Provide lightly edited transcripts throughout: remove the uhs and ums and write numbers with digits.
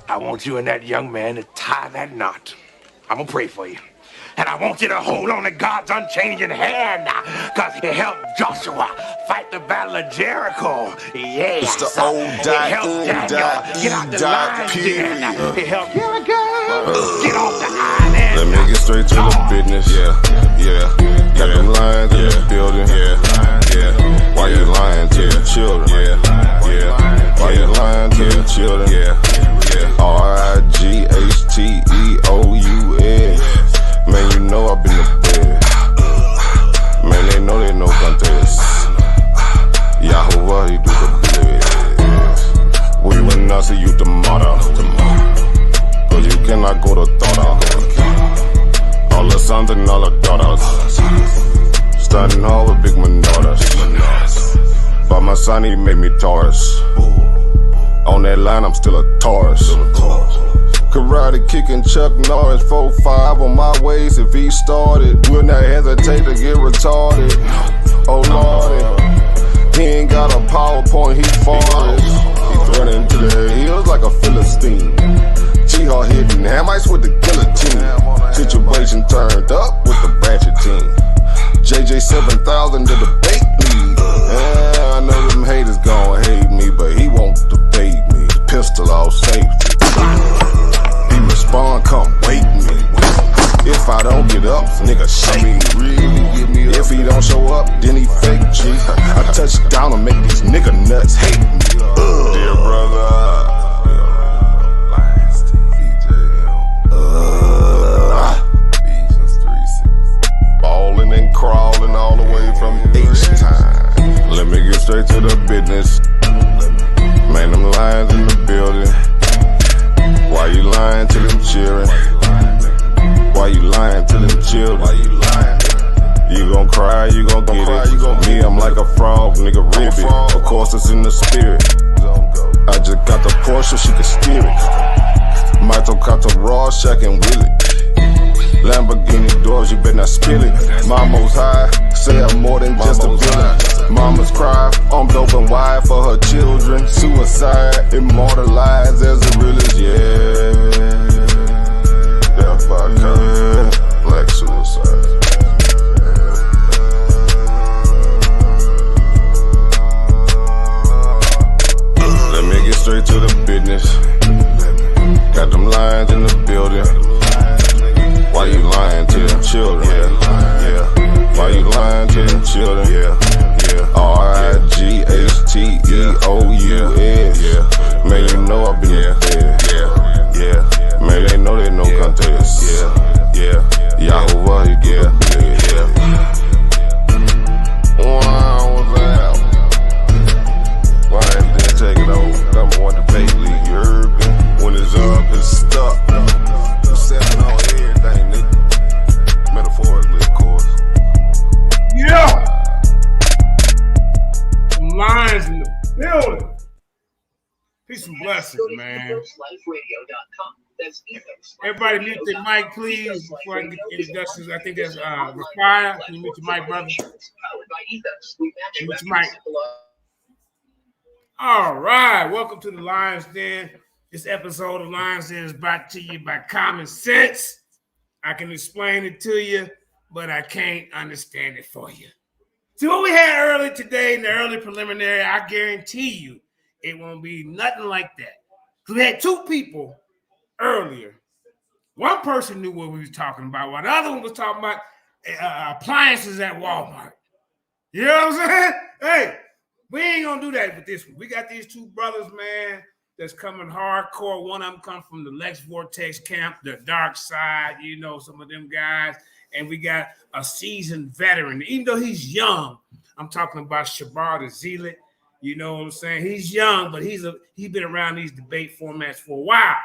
I want you and that young man to tie that knot. I'm gonna pray for you. And I want you to hold on to God's unchanging hand, because he helped Joshua fight the battle of Jericho. Yes. It's the old He helped Daniel get out the lion's den. He helped Gilligan get off the island. Let me get straight to the business. Got them lions in the building. Why you lying to the children? Why you lying to the children? RIGHTEOUS. Man, you know I've been the best. Man, they know they no contest. Yahuwah, he do the best. We will not see you tomorrow. Cause you cannot go to thought. All the sons and all the daughters. Standing hard with big manotas. But my son, he made me Taurus. On that line, I'm still a Taurus. Karate kicking Chuck Norris, 4-5 on my waist. If he started, will not hesitate to get retarded. Oh Lord, he ain't got a PowerPoint, he farted. He threw into the hills like a Philistine. Jihad hitting Hamites with the guillotine. Situation turned up with the ratchet team. JJ 7000 to the debate league. Yeah, I know them haters gon' hate me, but he won't debate me. Pistol off safety. He respond, come wake me. If I don't get up, nigga shake me. If he don't show up, then he fake G. I touch down and make these nigga nuts hate me. Dear brother. Ballin' and crawling all the way from H-time. Let me get straight to the business. Man, them lions in the building. Why you lying to them children? Why you lying to them children? You gon' cry, you gon' get it. Me, I'm like a frog, nigga, ribbit. Of course, it's in the spirit. I just got the Porsche, she can steer it. Mito got the raw, Shaq and Willie. Lamborghini doors, you better not spill it. Mama's high, say I'm more than just a villain. Mama's cry, arms open wide for her children. Suicide, immortalized as the realest, Death by cut, black suicide. Let me get straight to the business. Got them lions in the building. Why you lying to them children? Why you lying to them children? RIGHTEOUS. Man, you know I've been there. Man, they know they no contest. Yahuwah, he do the best. Wow, what's that? Why didn't take it over? Number one debate league, you heard me? When it's up, it's stuck. I'm stepping on everything, nigga. Metaphorically, of course. Yeah! Some lions in the building. Peace and blessings, man. Everybody mute their mic, please, before I get introductions. I think that's Require. Can you mute your mic, brother? Mute your mic. All right. Welcome to the Lions Den. This episode of Lions Den is brought to you by Common Sense. I can explain it to you, but I can't understand it for you. See what we had early today in the early preliminary, I guarantee you it won't be nothing like that. We had two people earlier. One person knew what we was talking about, while the other one was talking about appliances at Walmart. You know what I'm saying? Hey, we ain't gonna do that with this one. We got these two brothers, man, that's coming hardcore. One of them come from the Lex Vortex camp, the dark side, you know, some of them guys. And we got a seasoned veteran, even though he's young. I'm talking about SHABAR the Zealot. You know what I'm saying? He's young, but he's been around these debate formats for a while.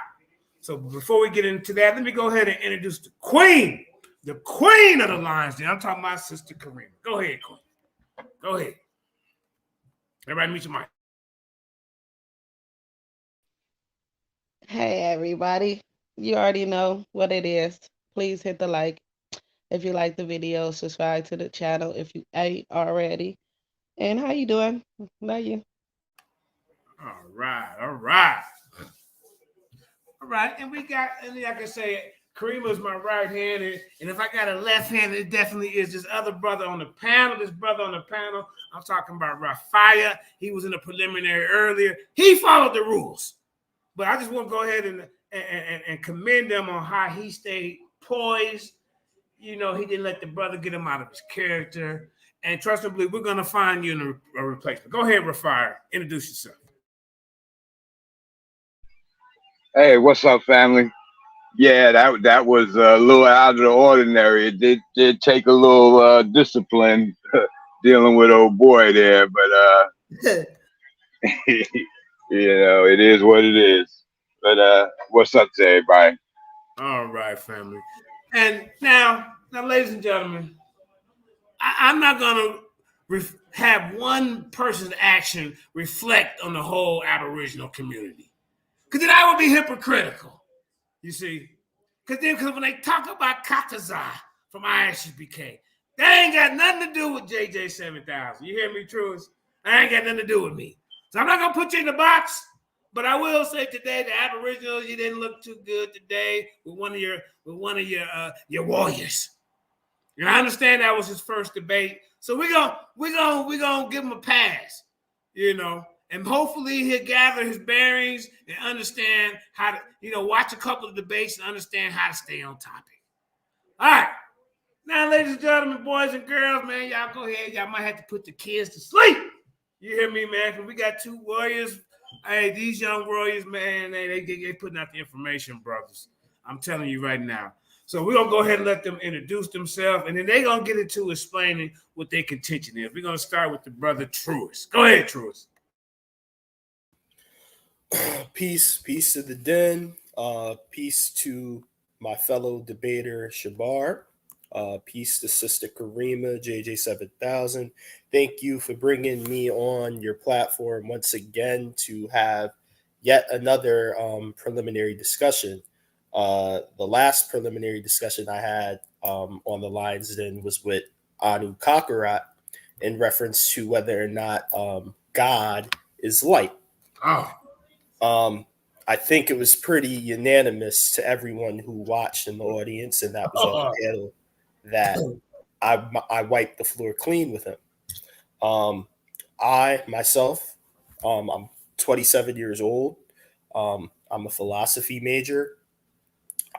So before we get into that, let me go ahead and introduce the queen of the Lions Den. I'm talking about Sister Karina. Go ahead, Queen. Go ahead. Everybody meet your mic. Hey, everybody. You already know what it is. Please hit the like. If you like the video, subscribe to the channel if you ain't already. And how you doing? Love you. All right. All right, and we got, and like I say, Karima is my right hand, and if I got a left hand, it definitely is this other brother on the panel. This brother on the panel, I'm talking about Rafia. He was in the preliminary earlier. He followed the rules, but I just want to go ahead and commend them on how he stayed poised. You know, he didn't let the brother get him out of his character. And trust and believe, we're going to find you a replacement. Go ahead, Rafia. Introduce yourself. Hey, what's up, family? Yeah, that was a little out of the ordinary. It did take a little discipline dealing with old boy there, but you know, it is what it is. But what's up to everybody? All right, family. And now, ladies and gentlemen, I'm not going to have one person's action reflect on the whole Aboriginal community, because then I would be hypocritical. You see, because when they talk about Kataza from ISUPK, they ain't got nothing to do with JJ 7000. You hear me, Truest? I ain't got nothing to do with me. So I'm not gonna put you in the box, but I will say today, the Aboriginals, you didn't look too good today with one of your warriors. And I understand that was his first debate, so we're gonna give him a pass, you know. And hopefully he'll gather his bearings and understand how to, watch a couple of debates and understand how to stay on topic. All right. Now, ladies and gentlemen, boys and girls, man, y'all go ahead. Y'all might have to put the kids to sleep. You hear me, man? Because we got two warriors. Hey, these young warriors, man, they putting out the information, brothers. I'm telling you right now. So we're going to go ahead and let them introduce themselves, and then they're going to get into explaining what their contention is. We're going to start with the brother Truest. Go ahead, Truest. Peace to the den. Peace to my fellow debater SHABAR. Peace to Sister Karima, JJ 7000. Thank you for bringing me on your platform once again to have yet another preliminary discussion. The last preliminary discussion I had on the lines then was with Anu Kakarat in reference to whether or not God is light. I think it was pretty unanimous to everyone who watched in the audience, and that was on the panel, that I wiped the floor clean with him. I myself, I'm 27 years old. I'm a philosophy major.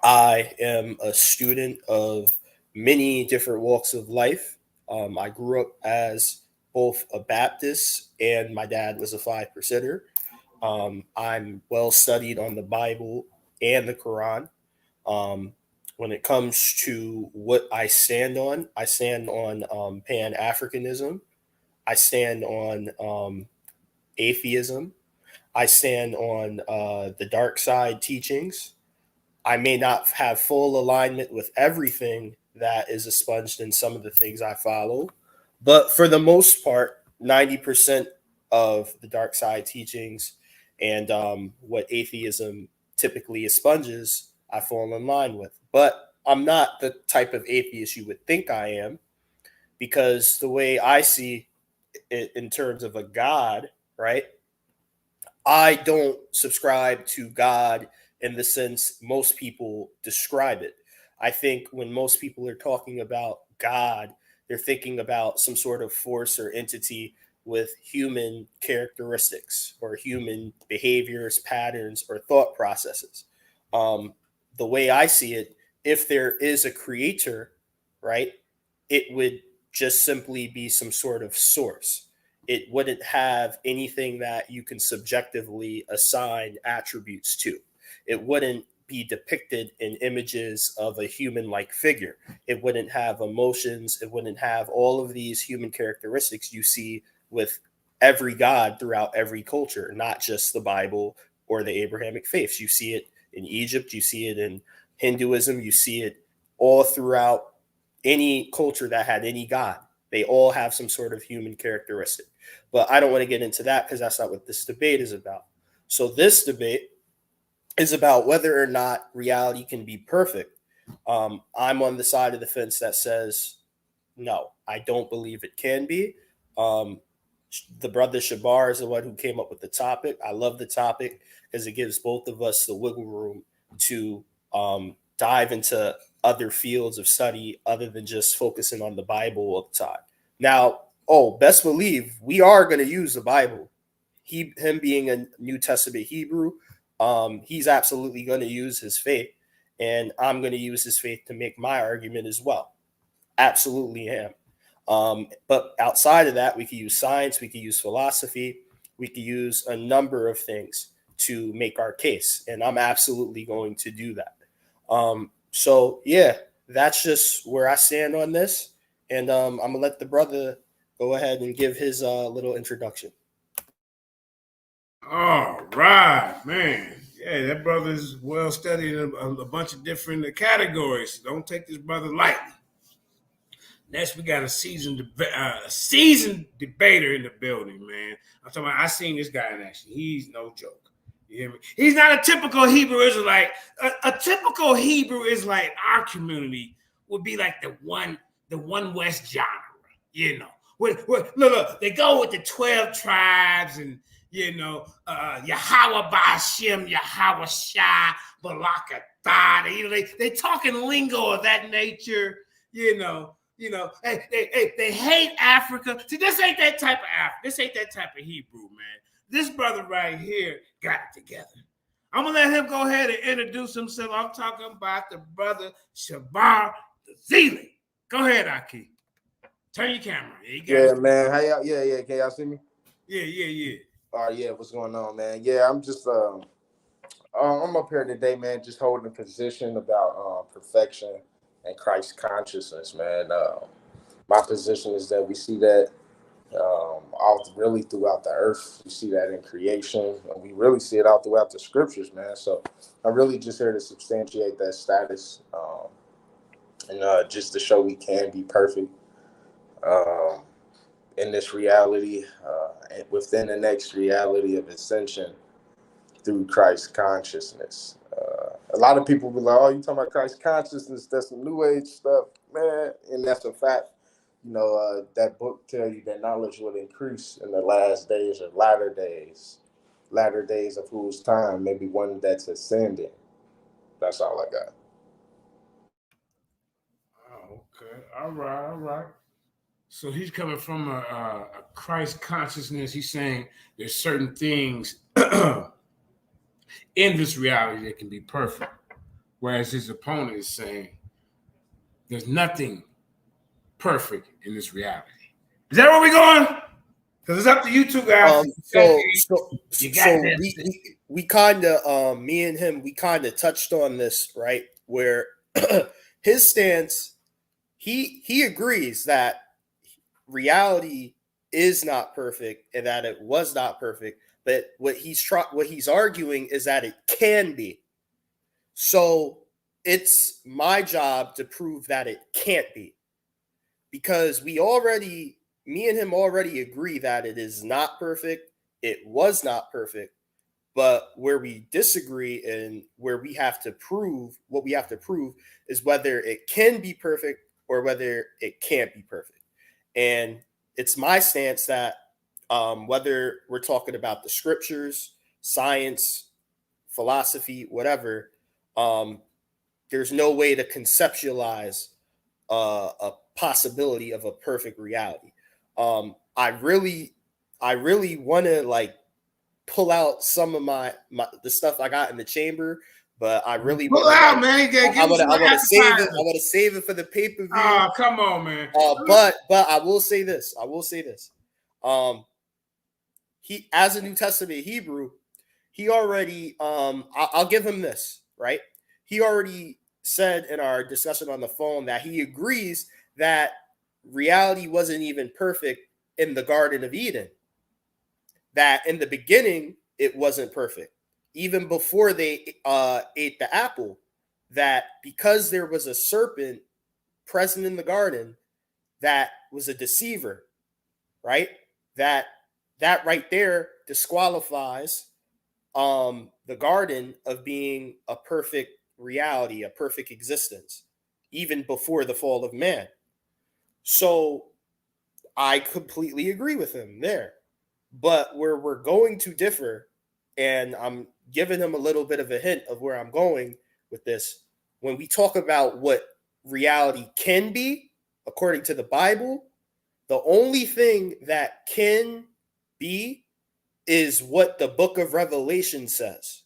I am a student of many different walks of life. I grew up as both a Baptist and my dad was a 5%er. I'm well studied on the Bible and the Quran. When it comes to what I stand on Pan-Africanism. I stand on atheism. I stand on the dark side teachings. I may not have full alignment with everything that is expunged in some of the things I follow, but for the most part, 90% of the dark side teachings and what atheism typically expunges, I fall in line with. But I'm not the type of atheist you would think I am, because the way I see it in terms of a God, right? I don't subscribe to God in the sense most people describe it. I think when most people are talking about God, they're thinking about some sort of force or entity with human characteristics or human behaviors, patterns, or thought processes. The way I see it, if there is a creator, right, it would just simply be some sort of source. It wouldn't have anything that you can subjectively assign attributes to. It wouldn't be depicted in images of a human-like figure. It wouldn't have emotions. It wouldn't have all of these human characteristics you see with every God throughout every culture, not just the Bible or the Abrahamic faiths. You see it in Egypt. You see it in Hinduism. You see it all throughout any culture that had any God. They all have some sort of human characteristic. But I don't want to get into that because that's not what this debate is about. So this debate is about whether or not reality can be perfect. I'm on the side of the fence that says, no, I don't believe it can be. The brother SHABAR is the one who came up with the topic. I love the topic because it gives both of us the wiggle room to dive into other fields of study other than just focusing on the Bible all the time. Now, best believe we are going to use the Bible. Him being a New Testament Hebrew, he's absolutely going to use his faith, and I'm going to use his faith to make my argument as well. Absolutely am. But outside of that, we could use science, we could use philosophy, we could use a number of things to make our case, and I'm absolutely going to do that. So yeah, that's just where I stand on this, and I'm gonna let the brother go ahead and give his little introduction. All right, man. Yeah, that brother's well studied in a bunch of different categories. Don't take this brother lightly. Next, we got a seasoned debater in the building, man. I'm talking about, I seen this guy in action. He's no joke. You hear me? He's not a typical Hebrew Israelite. A typical Hebrew Israelite in our community would be like the one West genre, you know. Look, they go with the 12 tribes and, you know, Yahweh Ba'ashem, Yahweh Shai, Balakatah. You know, they talking lingo of that nature, you know. You know, they hate Africa. See, this ain't that type of Africa. This ain't that type of Hebrew, man. This brother right here got it together. I'm going to let him go ahead and introduce himself. I'm talking about the brother SHABAR the Zealot. Go ahead, Aki. Turn your camera. Yeah, man. How y'all? Yeah. Can y'all see me? Yeah. All right, yeah. What's going on, man? Yeah, I'm just I'm up here today, man, just holding a position about perfection and Christ consciousness, man. My position is that we see that all really throughout the earth. We see that in creation, and we really see it all throughout the scriptures, man. So I'm really just here to substantiate that status, and just to show we can be perfect in this reality, and within the next reality of ascension through Christ consciousness. A lot of people be like, "Oh, you talking about Christ consciousness? That's some New Age stuff, man." And that's a fact. You know, that book tells you that knowledge will increase in the last days or latter days of whose time, maybe one that's ascending. That's all I got. Oh, okay. All right. So he's coming from a Christ consciousness. He's saying there's certain things in this reality that can be perfect, whereas his opponent is saying there's nothing perfect in this reality. Is that where we're going? Because it's up to you two guys. We kind of, me and him, we kind of touched on this, right? Where his stance, he agrees that reality is not perfect and that it was not perfect, but what he's arguing is that it can be. So it's my job to prove that it can't be, because me and him already agree that it is not perfect. It was not perfect. But where we disagree and where we have to prove, what we have to prove is whether it can be perfect or whether it can't be perfect. And it's my stance that whether we're talking about the scriptures, science, philosophy, whatever, there's no way to conceptualize a possibility of a perfect reality. I really want to like pull out some of the stuff I got in the chamber, but I really pull out, man. I want to save it. I want to save it for the pay-per-view. Oh, come on, man. But I will say this. He, as a New Testament Hebrew, he already I'll give him this, right? He already said in our discussion on the phone that he agrees that reality wasn't even perfect in the Garden of Eden. That in the beginning, it wasn't perfect. Even before they ate the apple, that because there was a serpent present in the garden that was a deceiver, right? That right there disqualifies the garden of being a perfect reality, a perfect existence, even before the fall of man. So I completely agree with him there. But where we're going to differ, and I'm giving him a little bit of a hint of where I'm going with this. When we talk about what reality can be, according to the Bible, the only thing that can be is what the book of Revelation says.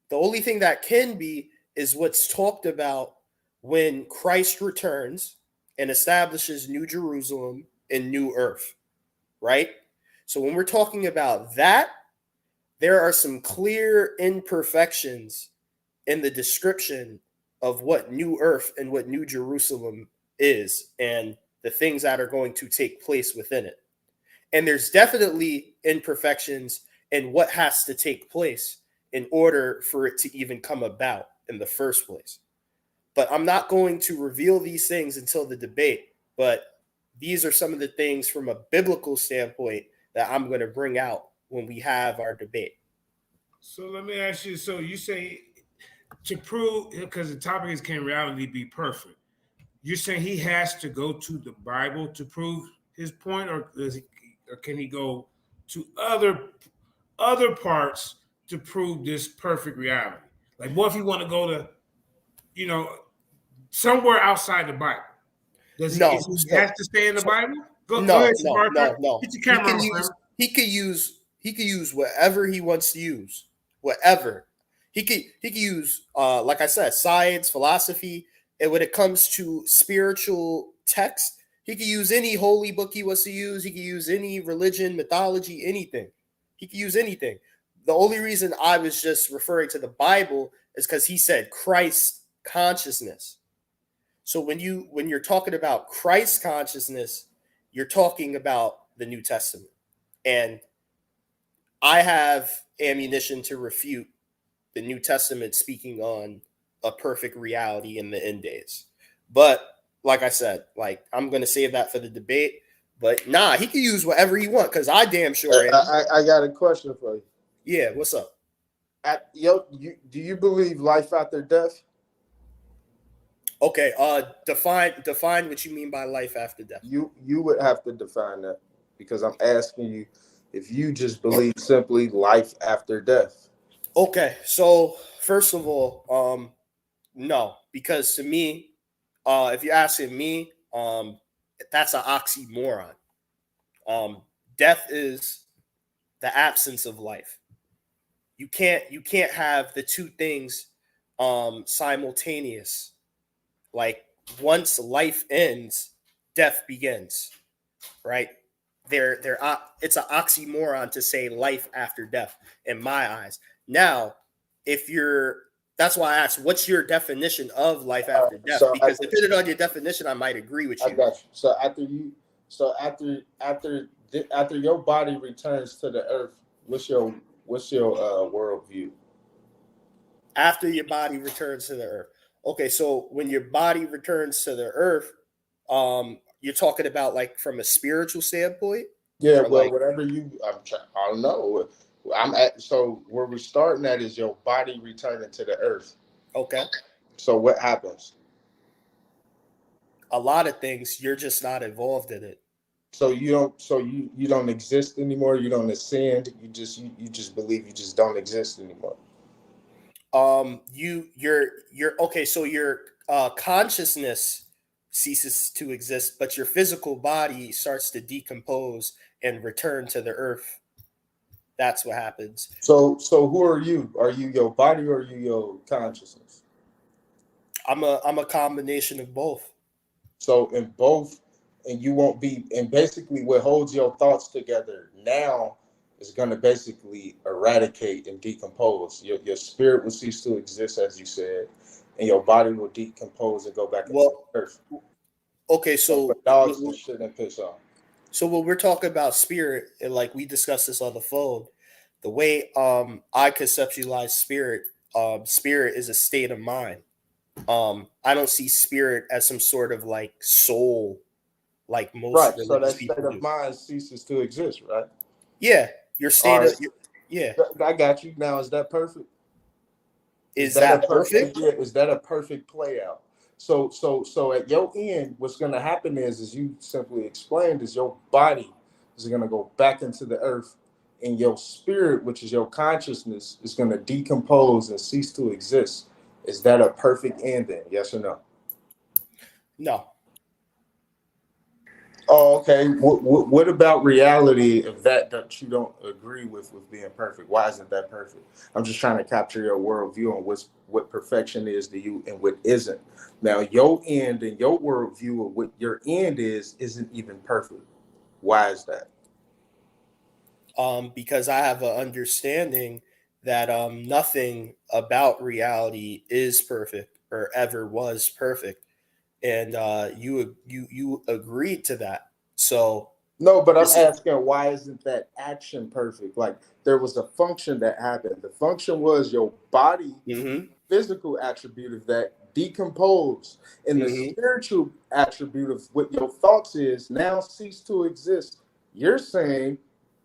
The only thing that can be is what's talked about when Christ returns and establishes New Jerusalem and New Earth, right? So when we're talking about that, there are some clear imperfections in the description of what New Earth and what New Jerusalem is and the things that are going to take place within it. And there's definitely imperfections in what has to take place in order for it to even come about in the first place. But I'm not going to reveal these things until the debate. But these are some of the things from a biblical standpoint that I'm going to bring out when we have our debate. So let me ask you, so you say to prove, because the topic is, can reality be perfect? You're saying he has to go to the Bible to prove his point, or can he go to other parts to prove this perfect reality? Like, what if you want to go to, somewhere outside the Bible? Does he have to stay in the Bible? Go ahead, SHABAR. No. Get your camera on. He could use whatever he wants to use. Whatever. He could use, like I said, science, philosophy. And when it comes to spiritual text, he could use any holy book he wants to use. He could use any religion, mythology, anything. He could use anything. The only reason I was just referring to the Bible is because he said Christ consciousness. So when you're talking about Christ consciousness, you're talking about the New Testament. And I have ammunition to refute the New Testament speaking on a perfect reality in the end days. But like I said, I'm going to save that for the debate. But he can use whatever he wants, because I damn sure I got a question for you. Yeah, what's up? Do you believe life after death? Okay, define what you mean by life after death. You would have to define that, because I'm asking you if you just believe simply life after death. Okay, so first of all, no, because to me, if you're asking me, that's an oxymoron. Death is the absence of life. You can't have the two things simultaneous. Like, once life ends, death begins, right? It's an oxymoron to say life after death in my eyes. Now, that's why I asked, what's your definition of life after death? Because depending on your definition, I might agree with you. I got you. So after your body returns to the earth, what's your worldview? After your body returns to the earth. Okay, so when your body returns to the earth, you're talking about like from a spiritual standpoint? Yeah, well, whatever I don't know. So where we're starting at is your body returning to the earth. Okay. So what happens? A lot of things. You're just not involved in it. So you don't exist anymore. You don't ascend. You just believe you just don't exist anymore. You're okay. So your consciousness ceases to exist, but your physical body starts to decompose and return to the earth. That's what happens. So who are you? Are you your body or are you your consciousness? I'm a combination of both. So in both, and you won't be, and basically what holds your thoughts together now is going to basically eradicate and decompose. Your spirit will cease to exist, as you said, and your body will decompose and go back into the earth. Okay, so dogs shouldn't piss off. So when we're talking about spirit, and like we discussed this on the phone, the way I conceptualize spirit, spirit is a state of mind. I don't see spirit as some sort of like soul, like most. Right. So that state of mind ceases to exist, right? Yeah. Your state of yeah. I got you. Now, is that perfect? Is that perfect? Yeah. Is that a perfect play out? So at your end, what's going to happen is you simply explained, is your body is going to go back into the earth, and your spirit, which is your consciousness, is going to decompose and cease to exist. Is that a perfect ending? Yes or no? No. Oh, okay. What about reality of that you don't agree with being perfect? Why isn't that perfect? I'm just trying to capture your worldview on what perfection is to you and what isn't. Now, your end and your worldview of what your end isn't even perfect. Why is that? Because I have an understanding that nothing about reality is perfect or ever was perfect, and you agreed to that. So No, but I'm this is asking, why isn't that action perfect? Like, there was a function that happened. The function was your body mhm, physical attribute of that decomposed, and the mhm. spiritual attribute of what your thoughts is now cease to exist. You're saying,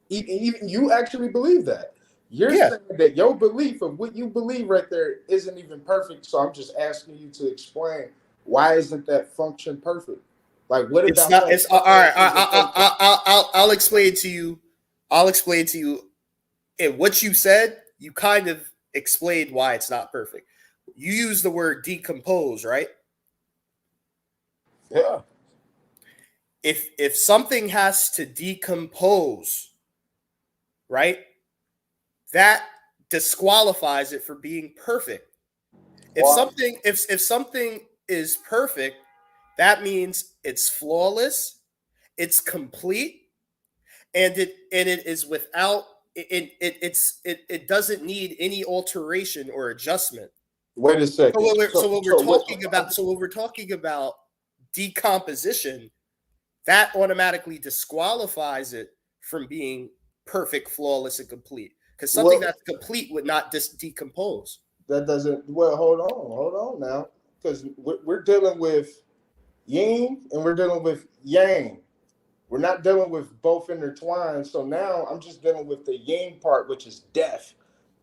even you actually believe that. You're Yeah, saying that your belief of what you believe right there isn't even perfect. So I'm just asking you to explain, why isn't that function perfect? Like, what it's about not. that It's all right. isn't perfect? I'll explain to you. I'll explain to you. And what you said, you kind of explained why it's not perfect. You use the word decompose, right? Yeah. If something has to decompose, right, that disqualifies it for being perfect. If Why? something is perfect, that means it's flawless, it's complete, and it is without it doesn't need any alteration or adjustment. Wait a So second. when we're so when we're So what? talking about so when we're talking about decomposition, that automatically disqualifies it from being perfect, flawless, and complete. Because something What? that's complete would not decompose. That doesn't. Well, hold on now, because we're dealing with yin and we're dealing with yang. We're not dealing with both intertwined. So now I'm just dealing with the yin part, which is death.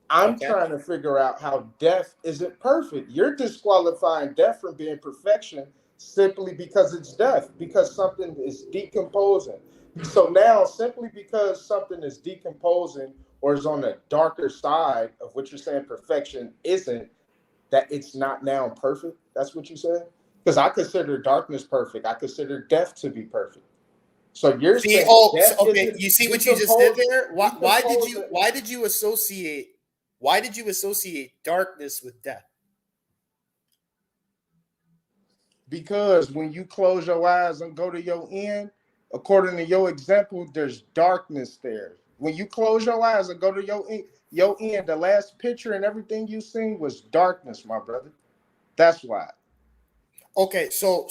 I'm Okay. trying to figure out how death isn't perfect. You're disqualifying death from being perfection simply because it's death, because something is decomposing. So now, simply because something is decomposing or is on the darker side of what you're saying perfection isn't, that it's not now perfect. That's what you said? Because I consider darkness perfect. I consider death to be perfect. So you're See, saying oh, so, death okay. isn't You see what you just did decompose, there? decompose. Why did you associate darkness with death? Because when you close your eyes and go to your end, according to your example, there's darkness there. When you close your eyes and go to your end, the last picture and everything you seen was darkness, my brother. That's why. Okay, so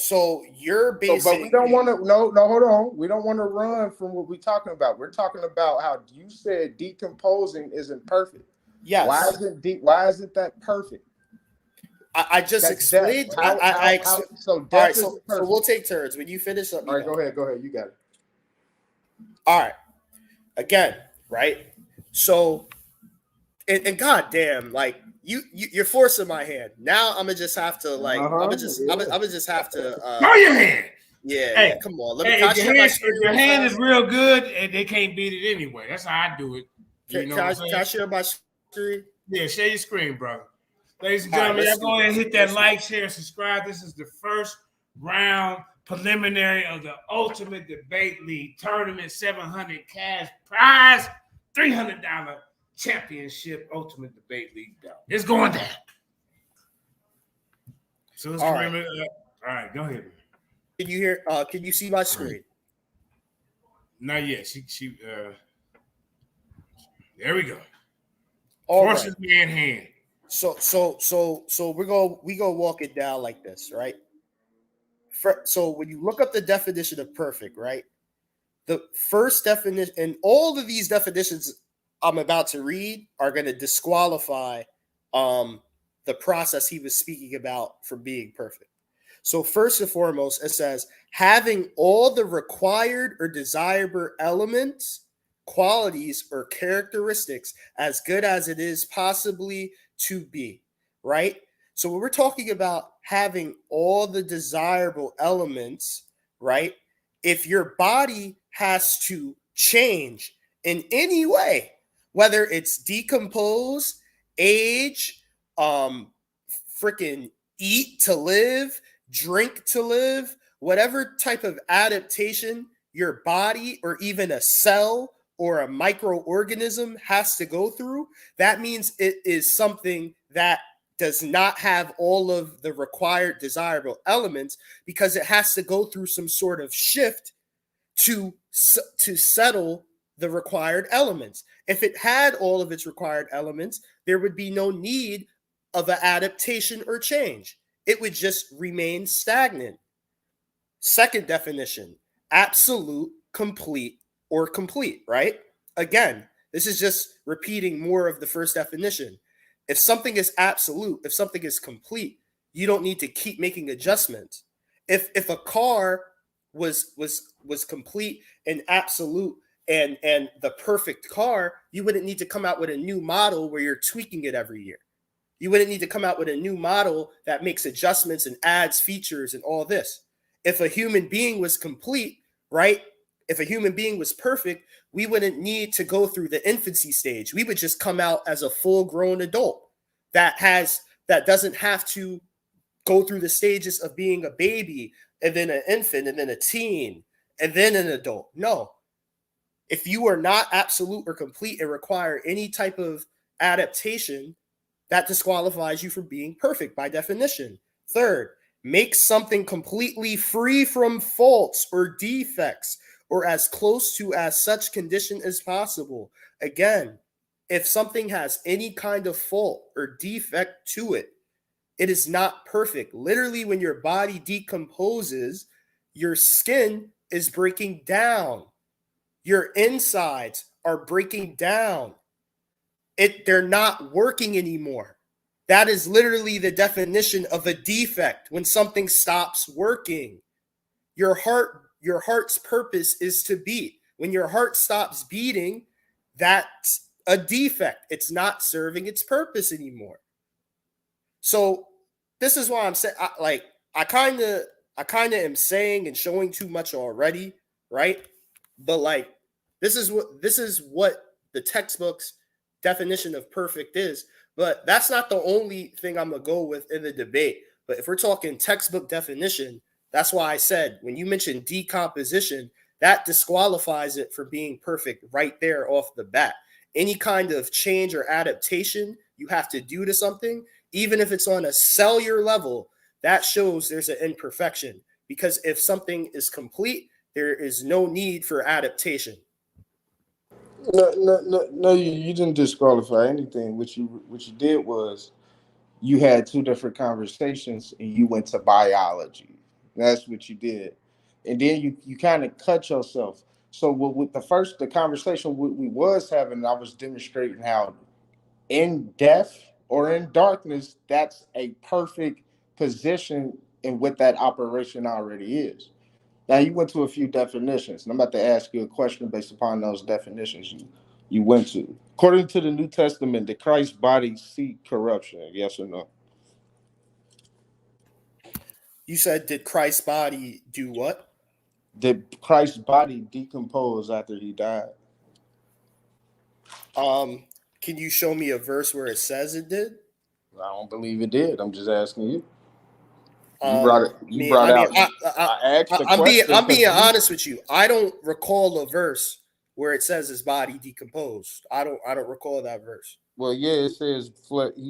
you're So, but we basing. don't want to. No, hold on. We don't want to run from what we're talking about. We're talking about how you said decomposing isn't perfect. Why Yes, isn't Why isn't that perfect? I just That's death. explained. I So all right. death So isn't so we'll perfect. take turns. When you finish, let me All right, know. go ahead. Go ahead. You got it. All right. Again, right? So and goddamn, like you're forcing my hand. Now I'm gonna just have to Uh huh. I'm Yeah. gonna just have to Throw your hand. yeah. Hey, Come on, let me. hey, Can I share my screen if your real hand is fast? real good, and they can't beat it anyway. That's how I do it. You know what I'm Can saying? I share my screen? Yeah, share your screen, brother. Ladies and All right, gentlemen, let's y'all do go ahead and this. hit that like, share, and subscribe. This is the first round preliminary of the Ultimate Debate League Tournament, 700 cash prize, $300 championship Ultimate Debate League belt. It's going down. So let's All right. remember. All right, go ahead. Can you hear? Can you see my screen? Not yet. There we go. All Forces right. man hand. So we go walk it down like this, right? So when you look up the definition of perfect, right? The first definition, and all of these definitions I'm about to read are going to disqualify the process he was speaking about from being perfect. So first and foremost, it says having all the required or desirable elements, qualities, or characteristics as good as it is possibly to be, right? So when we're talking about having all the desirable elements, right? If your body has to change in any way, whether it's decompose, age, freaking eat to live, drink to live, whatever type of adaptation your body or even a cell or a microorganism has to go through, that means it is something that does not have all of the required desirable elements, because it has to go through some sort of shift to settle the required elements. If it had all of its required elements, there would be no need of an adaptation or change. It would just remain stagnant. Second definition, absolute, complete, or complete, right? Again, this is just repeating more of the first definition. If something is absolute, if something is complete, you don't need to keep making adjustments. If a car was complete and absolute and the perfect car, you wouldn't need to come out with a new model where you're tweaking it every year. You wouldn't need to come out with a new model that makes adjustments and adds features and all this. If a human being was complete, right? If a human being was perfect, we wouldn't need to go through the infancy stage. We would just come out as a full-grown adult that doesn't have to go through the stages of being a baby and then an infant and then a teen and then an adult. No. If you are not absolute or complete and require any type of adaptation, that disqualifies you from being perfect by definition. Third, make something completely free from faults or defects, or as close to as such condition as possible. Again, if something has any kind of fault or defect to it, it is not perfect. Literally, when your body decomposes, your skin is breaking down. Your insides are breaking down. They're not working anymore. That is literally the definition of a defect, when something stops working. Your heart's purpose is to beat. When your heart stops beating, that's a defect. It's not serving its purpose anymore. So this is why I'm saying, I kind of am saying and showing too much already, right? But this is what the textbook's definition of perfect is. But that's not the only thing I'm gonna go with in the debate. But if we're talking textbook definition, that's why I said when you mention decomposition, that disqualifies it for being perfect right there off the bat. Any kind of change or adaptation you have to do to something, even if it's on a cellular level, that shows there's an imperfection. Because if something is complete, there is no need for adaptation. No, you didn't disqualify anything. What you did was you had two different conversations and you went to biology. That's what you did. And then you kind of cut yourself. So with the conversation we was having, I was demonstrating how in death or in darkness, that's a perfect position in what that operation already is. Now you went to a few definitions, and I'm about to ask you a question based upon those definitions you went to. According to the New Testament, did Christ's body see corruption? Yes or no? You said, did Christ's body do what? Did Christ's body decompose after he died? Can you show me a verse where it says it did? I don't believe it did. I'm just asking you. I'm being honest with you. I don't recall a verse where it says his body decomposed. I don't recall that verse. Well, yeah, it says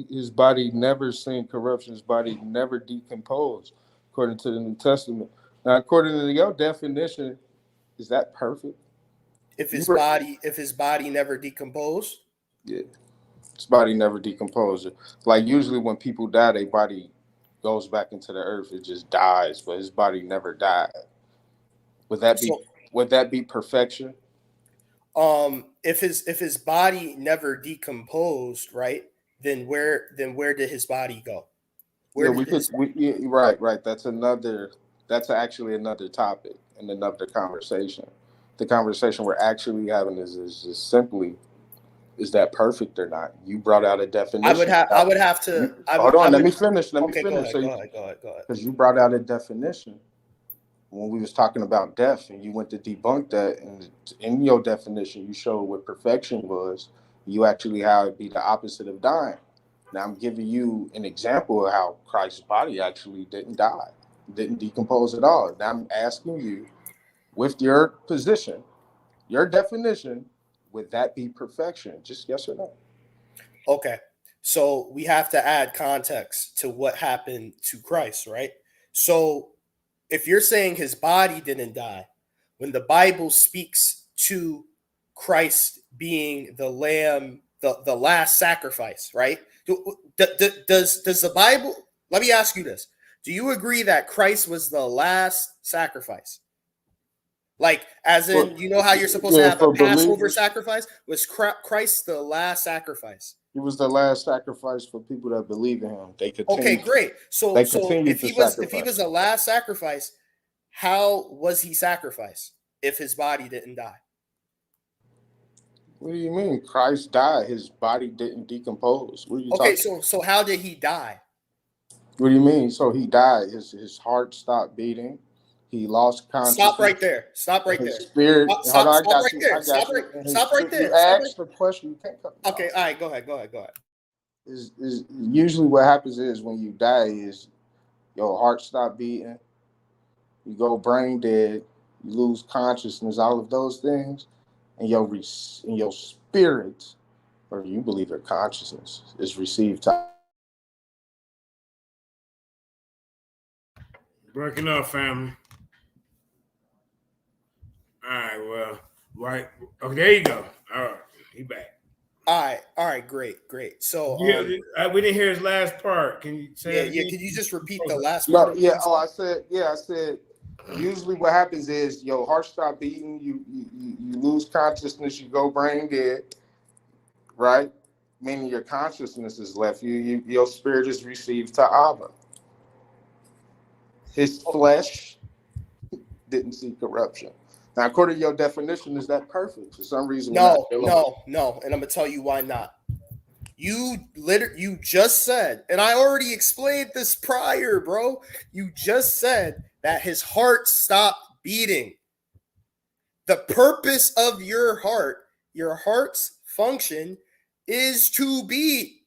his body never seen corruption. His body never decomposed, according to the New Testament. Now, according to your definition, is that perfect? If his body never decomposed? Yeah, his body never decomposed. Like usually when people die, their body goes back into the earth. It just dies, but his body never died. Would that be perfection? If his body never decomposed, right? Then where did his body go? Right. That's actually another topic and another conversation. The conversation we're actually having is just simply, is that perfect or not? You brought out a definition. Let me finish. Go ahead. Because you brought out a definition when we was talking about death, and you went to debunk that, and in your definition, you showed what perfection was. You actually how it be the opposite of dying. Now I'm giving you an example of how Christ's body actually didn't die, didn't decompose at all. Now I'm asking you, with your position, your definition, would that be perfection? Just yes or no? Okay. So we have to add context to what happened to Christ, right? So if you're saying his body didn't die, when the Bible speaks to Christ being the lamb, the last sacrifice, right? Does the Bible, let me ask you this. Do you agree that Christ was the last sacrifice? Like, as in, you know how you're supposed to have a Passover sacrifice? Was Christ the last sacrifice? He was the last sacrifice for people that believe in him. They continue. Okay, great. So if he was the last sacrifice, how was he sacrificed if his body didn't die? What do you mean? Christ died. His body didn't decompose. What are you talking about? So how did he die? What do you mean? So he died. His heart stopped beating. He lost consciousness. Stop right there. Stop right there. Spirit. Stop right there. Stop right there. You asked the question. You can't cut me Okay. off. All right. Go ahead. Is usually what happens is when you die is your heart stop beating. You go brain dead. You lose consciousness. All of those things, and your spirit, or you believe your consciousness, is received to. Breaking up, family. All right, well, right. Oh, there you go. All right, he back. All right, great. So we didn't hear his last part. Can you say? Yeah. Can you just repeat the last part? I said. Usually, what happens is your heart stop beating. You lose consciousness. You go brain dead. Right, meaning your consciousness is left. Your spirit is received to Abba. His flesh didn't see corruption. Now, according to your definition, is that perfect? For some reason, no. And I'm gonna tell you why not. You just said, and I already explained this prior, bro. You just said that his heart stopped beating. The purpose of your heart's function is to beat.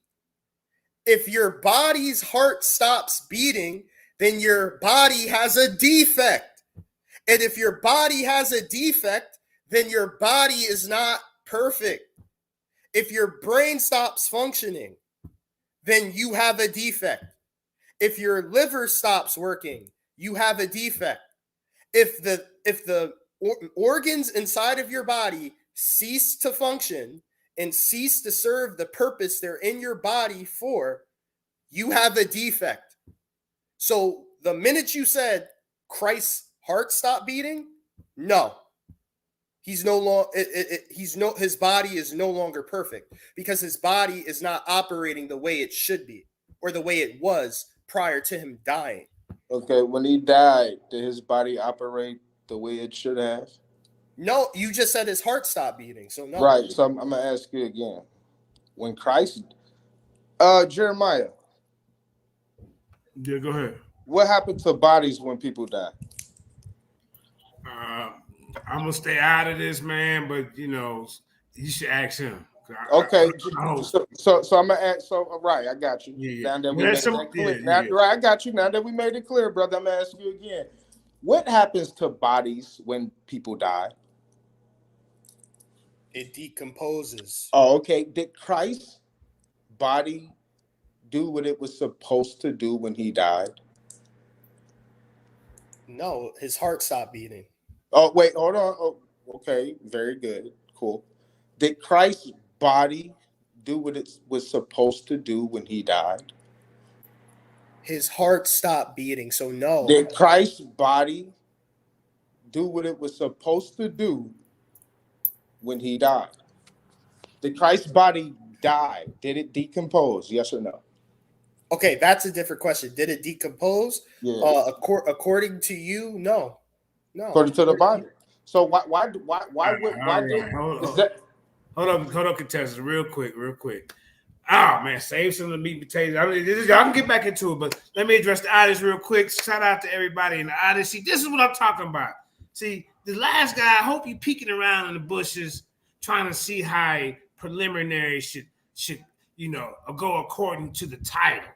If your body's heart stops beating, then your body has a defect. And if your body has a defect, then your body is not perfect. If your brain stops functioning, then you have a defect. If your liver stops working, you have a defect. If the organs inside of your body cease to function and cease to serve the purpose they're in your body for, you have a defect. So the minute you said Christ's heart stopped beating, no. His body is no longer perfect because his body is not operating the way it should be or the way it was prior to him dying. Okay, when he died, did his body operate the way it should have? No, you just said his heart stopped beating, so no. Right, so I'm going to ask you again. When Christ, Jeremiah. Yeah, go ahead. What happened to bodies when people die? I'm gonna stay out of this, man. But you should ask him. Okay, so I'm gonna ask. So right, I got you. Yeah. Now that we made that clear, right, I got you. Now that we made it clear, brother, I'm gonna ask you again. What happens to bodies when people die? It decomposes. Oh, okay. Did Christ's body do what it was supposed to do when he died? No, his heart stopped beating. Oh, wait, hold on. Oh, okay, very good. Cool. Did Christ's body do what it was supposed to do when he died? His heart stopped beating, so no. Did Christ's body do what it was supposed to do when he died? Did Christ's body die? Did it decompose? Yes or no? Okay, that's a different question. Did it decompose? Yeah. According to you, no. According to the Bible. So why Hold up, contestants, real quick. Oh man, save some of the meat and potatoes. I mean, y'all can get back into it, but let me address the audience real quick. Shout out to everybody in the audience. See, this is what I'm talking about. See, the last guy, I hope you peeking around in the bushes trying to see how a preliminary should go according to the title.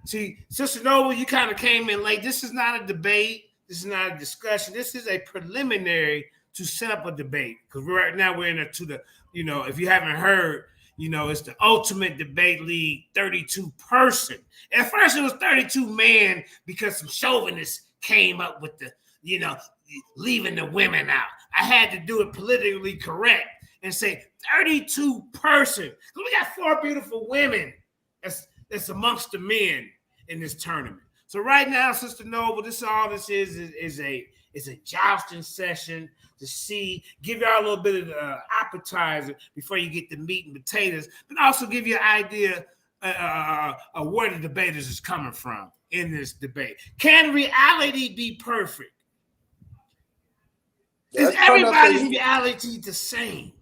See, Sister Noble, you kind of came in late. This is not a debate. This is not a discussion. This is a preliminary to set up a debate. Because right now we're into the, if you haven't heard, it's the Ultimate Debate League 32 person. At first it was 32 man because some chauvinists came up with the, leaving the women out. I had to do it politically correct and say 32 person. We got 4 beautiful women that's amongst the men in this tournament. So right now, Sister Noble, this is a jousting session to give y'all a little bit of the appetizer before you get the meat and potatoes, but also give you an idea of where the debaters is coming from in this debate. Can reality be perfect? Is everybody's reality the same?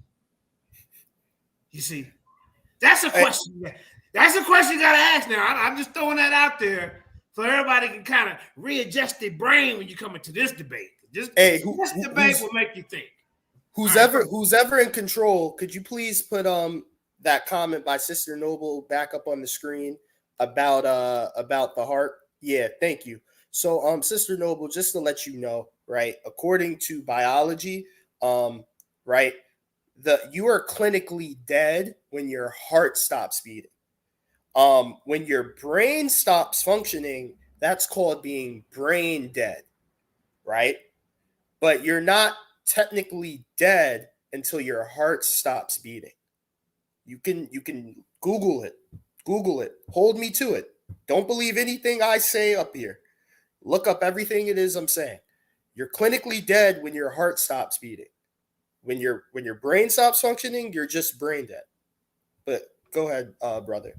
You see, that's a question. That's a question you got to ask now. I'm just throwing that out there so everybody can kind of readjust their brain when you come into this debate. This debate will make you think. Who's ever in control, could you please put that comment by Sister Noble back up on the screen about the heart? Yeah, thank you. So Sister Noble, just to let you know, right, according to biology, right, you are clinically dead when your heart stops beating. When your brain stops functioning, that's called being brain dead, right? But you're not technically dead until your heart stops beating. You can Google it. Hold me to it. Don't believe anything I say up here. Look up everything it is I'm saying. You're clinically dead when your heart stops beating. When your brain stops functioning, you're just brain dead. But go ahead, brother.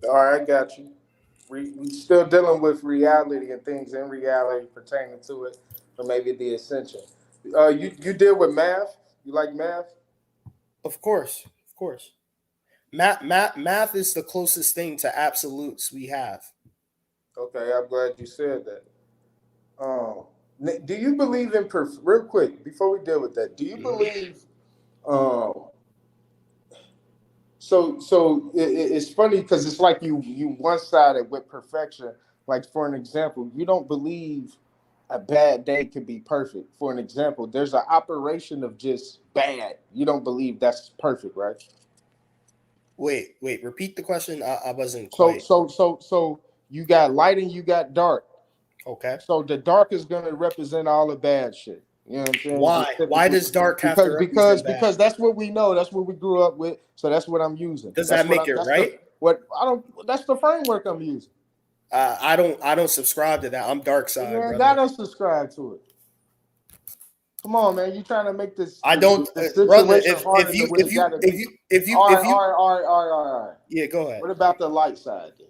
All right, I got you. We still dealing with reality and things in reality pertaining to it, or maybe the essential. You deal with math? You like math? Of course. Math is the closest thing to absolutes we have. Okay, I'm glad you said that. Do you believe in real quick before we deal with that? Do you believe? So it's funny because it's like you one-sided with perfection. Like for an example, you don't believe a bad day could be perfect. For an example, there's an operation of just bad. You don't believe that's perfect, right? Wait. Repeat the question. I wasn't quite. So you got light and you got dark. Okay. So the dark is going to represent all the bad shit. You know what I'm saying? Why? Why does dark have to represent bad? Because that's what we know. That's what we grew up with. So that's what I'm using. Does that make it right? That's the framework I'm using. I don't subscribe to that. I'm dark side. You ain't gotta subscribe to it. Come on, man. You trying to make this? I don't, brother. If you, all right. Yeah, go ahead. What about the light side? Then?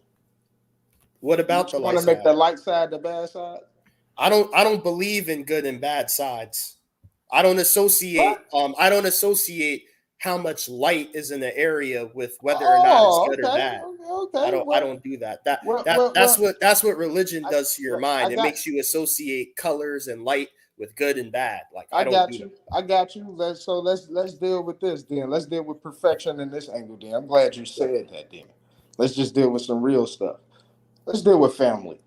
What about the light side? Want to make the light side the bad side? I don't believe in good and bad sides. I don't associate. I don't associate how much light is in the area with whether or not it's good or bad. Okay. I don't do that. That's what religion does to your mind. It makes you associate colors and light with good and bad. Like I got you. Let's deal with this then. Let's deal with perfection in this angle then. I'm glad you said that then. Let's just deal with some real stuff. Let's deal with family.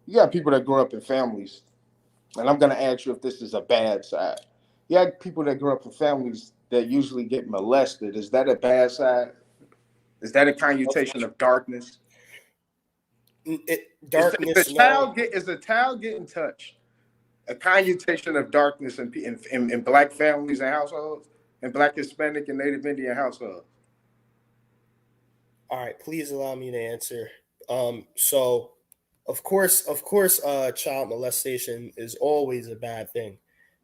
You got people that grow up in families, and I'm gonna ask you if this is a bad side. You got people that grow up in families that usually get molested. Is that a bad side? Is that a connotation of darkness? Darkness. Is a child getting touched a connotation of darkness in Black families and households, and Black, Hispanic, and Native Indian households? All right, please allow me to answer. So, of course, child molestation is always a bad thing.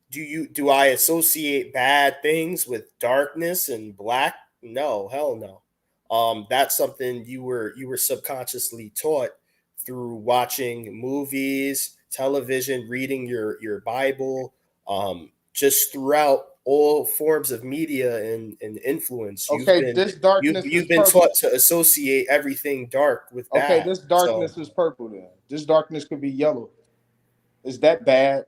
Do I associate bad things with darkness and black? No, hell no. That's something you were subconsciously taught through watching movies, television, reading your Bible, just throughout all forms of media and influence. Okay, this darkness you've is been purple. taught to associate everything dark with bad. Okay, this darkness is purple then. This darkness could be yellow. Is that bad?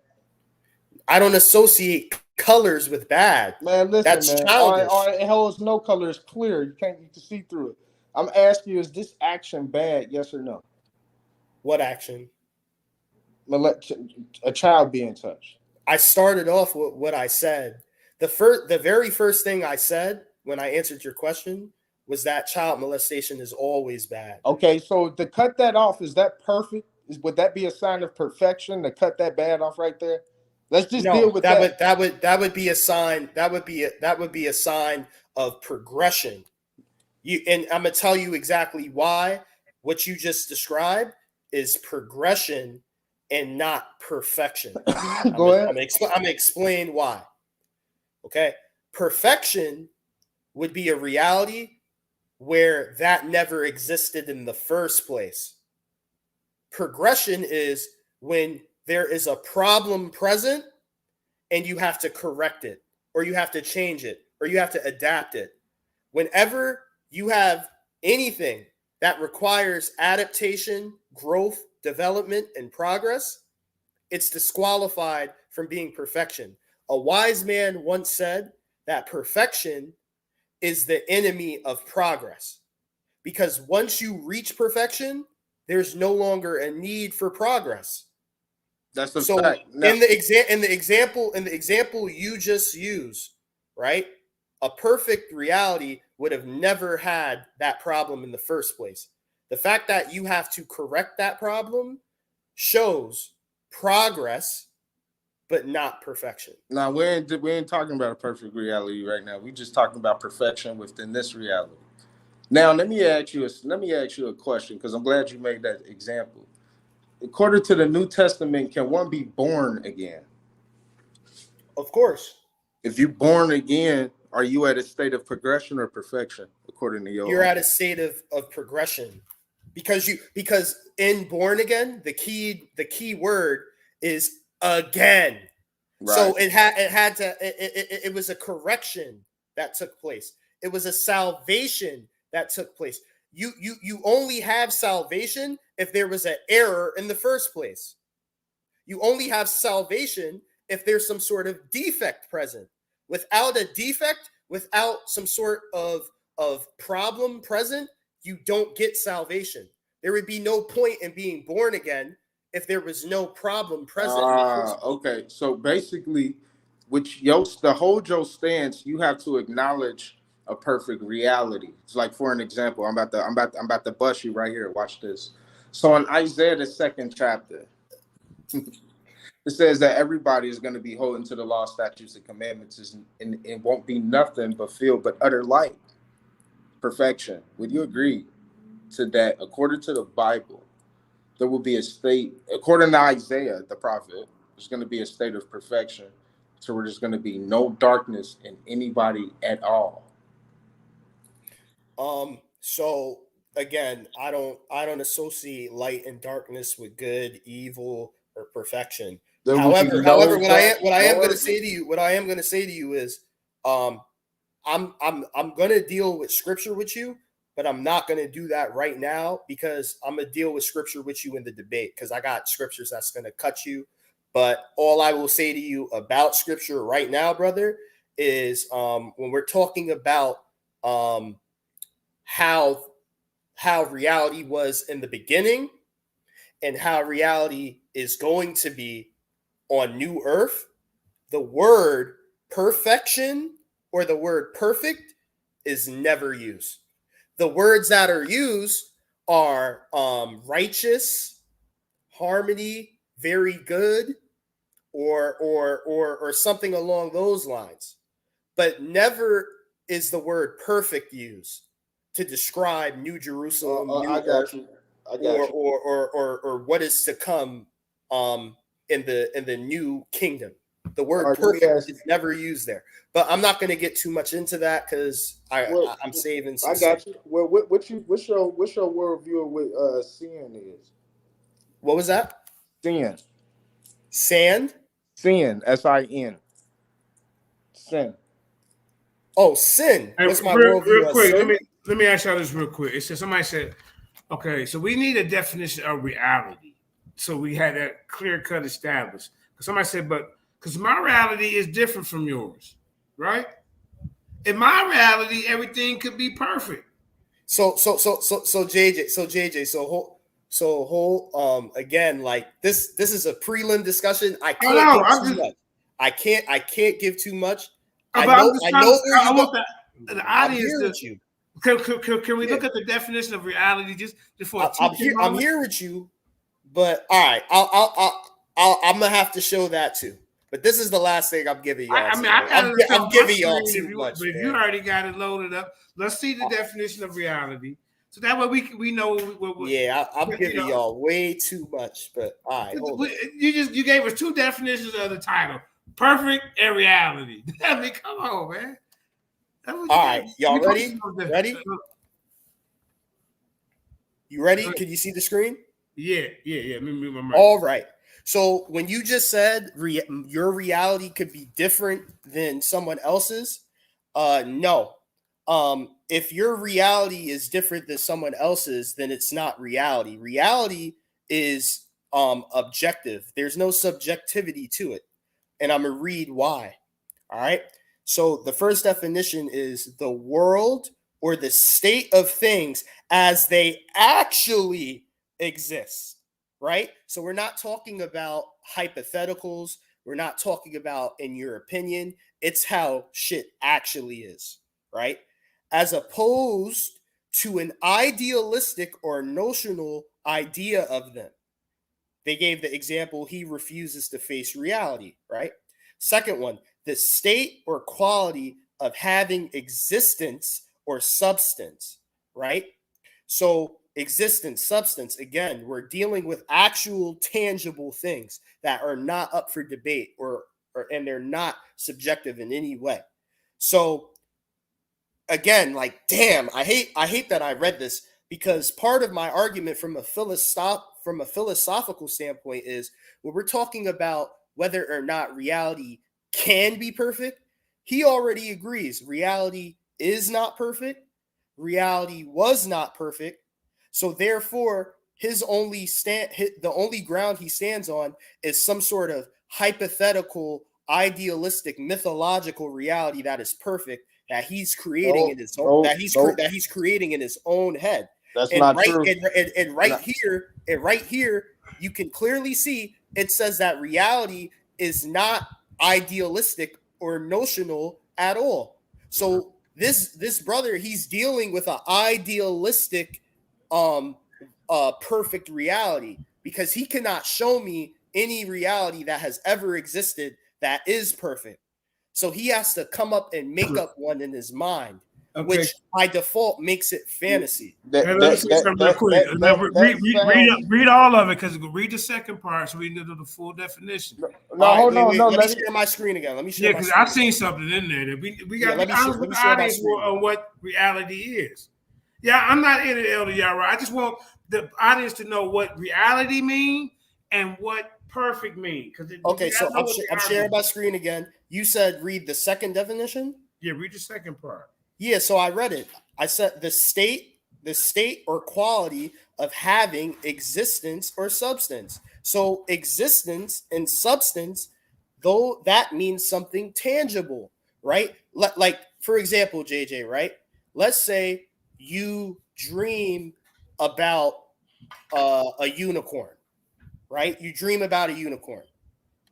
I don't associate colors with bad. Man, listen, That's man. childish. All right, it holds no color. It's clear. You can see through it. I'm asking you, is this action bad? Yes or no? What action? A child being touched. I started off with what I said. The very first thing I said when I answered your question was that child molestation is always bad. Okay, so to cut that off, is that perfect? Would that be a sign of perfection to cut that bad off right there? Let's just deal with that. That would be a sign. That would be a sign of progression. And I'm gonna tell you exactly why. What you just described is progression and not perfection. Go ahead. I'm gonna explain why. Okay, perfection would be a reality where that never existed in the first place. Progression is when there is a problem present and you have to correct it, or you have to change it, or you have to adapt it. Whenever you have anything that requires adaptation, growth, development, and progress, it's disqualified from being perfection. A wise man once said that perfection is the enemy of progress, because once you reach perfection, there's no longer a need for progress. That's a fact. Now, in the example you just used, right? A perfect reality would have never had that problem in the first place. The fact that you have to correct that problem shows progress, but not perfection. Now we ain't talking about a perfect reality right now. We're just talking about perfection within this reality. Now let me ask you a question, because I'm glad you made that example. According to the New Testament, can one be born again? Of course. If you're born again, are you at a state of progression or perfection? According to you're at a state of progression, because in born again, the key word is again. Right. So it was a correction that took place. It was a salvation that took place. You only have salvation if there was an error in the first place. You only have salvation if there's some sort of defect present. Without a defect, without some sort of problem present, you don't get salvation. There would be no point in being born again if there was no problem present. Okay. So basically, the whole Joe stance, you have to acknowledge a perfect reality. It's like, for an example, I'm about to bust you right here. Watch this. So in Isaiah, the 2nd chapter, it says that everybody is going to be holding to the law, statutes, and commandments, and it won't be nothing but filled but utter light, perfection. Would you agree to that? According to the Bible, there will be a state, according to Isaiah, the prophet, there's going to be a state of perfection, so where there's going to be no darkness in anybody at all. So again, I don't associate light and darkness with good, evil, or perfection. However, what I am going to say to you is, I'm going to deal with scripture with you, but I'm not going to do that right now, because I'm going to deal with scripture with you in the debate, because I got scriptures that's going to cut you. But all I will say to you about scripture right now, brother, is when we're talking about how reality was in the beginning and how reality is going to be on new earth, the word perfection or the word perfect is never used. The words that are used are righteous, harmony, very good, or something along those lines. But never is the word perfect used to describe New Jerusalem, New Earth, or what is to come in the new kingdom. The word perfect is never used there. But I'm not going to get too much into that, because I'm saving some. I got you. Well, what's your worldview of what sin is? What was that? Sin. Sand? Sin. SIN. Sin. Oh, sin. Hey, What's my real worldview as quick, sin? let me ask y'all this real quick. It said somebody said, okay, so we need a definition of reality. So we had that clear cut established. Somebody said, but because my reality is different from yours, right? In my reality, everything could be perfect. So JJ, again, like this is a prelim discussion. I can't give too much. I can't give too much. I know where you go. The audience with you. Can we look at the definition of reality just for a I'm here with you, but all right, I'm gonna have to show that too. But this is the last thing I'm giving y'all. I'm giving y'all too much. But if you already got it loaded up, let's see the definition of reality. So that way we know what yeah, I'm giving y'all way too much. But all right, hold on. You gave us two definitions of the title: perfect and reality. I mean, come on, man. All right, y'all ready? Ready? You ready? Can you see the screen? Yeah. Let me move my mic. All right. So when you just said your reality could be different than someone else's, no. If your reality is different than someone else's, then it's not reality. Reality is objective. There's no subjectivity to it. And I'm going to read why. All right. So the first definition is the world or the state of things as they actually exist. Right? So we're not talking about hypotheticals. We're not talking about in your opinion. It's how shit actually is, right? As opposed to an idealistic or notional idea of them. They gave the example, he refuses to face reality, right? Second one, the state or quality of having existence or substance, right? So existence, substance, again, we're dealing with actual tangible things that are not up for debate and they're not subjective in any way. So again, like, damn, I hate that I read this, because part of my argument from a philosophical standpoint is when we're talking about whether or not reality can be perfect, he already agrees reality is not perfect. Reality was not perfect. So therefore, the only ground he stands on is some sort of hypothetical, idealistic, mythological reality that is perfect, that he's creating in his own that he's creating in his own head. That's not true. And right here, you can clearly see it says that reality is not idealistic or notional at all. So this brother, he's dealing with an idealistic perfect reality, because he cannot show me any reality that has ever existed that is perfect. So he has to come up and make up one in his mind, which by default makes it fantasy. Read all of it, because read the second part so we know the full definition. Hold on. Let me share my screen again. Let me share. Yeah, because I've seen something in there that we got to be honest with the audience on what reality is. Yeah, I'm not in it, Elder Yara. I just want the audience to know what reality means and what perfect means. Okay, so I'm sharing my screen again. You said read the second definition? Yeah, read the second part. Yeah, so I read it. I said the state or quality of having existence or substance. So existence and substance, though, that means something tangible, right? Like, for example, JJ, right? Let's say you dream about a unicorn, right? You dream about a unicorn.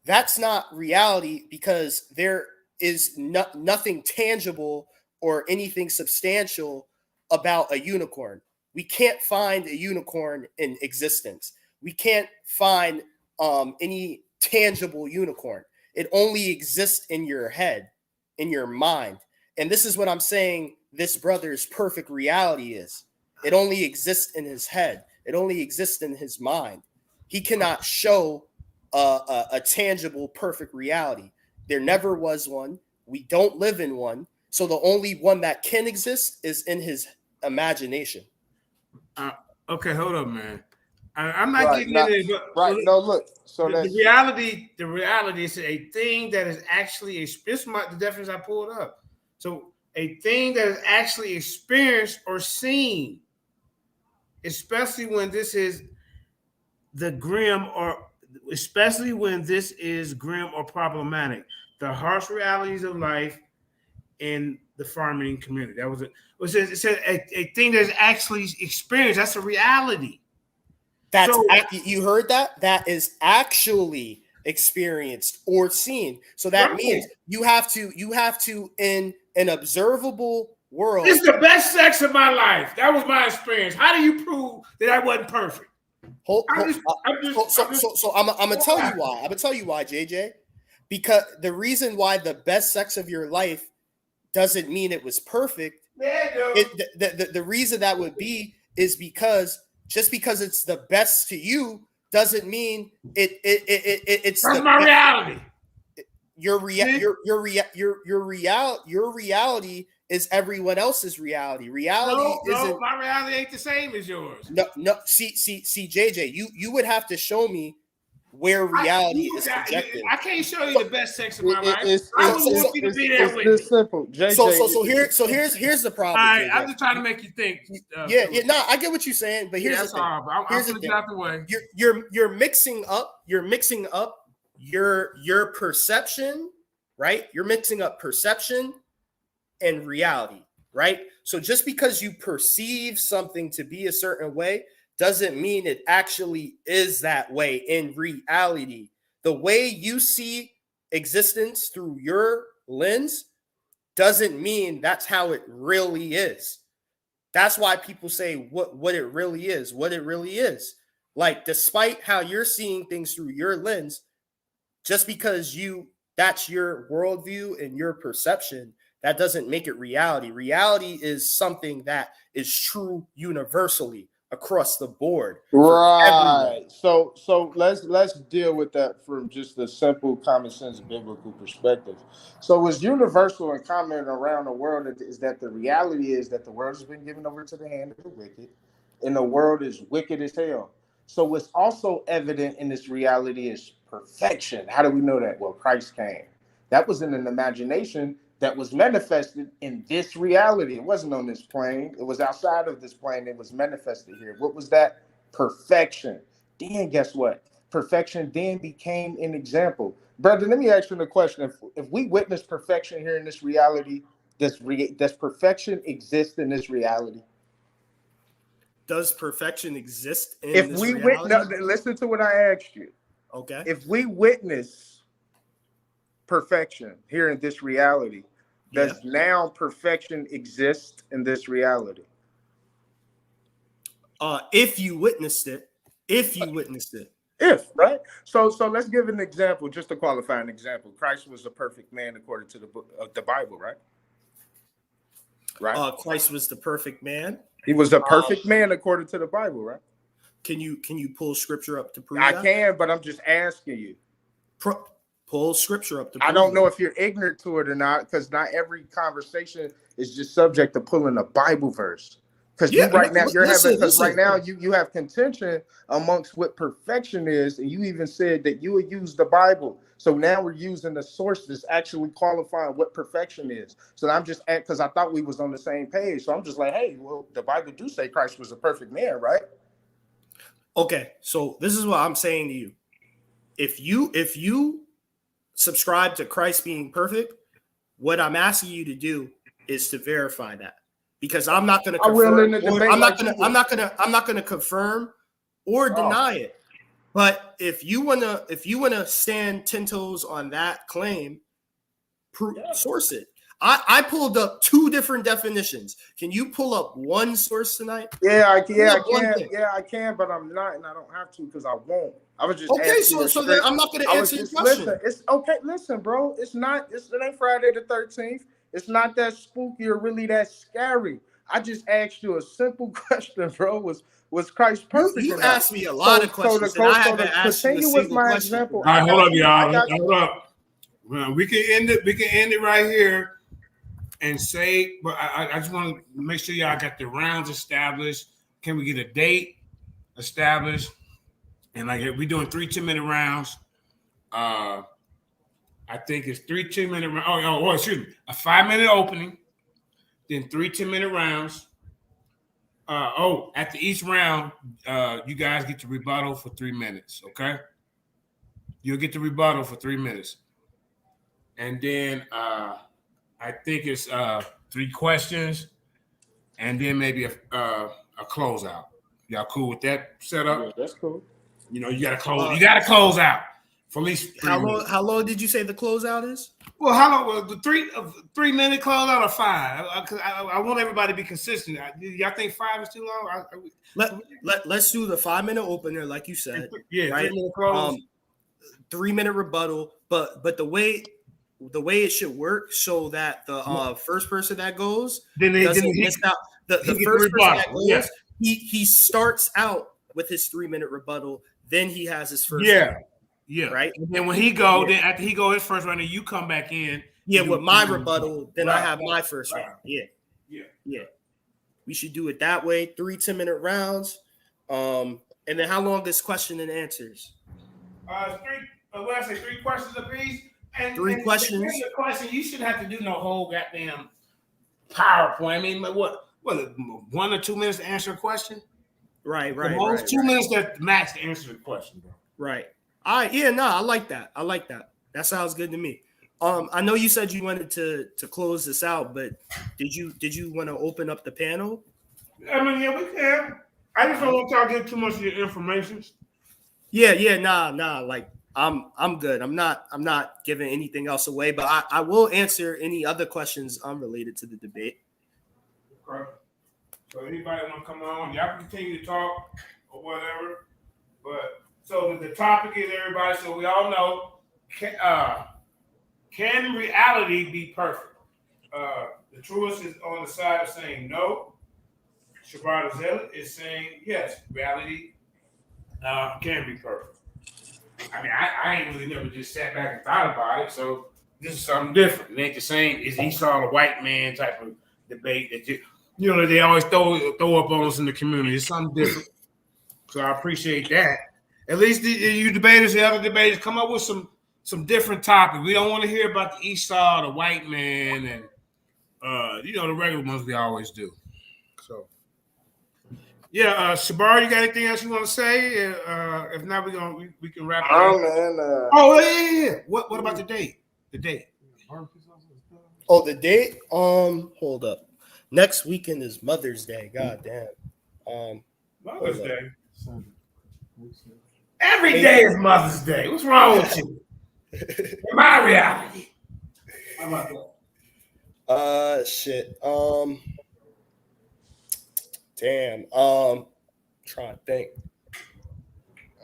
That's not reality, because there is nothing tangible or anything substantial about a unicorn. We can't find a unicorn in existence. We can't find any tangible unicorn. It only exists in your head, in your mind. And this is what I'm saying this brother's perfect reality is. It only exists in his head. It only exists in his mind. He cannot show a tangible, perfect reality. There never was one. We don't live in one. So the only one that can exist is in his imagination. Okay, hold up, man. I'm not getting into it, but right. No, look. So the reality is a thing that is actually the definition I pulled up. So a thing that is actually experienced or seen, especially when this is grim or problematic, the harsh realities of life in the farming community. That was it. It said a thing that's actually experienced. That's a reality. That's you heard that? That is actually experienced or seen. So that means you have to in an observable world. This is the best sex of my life. That was my experience. How do you prove that I wasn't perfect? So I'm gonna tell you why. I'm gonna tell you why, JJ. Because the reason why the best sex of your life doesn't mean it was perfect. The reason that would be is because just because it's the best to you doesn't mean it's that's my reality. Your reality is everyone else's reality. Reality isn't. My reality ain't the same as yours. No. See, JJ, you would have to show me where reality is projected. I can't show you the best sex of my life. I would want you to be there with me. Simple, JJ. So here's the problem. All right, I'm just trying to make you think. No, I get what you're saying, but here's the thing. Here's the thing. Out the way. You're mixing up your perception, right? You're mixing up perception and reality, right? So just because you perceive something to be a certain way doesn't mean it actually is that way in reality. The way you see existence through your lens doesn't mean that's how it really is. That's why people say what it really is, what it really is. Like, despite how you're seeing things through your lens, just because that's your worldview and your perception, that doesn't make it reality. Reality is something that is true universally across the board. Right. So let's deal with that from just a simple common sense biblical perspective. So what's universal and common around the world is that the reality is that the world has been given over to the hand of the wicked, and the world is wicked as hell. So what's also evident in this reality is perfection. How do we know that? Well, Christ came. That was in an imagination that was manifested in this reality. It wasn't on this plane. It was outside of this plane. It was manifested here. What was that? Perfection. Then guess what? Perfection then became an example. Brother, let me ask you a question. If we witness perfection here in this reality, does perfection exist in this reality? Does perfection exist in this reality? No, listen to what I asked you. Okay. If we witness perfection here in this reality, does now perfection exist in this reality? If you witnessed it. Right? So let's give an example, just to qualify an example. Christ was a perfect man according to the book of the Bible, right? Right. Christ was the perfect man. He was a perfect man according to the Bible, right? Can you pull scripture up to prove that? I can, but I'm just asking you. Pull scripture up to prove I don't know if you're ignorant to it or not, because not every conversation is just subject to pulling a Bible verse. Because right now you have contention amongst what perfection is, and you even said that you would use the Bible. So now we're using the source that's actually qualifying what perfection is. So I'm just because I thought we was on the same page. So I'm just like, hey, well, the Bible do say Christ was a perfect man, right? Okay, so this is what I'm saying to you. If you subscribe to Christ being perfect, what I'm asking you to do is to verify that, because I'm not going to confirm. I'm not going to confirm or deny it. But if you wanna stand 10 toes on that claim, source it. I pulled up 2 different definitions. Can you pull up one source tonight? Yeah, I can, but I'm not, and I don't have to because I won't. I was just so then I'm not going to answer your question. Listen, it's okay. Listen, bro, it ain't Friday the 13th. It's not that spooky or really that scary. I just asked you a simple question, bro. Was Christ perfect? You asked me a lot of questions, and I haven't asked you a single question. Example. All right, hold up, y'all. Hold up. Well, we can end it. We can end it right here and say, but I just want to make sure y'all got the rounds established. Can we get a date established? And like we're doing 3 10-minute rounds. I think it's 3 10-minute rounds. Excuse me. A 5-minute opening, then 3 10-minute rounds. After each round, you guys get to rebuttal for 3 minutes, okay? You'll get to rebuttal for 3 minutes. And then I think it's 3 questions, and then maybe a closeout. Y'all cool with that setup? Yeah, that's cool. You know, you gotta close. You gotta close out for at least 3 minutes. How long did you say the closeout is? Well, how long? Well, the 3-minute closeout or 5? I want everybody to be consistent. Y'all think 5 is too long? Let's do the 5-minute opener, like you said. Yeah, right. 3-minute close. 3-minute rebuttal, but the way it should work so that the first person that goes doesn't miss out. The first person that goes, he starts out with his 3-minute rebuttal, then he has his first. Yeah. Right. And then when he go, then after he go his first round, then you come back in. Yeah, with my rebuttal, then I have my first round. Yeah. Yeah. We should do it that way. 3 10-minute rounds. And then how long is question and answers? 3 questions apiece. And 3 questions. The question, you shouldn't have to do no whole goddamn PowerPoint. I mean, what 1 or 2 minutes to answer a question? Right. The most 2 minutes that max to answer the question, bro. Right. All right. Yeah, no, I like that. That sounds good to me. I know you said you wanted to close this out, but did you want to open up the panel? I mean, yeah, we can. I just don't want y'all to get too much of your information. Yeah, nah. Like I'm good. I'm not giving anything else away, but I will answer any other questions unrelated to the debate. Okay. So anybody want to come on, y'all can continue to talk or whatever. But so the topic is, everybody, so we all know, can reality be perfect? The truest is on the side of saying no. SHABAR is saying yes, reality can be perfect. I mean, I ain't really never just sat back and thought about it, so this is something different. It ain't the same as Esau the white man type of debate that that they always throw up on us in the community. It's something different. So I appreciate that. At least you debaters, the other debaters, come up with some different topics. We don't want to hear about the Esau, the white man, and the regular ones we always do. So yeah, SHABAR, you got anything else you want to say? If not, we can wrap it up. Man. Yeah. What about the date? The date. Oh, the date? Hold up. Next weekend is Mother's Day. God damn. Mother's Day. Every day is Mother's Day. What's wrong with you? In my reality. How about that? Shit. Damn. Trying to think.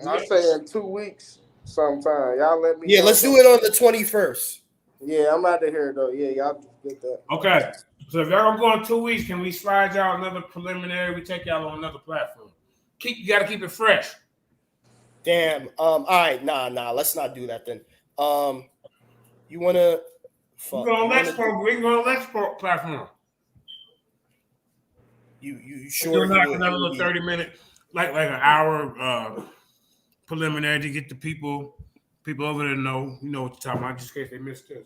I say in 2 weeks sometime. Y'all let me. Yeah, let's do it on the 21st. Yeah, I'm out of here though. Yeah, y'all get that. Okay. So if y'all gonna go in 2 weeks, can we slide y'all another preliminary? We take y'all on another platform. You gotta keep it fresh. Damn. All right. Nah. Let's not do that then. You wanna? We can go on Lex platform. You sure? Like another little 30-minute, like an hour preliminary to get the people over there to know what you're talking about, just in case they missed this.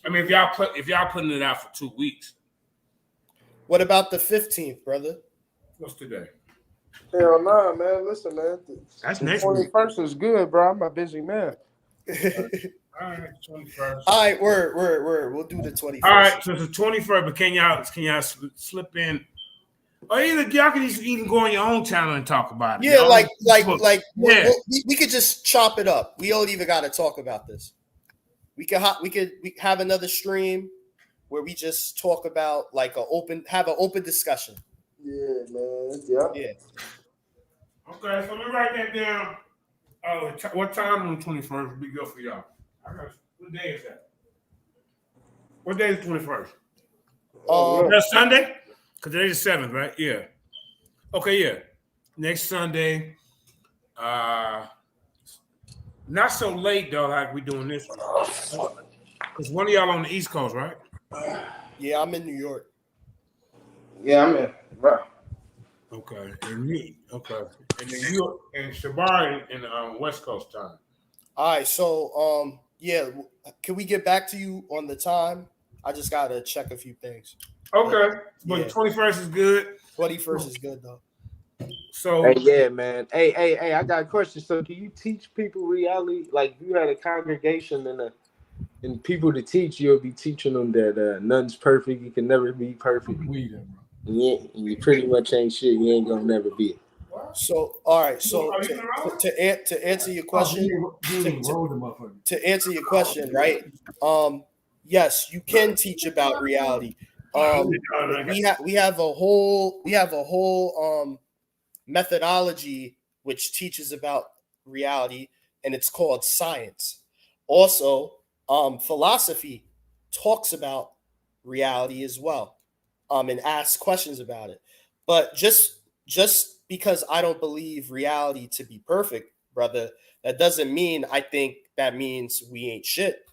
I mean, if y'all putting it out for 2 weeks. What about the 15th, brother? What's today? Hell no, man. Listen, man. That's the next week. 21st is good, bro. I'm a busy man. All right, 21st. All right, word. We'll do the 21st. All right, so it's the 21st, but can y'all slip in? Or either y'all can even go on your own channel and talk about it. Yeah, like yeah. We could just chop it up. We don't even got to talk about this. We could have another stream where we just talk about have an open discussion. Yeah, man. Yeah. Okay, so let me write that down. What time on the 21st would be good for y'all? What day is that? What day is the 21st? That's Sunday? Because today's the 7th, right? Yeah. Okay, yeah. Next Sunday. Not so late, though, like we doing this one. Because one of y'all on the East Coast, right? Yeah, I'm in New York. Yeah, I'm in, bro. Okay, and you and then you and SHABAR in West Coast time. All right, so yeah, can we get back to you on the time? I just gotta check a few things. Okay, but Yeah. 21st is good. 21st is good though. So Hey, yeah, man. Hey, I got a question. So, do you teach people reality? Like, you had a congregation and people to teach, you'll be teaching them that nothing's perfect. You can never be perfect. And you pretty much ain't shit. You ain't gonna never be. So, all right. So to answer your question, to answer your question, right? Yes, you can teach about reality. We have a whole methodology which teaches about reality, and it's called science. Also, philosophy talks about reality as well, and asks questions about it. But just because I don't believe reality to be perfect, brother, that doesn't mean I think that means we ain't shit.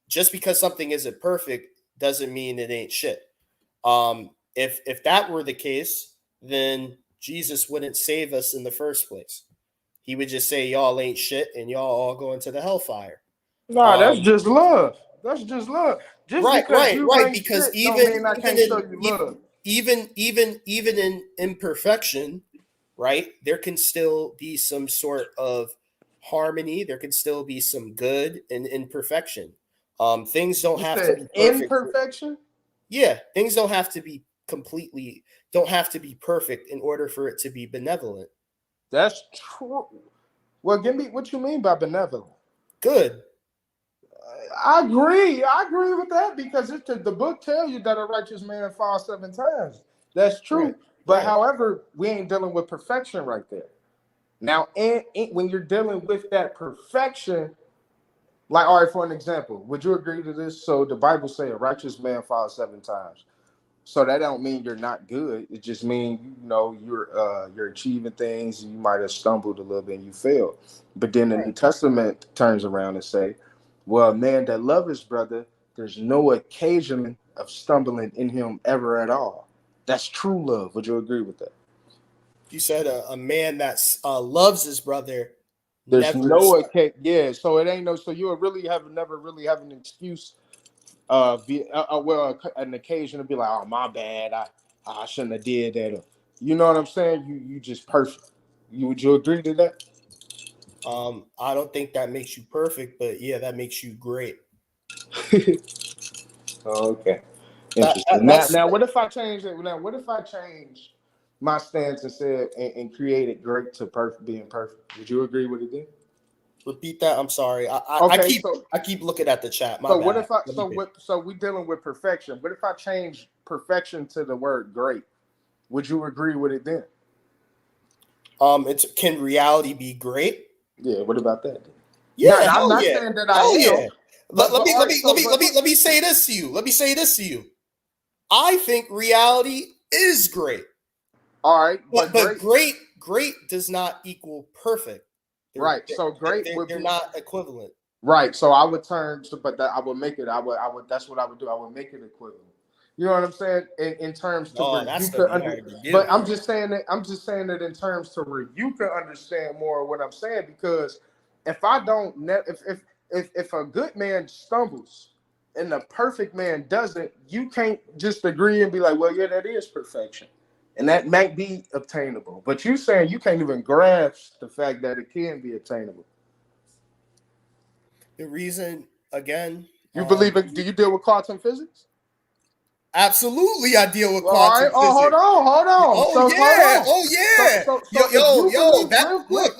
Just because something isn't perfect doesn't mean it ain't shit. If that were the case, then Jesus wouldn't save us in the first place. He would just say y'all ain't shit and y'all all going to the hellfire. Nah, that's just love. That's just love. Just because you ain't Because shit don't mean I can't show you love. Even in imperfection, right? There can still be some sort of harmony. There can still be some good and imperfection. Things don't have to be perfect. Imperfection? Yeah, things don't have to be perfect in order for it to be benevolent. That's true. Well, give me what you mean by benevolent. Good. I agree. I agree with that because the book tells you that a righteous man falls 7 times. That's true. Right. But however, we ain't dealing with perfection right there. Now, when you're dealing with that perfection, like, all right, for an example, would you agree to this? So the Bible say a righteous man falls 7 times. So that don't mean you're not good. It just means, you're achieving things and you might have stumbled a little bit and you failed. But then the New Testament turns around and say, well, a man that loves his brother, there's no occasion of stumbling in him ever at all. That's true love. Would you agree with that? You said a man that loves his brother. There's no occasion. Yeah, so it ain't no. So you never really have an excuse. An occasion to be like, oh, my bad. I shouldn't have did that. You know what I'm saying? You just perfect. Would you agree to that? I don't think that makes you perfect, but yeah, that makes you great. Okay. Interesting. Now, what if I change it? Now, what if I change my stance and said and created great to being perfect? Would you agree with it then? Repeat that. I'm sorry. I keep looking at the chat. My bad. What if so we dealing with perfection? What if I change perfection to the word great? Would you agree with it then? Can reality be great? Yeah. What about that? Yeah. I'm not saying that I am. Yeah. Let me say this to you. I think reality is great. All right, but great does not equal perfect. Right. So great they're not equivalent. Right. So I would turn to, but I would make it. I would. That's what I would do. I would make it equivalent. You know what I'm saying? In terms to where you could but I'm just saying that in terms to where you can understand more of what I'm saying, because if I don't, if a good man stumbles and the perfect man doesn't, you can't just agree and be like, well, yeah, that is perfection. And that might be obtainable. But you saying you can't even grasp the fact that it can be obtainable. The reason, again, you believe it? Do you deal with quantum physics? Absolutely, I deal with quantum physics. Hold on.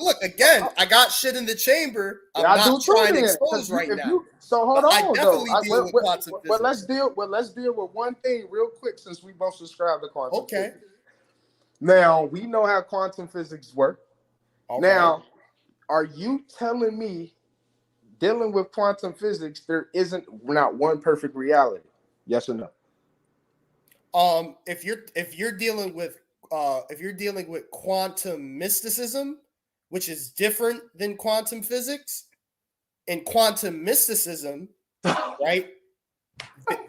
Look again. I got shit in the chamber. I'm not trying to expose right now. So hold on. I definitely deal with quantum physics. But let's deal with one thing real quick, since we both subscribe to quantum physics. Now we know how quantum physics work. Okay. Now, are you telling me, dealing with quantum physics, there isn't not one perfect reality? Yes or no? If you're dealing with quantum mysticism, which is different than quantum physics, in quantum mysticism, right?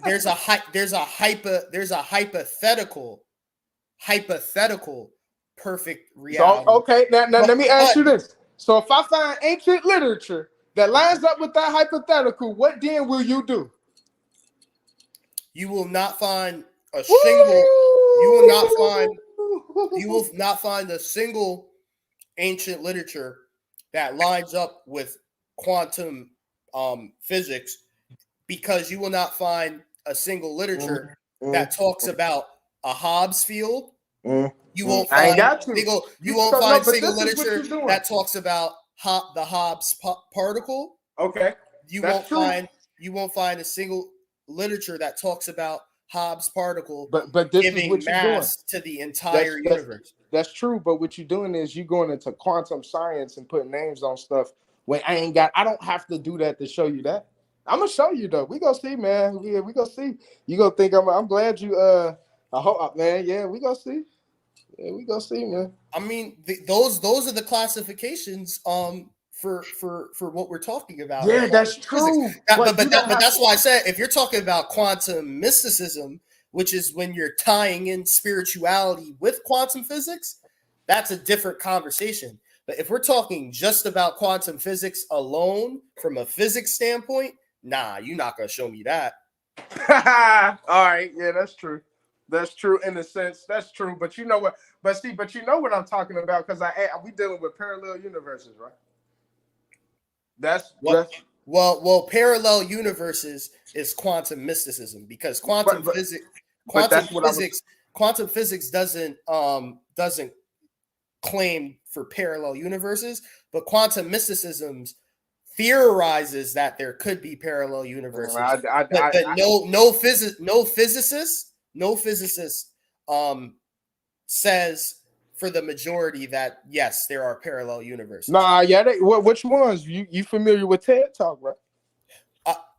There's a hypothetical hypothetical perfect reality. So, okay, now let me ask you this. So if I find ancient literature that lines up with that hypothetical, what then will you do? You will not find a single. You will not find a single ancient literature that lines up with quantum physics, because you will not find a single literature that talks about a Hobbes field. You won't find single literature that talks about the Hobbes particle. Okay, you won't find a single literature that talks about Hobbes particle, but this giving is what mass to the entire universe. That's true, but what you're doing is you're going into quantum science and putting names on stuff when I don't have to do that to show you that. I'm gonna show you though. We gonna see, man. We gonna see. You gonna think I'm glad you I hope, man. Yeah, we gonna see. Yeah, we gonna see, man. I mean, those are the classifications for what we're talking about. Yeah, that's true. But that's why I said, if you're talking about quantum mysticism, which is when you're tying in spirituality with quantum physics, that's a different conversation. But if we're talking just about quantum physics alone from a physics standpoint, nah, you're not gonna show me that. All right, yeah, that's true. That's true in a sense. That's true. But you know what? But you know what I'm talking about, because we dealing with parallel universes, right? Well, parallel universes is quantum mysticism, because quantum physics doesn't claim for parallel universes, but quantum mysticism theorizes that there could be parallel universes. No physicist says for the majority that yes, there are parallel universes. Nah, yeah. Which ones? You familiar with TED Talk, right?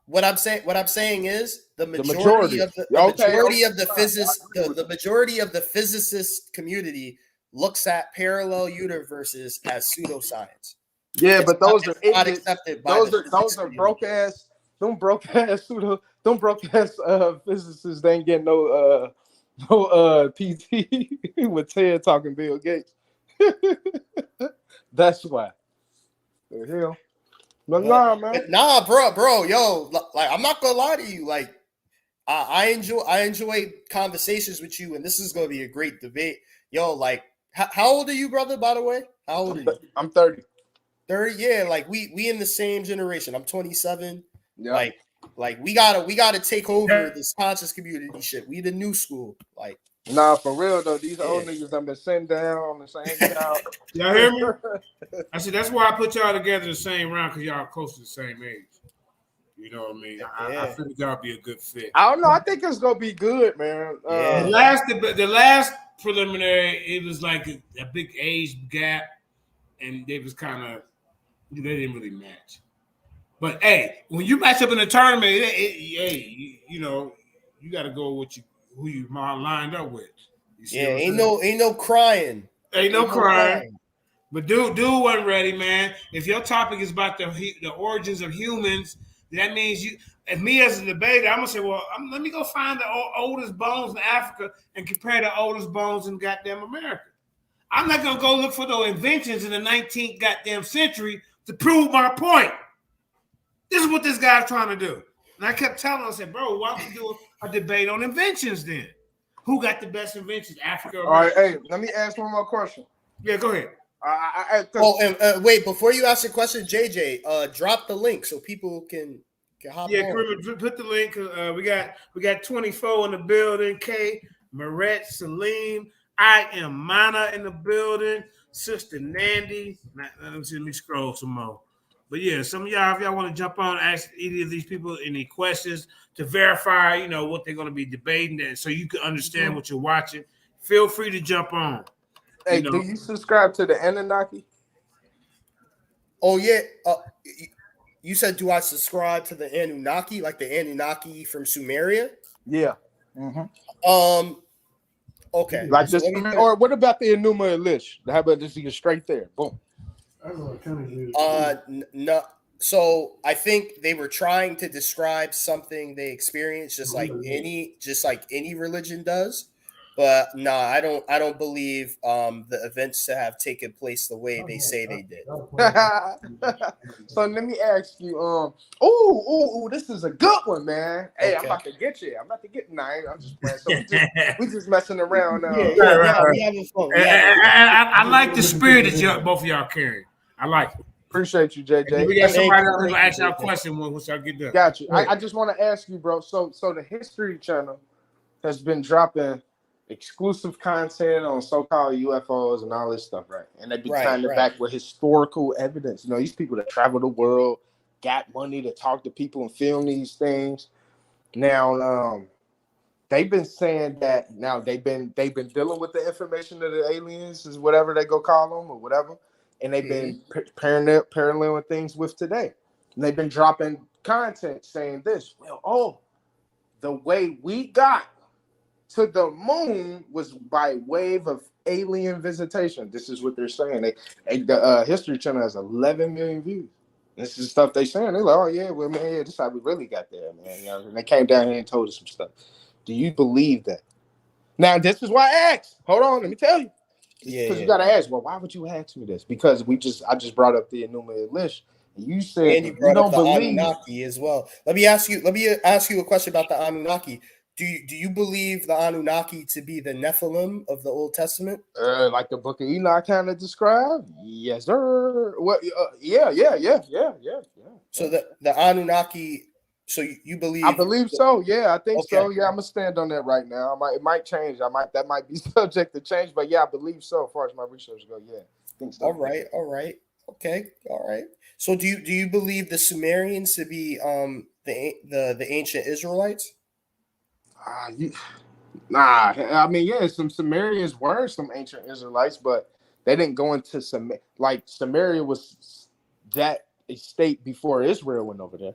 What I'm saying is the majority of the physicist community looks at parallel universes as pseudoscience. Yeah, but those are not accepted by those are broke ass. Them broke ass physicists. They ain't getting no PT with TED talking Bill Gates. That's why. The hell. But nah, man. Nah, bro, yo, like I'm not gonna lie to you. Like I enjoy conversations with you, and this is gonna be a great debate. Yo, like how old are you, brother? By the way, how old are you? I'm 30. 30, yeah. Like we in the same generation. I'm 27. Yeah. Like we gotta take over this conscious community shit. We the new school. Like, nah, for real though. These old niggas done been sitting down on the same couch. Y'all hear me? I said that's why I put y'all together the same round, because y'all close to the same age. You know what I mean? I figured y'all be a good fit. I don't know. I think it's gonna be good, man. The last preliminary, it was like a big age gap, and they was kind of, they didn't really match. But hey, when you match up in a tournament, you know, you got to go with who you lined up with. Ain't no crying. Ain't no crying. But dude wasn't ready, man. If your topic is about the origins of humans, that means if me as a debater, I'm gonna say, well, let me go find the oldest bones in Africa and compare the oldest bones in goddamn America. I'm not gonna go look for those inventions in the 19th goddamn century to prove my point. This is what this guy's trying to do. And I kept telling him, I said, bro, why don't we do a debate on inventions then? Who got the best inventions, Africa or America? All right, hey, let me ask one more question. Yeah, go ahead. Wait, before you ask your question, JJ, drop the link so people can hop on. Yeah, put the link. We got 24 in the building. K, Maret, Salim, I am Mana in the building. Sister Nandy. Let me scroll some more. But yeah, some of y'all, if y'all want to jump on, ask any of these people any questions to verify, you know, what they're going to be debating, and so you can understand what you're watching, feel free to jump on. Hey, do you subscribe to the Anunnaki? Oh yeah. You said, do I subscribe to the Anunnaki, like the Anunnaki from Sumeria? Yeah. Mm-hmm. Okay. Like this, or what about the Enuma Elish? How about this? You get straight there. Boom. No. So I think they were trying to describe something they experienced, just like any religion does. But no, I don't believe the events to have taken place the way they say they did. So let me ask you, ooh, this is a good one, man. Hey, I'm about to get you. I'm just playing. So we just messing around. We having fun. I like the spirit that both of y'all carrying. I like it. Appreciate you, JJ. We got somebody else to ask y'all a question once y'all get done. Got you. I just want to ask you, bro. So the History Channel has been dropping exclusive content on so-called UFOs and all this stuff, right? And they've been tying it back with historical evidence. You know, these people that travel the world, got money to talk to people and film these things. Now, they've been saying that now they've been dealing with the information of the aliens, is whatever they go call them or whatever, and they've been paralleling things with today. And they've been dropping content saying this. Well, the way we got to the moon was by wave of alien visitation. This is what they're saying. The History Channel has 11 million views. This is stuff they saying. They're like, oh yeah, well man, this is how we really got there, man. You know, and they came down here and told us some stuff. Do you believe that? Now, this is why I asked. Hold on, let me tell you. Because you gotta ask. Well, why would you ask me this? Because I just brought up the enumerated list. And you said and you brought don't up the believe Anunnaki as well. Let me ask you a question about the Anunnaki. Do you believe the Anunnaki to be the Nephilim of the Old Testament? Like the Book of Enoch kind of described? Yes, sir. What? Yeah. So the Anunnaki. So you believe? I believe so. Yeah, I think so. Yeah, I'm gonna stand on that right now. It might change. That might be subject to change. But yeah, I believe so. As far as my research goes, yeah, I think so. All right. Okay. All right. So do you believe the Sumerians to be the ancient Israelites? Nah, I mean, yeah, some Sumerians were some ancient Israelites, but they didn't go into Samaria was that a state before Israel went over there.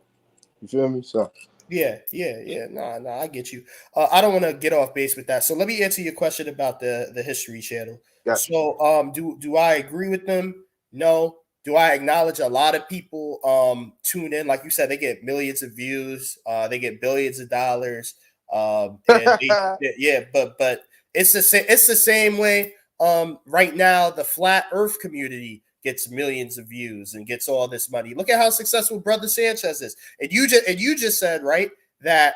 You feel me? So yeah. Nah, I get you. I don't want to get off base with that. So let me answer your question about the History Channel. Gotcha. So do I agree with them? No. Do I acknowledge a lot of people tune in? Like you said, they get millions of views, they get billions of dollars. But it's the same way. Right now, the flat Earth community gets millions of views and gets all this money. Look at how successful Brother Sanchez is. And you just said, right, that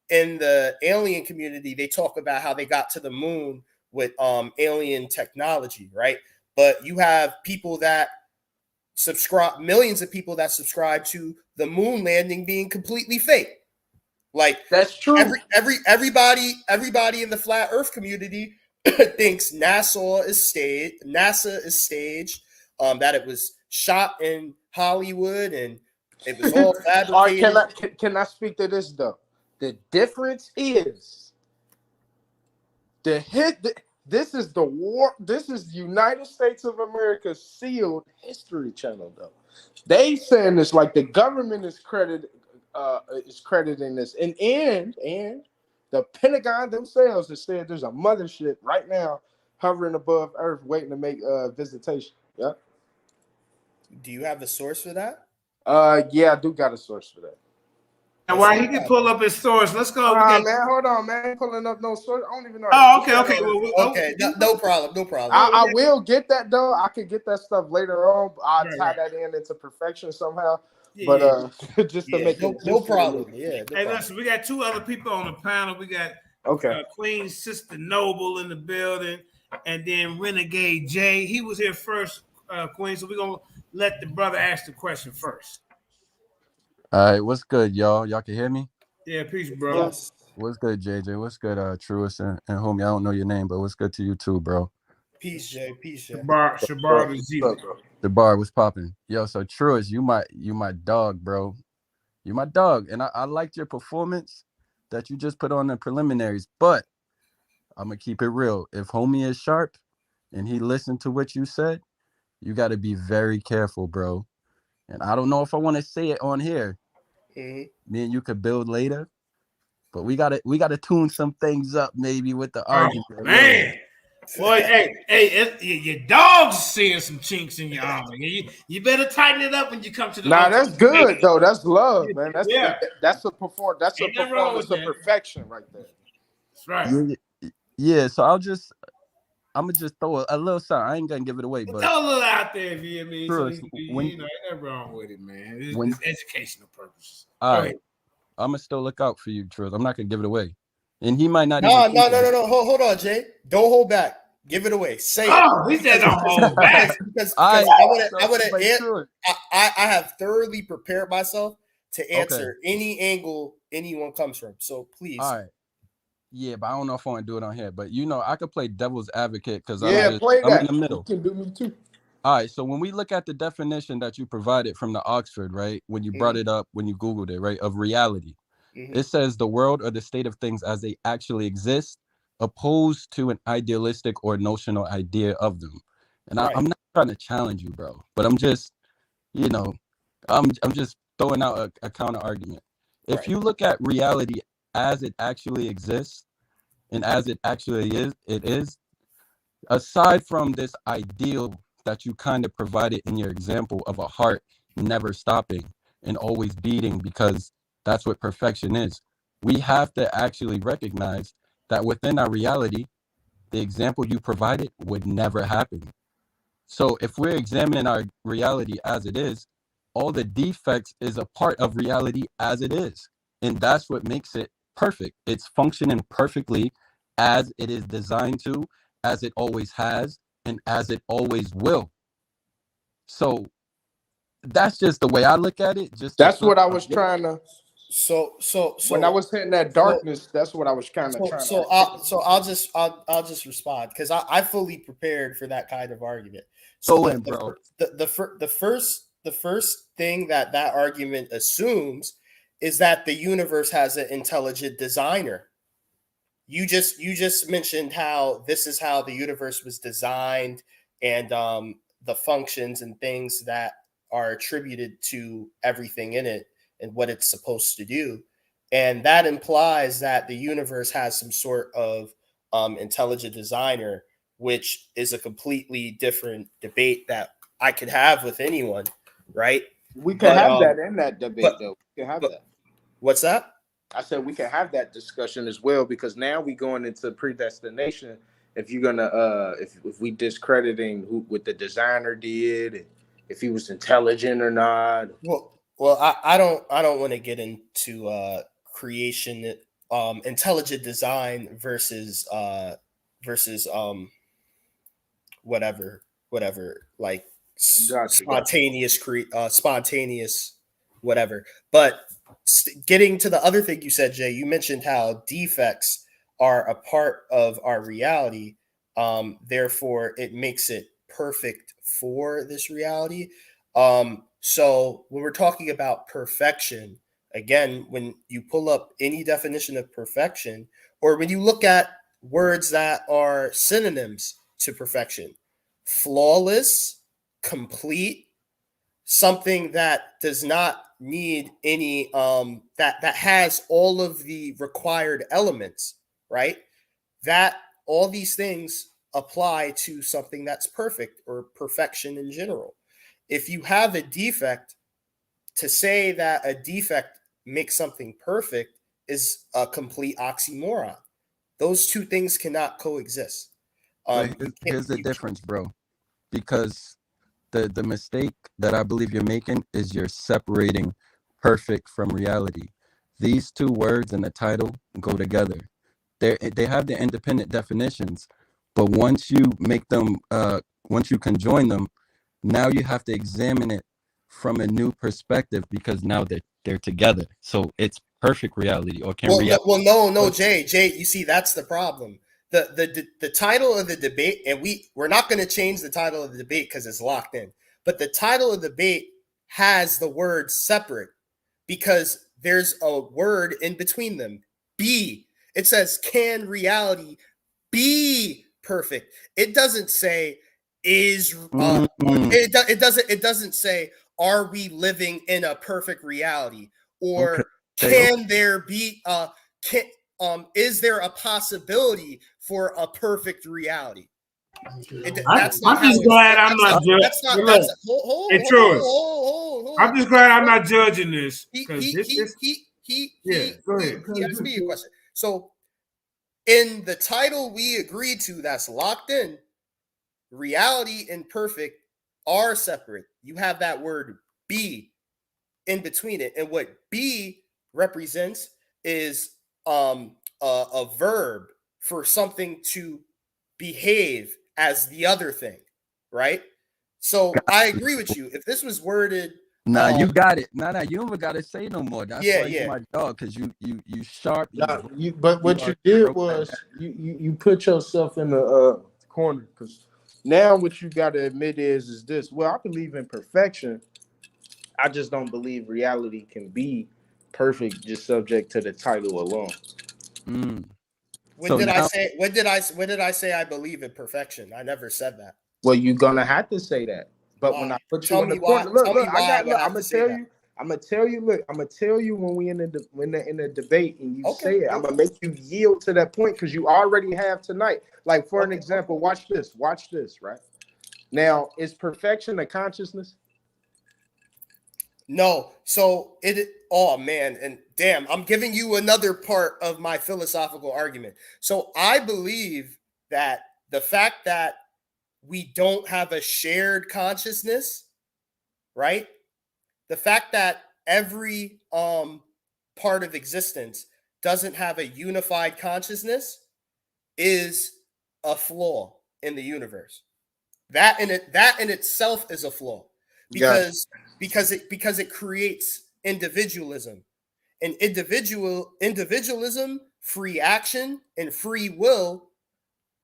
in the alien community they talk about how they got to the moon with alien technology, right? But you have people that millions of people that subscribe to the moon landing being completely fake. Like that's true. Everybody in the flat Earth community thinks NASA is staged. That it was shot in Hollywood and it was all fabricated. All right, can I speak to this though? The difference is this is the war. This is United States of America sealed History Channel though. They saying this like the government is crediting this, and the Pentagon themselves has said there's a mothership right now hovering above Earth waiting to make visitation. Yeah. Do you have a source for that? Yeah, I do got a source for that. And while he can pull up his source, let's go. Man, hold on, man. Pulling up no source. I don't even know. Oh, okay. No problem. I will get that though. I can get that stuff later on. I'll tie that into perfection somehow. But just to make it no problem. Yeah. Hey, listen, we got two other people on the panel. We got Queen Sister Noble in the building, and then Renegade Jay. He was here first, Queen. So we're gonna let the brother ask the question first. All right, what's good, y'all? Y'all can hear me? Yeah, peace, bro. Yes. What's good, JJ? What's good, Truest and homie? I don't know your name, but what's good to you too, bro? Peace, Jay. SHABAR the Z. SHABAR, what's popping? Yo, so Truest, you my dog, bro. You my dog, and I liked your performance that you just put on the preliminaries. But I'm gonna keep it real. If homie is sharp and he listened to what you said, you got to be very careful, bro. And I don't know if I want to say it on here. Mm-hmm. Me and you could build later, but we gotta tune some things up maybe with the argument. Man, boy, hey, your dog's seeing some chinks in your armor. You better tighten it up when you come to the. Nah, that's good though. That's love, man. That's a performance of perfection right there. That's right. Yeah, so I'm gonna just throw a little something. I ain't gonna give it away, but throw a little out there, if you mean. So Truest, you know, ain't nothing wrong with it, man. when It's educational purposes. all Go right, ahead. I'm gonna still look out for you, Truest. I'm not gonna give it away, and he might not No. even. Hold on, Jay. Don't hold back. Give it away. Say it. Oh, he said don't hold back. Because I have thoroughly prepared myself to answer any angle anyone comes from. So please. All right. Yeah, but I don't know if I want to do it on here. But you know, I could play devil's advocate because play I'm that. in the middle. You can do me too. All right. So when we look at the definition that you provided from the Oxford, right? When you brought it up, when you Googled it, right, of reality, it says the world or the state of things as they actually exist, opposed to an idealistic or notional idea of them. And I'm not trying to challenge you, bro, but I'm just, you know, I'm just throwing out a counter argument. If you look at reality as it actually exists and as it actually is, it is, aside from this ideal that you kind of provided in your example of a heart never stopping and always beating because that's what perfection is, we have to actually recognize that within our reality, the example you provided would never happen. So if we're examining our reality as it is, all the defects is a part of reality as it is. And that's what makes it perfect. It's functioning perfectly as it is designed to, as it always has, and as it always will. So that's just the way I look at it. That's what I was trying to. So when I was hitting that darkness, that's what I was kind of trying to. I'll just respond because I fully prepared for that kind of argument. So bro. The first thing that argument assumes is that the universe has an intelligent designer. You just mentioned how this is how the universe was designed and the functions and things that are attributed to everything in it and what it's supposed to do. And that implies that the universe has some sort of intelligent designer, which is a completely different debate that I could have with anyone, right? We can have that in that debate, though. We can have that. What's that? I said we can have that discussion as well, because now we going into predestination. If you're gonna, if we discrediting what the designer did, and if he was intelligent or not. Well, I don't want to get into creation, intelligent design versus whatever, like spontaneous whatever. But getting to the other thing you said, Jay, you mentioned how defects are a part of our reality. Therefore, it makes it perfect for this reality. So when we're talking about perfection, again, when you pull up any definition of perfection, or when you look at words that are synonyms to perfection, flawless, complete, something that does not need any that has all of the required elements, right? That all these things apply to something that's perfect or perfection in general. If you have a defect, to say that a defect makes something perfect is a complete oxymoron. Those two things cannot coexist. Here's the difference, bro. Because the mistake that I believe you're making is you're separating perfect from reality. These two words in the title go together. They have their independent definitions, but once you make them, once you conjoin them, now you have to examine it from a new perspective, because now they're together. So it's perfect reality, or can reality? Well, no, Jay, you see, that's the problem. The title of the debate, and we're not going to change the title of the debate because it's locked in. But the title of the debate has the word separate because there's a word in between them. Be. It says, can reality be perfect? It doesn't say is. It doesn't say, are we living in a perfect reality, or can there be is there a possibility for a perfect reality? I'm just glad I'm not judging. I'm just glad I'm not judging this. He asked me a question. So in the title we agreed to that's locked in, reality and perfect are separate. You have that word be in between it. And what be represents is a verb for something to behave as the other thing, right? So I agree with you. If this was worded, Nah, you got it. Nah, you don't even gotta say no more. That's Yeah, why you my dog, because you sharp. But what you did was you put yourself in the corner, because now what you got to admit is this. Well, I believe in perfection. I just don't believe reality can be perfect just subject to the title alone. When did I say I believe in perfection? I never said that. Well, you're gonna have to say that. But when I put you in the corner, look, I'm gonna tell you. I'm gonna tell you. Look, I'm gonna tell you when we in the debate and you say it. I'm gonna make you yield to that point because you already have tonight. Like for an example, watch this. Watch this. Right now, is perfection a consciousness? No. So oh man, and damn, I'm giving you another part of my philosophical argument. So I believe that the fact that we don't have a shared consciousness, right? The fact that every part of existence doesn't have a unified consciousness is a flaw in the universe. That in itself is a flaw, because it creates individualism. And individualism, free action, and free will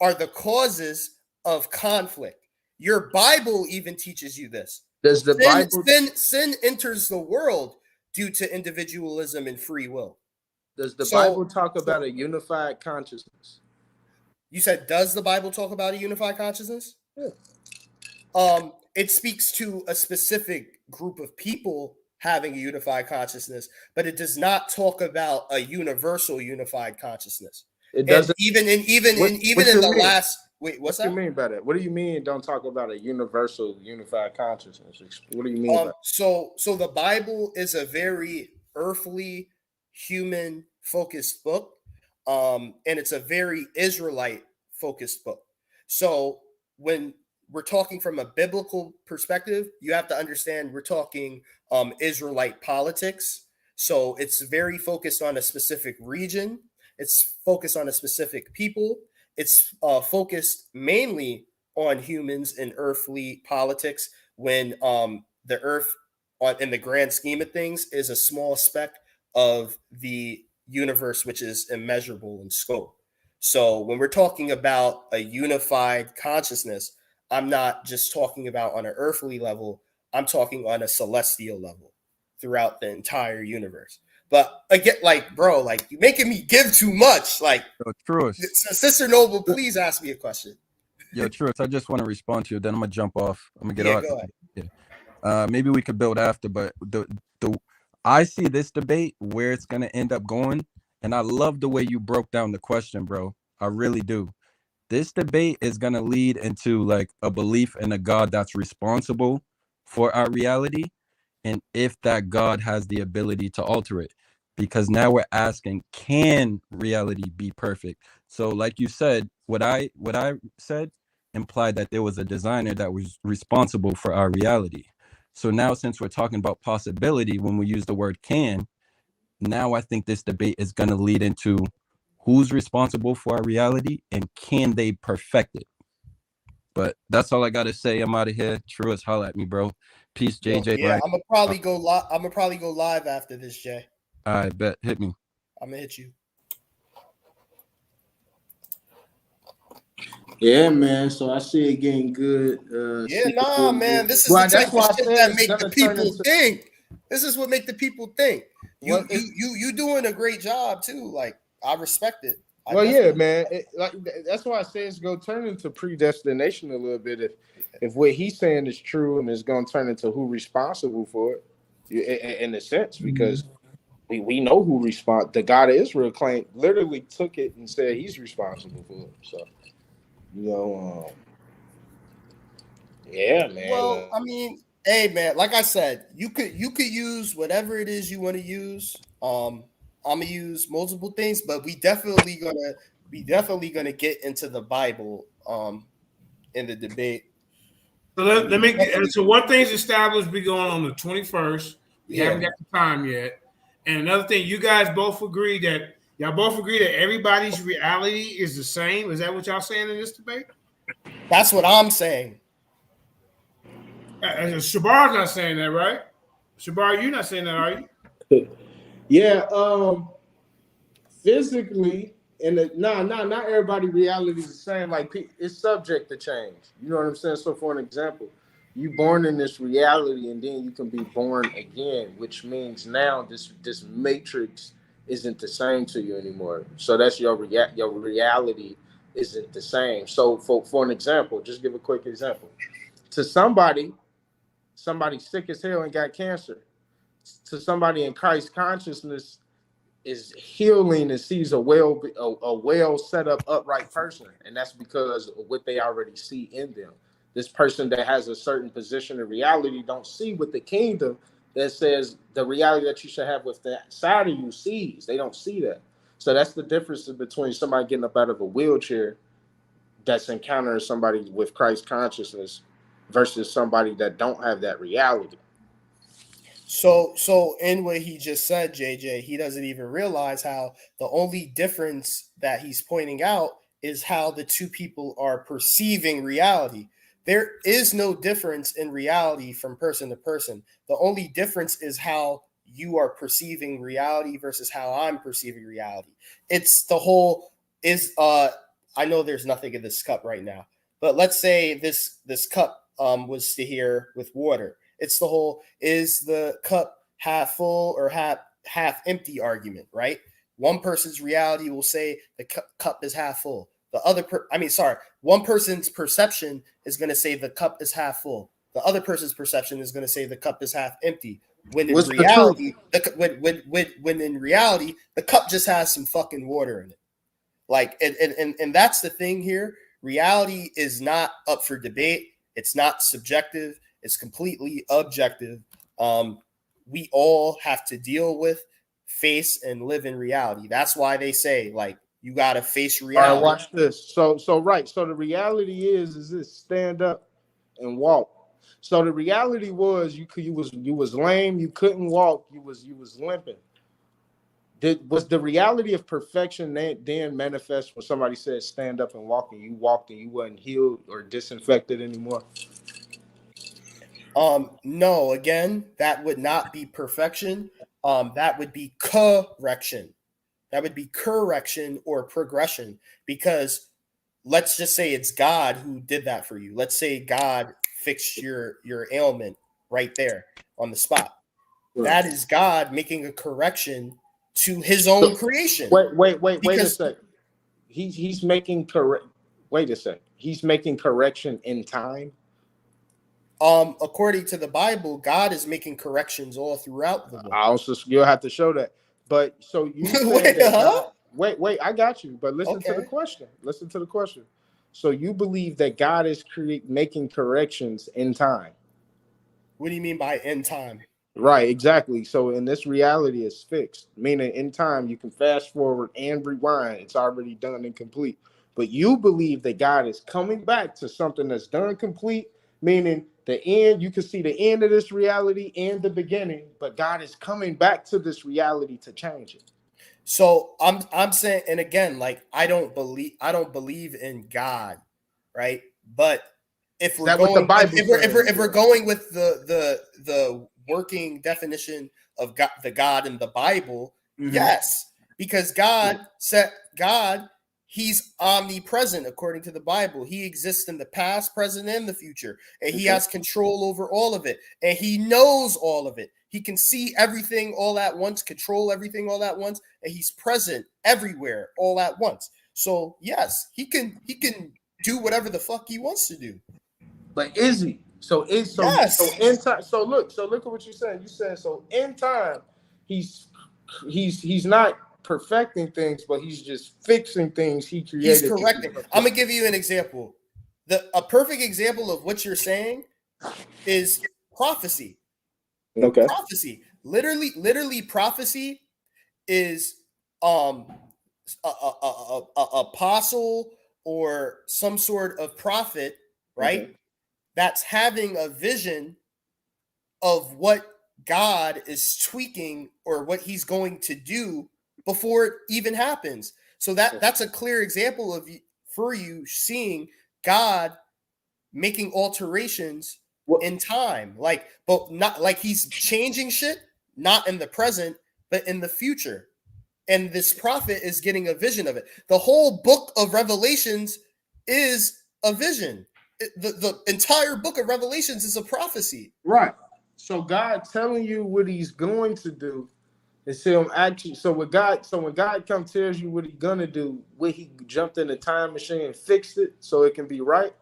are the causes of conflict. Your Bible even teaches you this. Does the Bible sin enters the world due to individualism and free will? Does the Bible talk about a unified consciousness? You said, does the Bible talk about a unified consciousness? Yeah. It speaks to a specific group of people having a unified consciousness, but it does not talk about a universal unified consciousness. It doesn't. Even in the last. Wait, what's that? What do you mean by that? What do you mean don't talk about a universal unified consciousness? What do you mean by that? So the Bible is a very earthly, human focused book. And it's a very Israelite focused book. So when we're talking from a biblical perspective, you have to understand we're talking Israelite politics. So it's very focused on a specific region. It's focused on a specific people. It's focused mainly on humans and earthly politics, when the earth, in the grand scheme of things, is a small speck of the universe, which is immeasurable in scope. So when we're talking about a unified consciousness, I'm not just talking about on an earthly level, I'm talking on a celestial level throughout the entire universe. But again, bro, you're making me give too much. Truest. Sister Noble, please ask me a question. Yo, Truest, I just want to respond to you. Then I'm gonna jump off. I'm gonna get out. Go ahead. Maybe we could build after, but I see this debate where it's gonna end up going, and I love the way you broke down the question, bro. I really do. This debate is gonna lead into a belief in a God that's responsible for our reality, and if that God has the ability to alter it. Because now we're asking, can reality be perfect? So like you said, what I said implied that there was a designer that was responsible for our reality. So now, since we're talking about possibility, when we use the word can, now I think this debate is going to lead into who's responsible for our reality and can they perfect it? But that's all I got to say. I'm out of here. Truest, holla at me, bro. Peace, JJ. Yeah, I'm gonna probably go live. I'm gonna probably go live after this, Jay. I bet. Hit me. I'm gonna hit you. Yeah, man. So I see it getting good. Man. This is the type of shit that make the people think. This is what make the people think. You doing a great job too. I respect it. Man. That's why I say it's gonna turn into predestination a little bit. If what he's saying is true, and it's gonna turn into who responsible for it, in a sense, because we know who the God of Israel literally took it and said he's responsible for it. So. Yeah, man. Well, I mean, hey, man, like I said, you could use whatever it is you want to use. I'm gonna use multiple things, but we definitely gonna we definitely going to get into the Bible in the debate. So let me get, so one thing's established, we going on the 21st. We haven't got the time yet. And another thing, you guys both agree that everybody's reality is the same. Is that what y'all saying in this debate? That's what I'm saying. Shabar's not saying that, right? Shabar, you're not saying that, are you? Yeah, physically, not everybody reality is the same. Like, it's subject to change. You know what I'm saying? So, for an example, you born in this reality, and then you can be born again, which means now this matrix isn't the same to you anymore. So that's your reality isn't the same. So, for an example, just give a quick example. To somebody sick as hell and got cancer. To somebody in Christ consciousness is healing and sees a well set up upright person, and that's because of what they already see in them. This person that has a certain position in reality don't see what the kingdom that says the reality that you should have with that side of you sees. They don't see that. So that's the difference between somebody getting up out of a wheelchair that's encountering somebody with Christ consciousness versus somebody that don't have that reality. So in what he just said, JJ, he doesn't even realize how the only difference that he's pointing out is how the two people are perceiving reality. There is no difference in reality from person to person. The only difference is how you are perceiving reality versus how I'm perceiving reality. It's the whole I know there's nothing in this cup right now, but let's say this cup was to here with water. It's the whole, is the cup half full or half empty argument, right? One person's reality will say the cup is half full. One person's perception is going to say the cup is half full. The other person's perception is going to say the cup is half empty. When in reality, when in reality, the cup just has some fucking water in it. Like, and that's the thing here. Reality is not up for debate. It's not subjective. It's completely objective. We all have to deal with, face, and live in reality. That's why they say, like, you got to face reality. All right, watch this. So the reality is this: stand up and walk. So the reality was you was lame, you couldn't walk, you was limping. Was the reality of perfection then manifest when somebody said stand up and walk, and you walked and you wasn't healed or disinfected anymore? No, again, that would not be perfection. That would be correction. That would be correction or progression, because let's just say it's God who did that for you. Let's say God fixed your ailment right there on the spot. Right. That is God making a correction to his own creation. Wait a sec. He's making Wait a sec. He's making correction in time. According to the Bible, God is making corrections all throughout the book. You'll have to show that. But so you said that wait, I got you. But listen to the question. Listen to the question. So you believe that God is making corrections in time? What do you mean by in time? Right, exactly. So in this reality is fixed, meaning in time you can fast forward and rewind. It's already done and complete. But you believe that God is coming back to something that's done complete, meaning the end. You can see the end of this reality and the beginning, but God is coming back to this reality to change it. So I'm saying, and again, like I don't believe in God, right? But if we're going, if we're going with the working definition of God, the God in the Bible, yes, because God said He's omnipresent according to the Bible. He exists in the past, present, and the future, and He has control over all of it, and He knows all of it. He can see everything all at once, control everything all at once, and He's present everywhere all at once. So yes, He can do whatever the fuck He wants to do. But is He? Yes. So in time. So look at what you said. You said so in time, He's not perfecting things, but He's just fixing things He created. He's correcting. I'm gonna give you an example. A perfect example of what you're saying is prophecy. Okay. Prophecy. Literally prophecy is a apostle or some sort of prophet, right? That's having a vision of what God is tweaking or what he's going to do before it even happens. So that's a clear example of for you seeing God making alterations in time, but not like he's changing shit, not in the present, but in the future. And this prophet is getting a vision of it. The whole book of Revelations is a vision. The entire book of Revelations is a prophecy. Right. So God telling you what he's going to do is him actually. So when God comes tells you what he's gonna do, will he jumped in the time machine and fixed it so it can be right?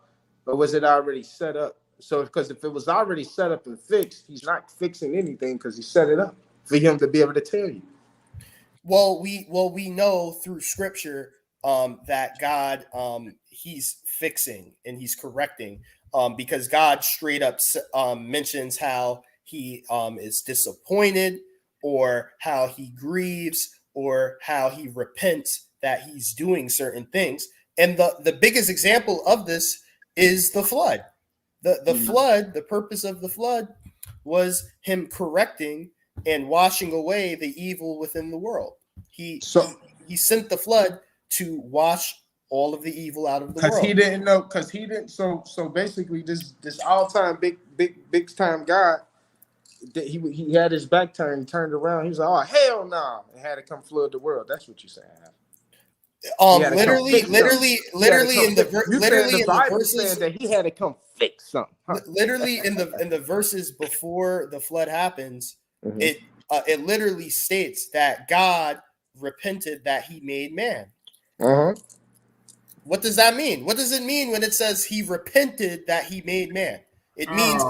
Or was it already set up? So because if it was already set up and fixed, he's not fixing anything because he set it up for him to be able to tell you. Well, we know through scripture that God he's fixing and he's correcting because God straight up mentions how he is disappointed or how he grieves or how he repents that he's doing certain things. And the biggest example of this is the flood. The flood, the purpose of the flood was him correcting and washing away the evil within the world. He sent the flood to wash all of the evil out of the world. Because he didn't. So basically, this all time big time God, that he had his back turned around. He was like, oh hell no, nah. And had to come flood the world. That's what you're saying. Literally in the verses that he had to come fix something. Huh? Literally in the verses before the flood happens, it literally states that God repented that he made man. What does that mean? What does it mean when it says he repented that he made man? It means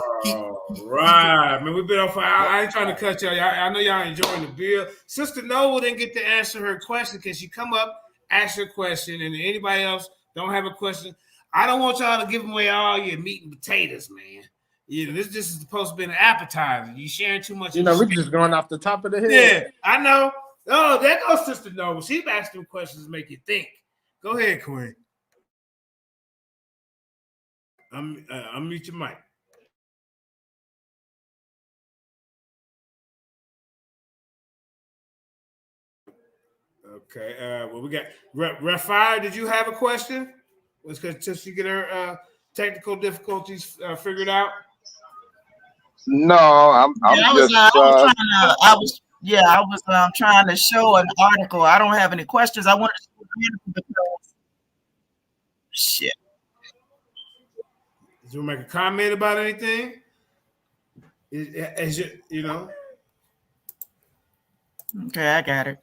right. Man, we've been off. I ain't trying to cut y'all. I know y'all enjoying the bill. Sister Noble didn't get to answer her question because she come up, ask her question, and anybody else don't have a question. I don't want y'all to give away all your meat and potatoes, man. You know, this is supposed to be an appetizer. You sharing too much. You know, we're just going off the top of the head. Yeah, I know. Oh, there goes Sister Noble. She's asking questions to make you think. Go ahead, Queen. Unmute your mic. Okay. Well, we got Ref Fire. Did you have a question? Was because she get her technical difficulties figured out? No, I was trying to show an article. I don't have any questions. I wanted to show an article because shit. Did you make a comment about anything? You know? Okay, I got it.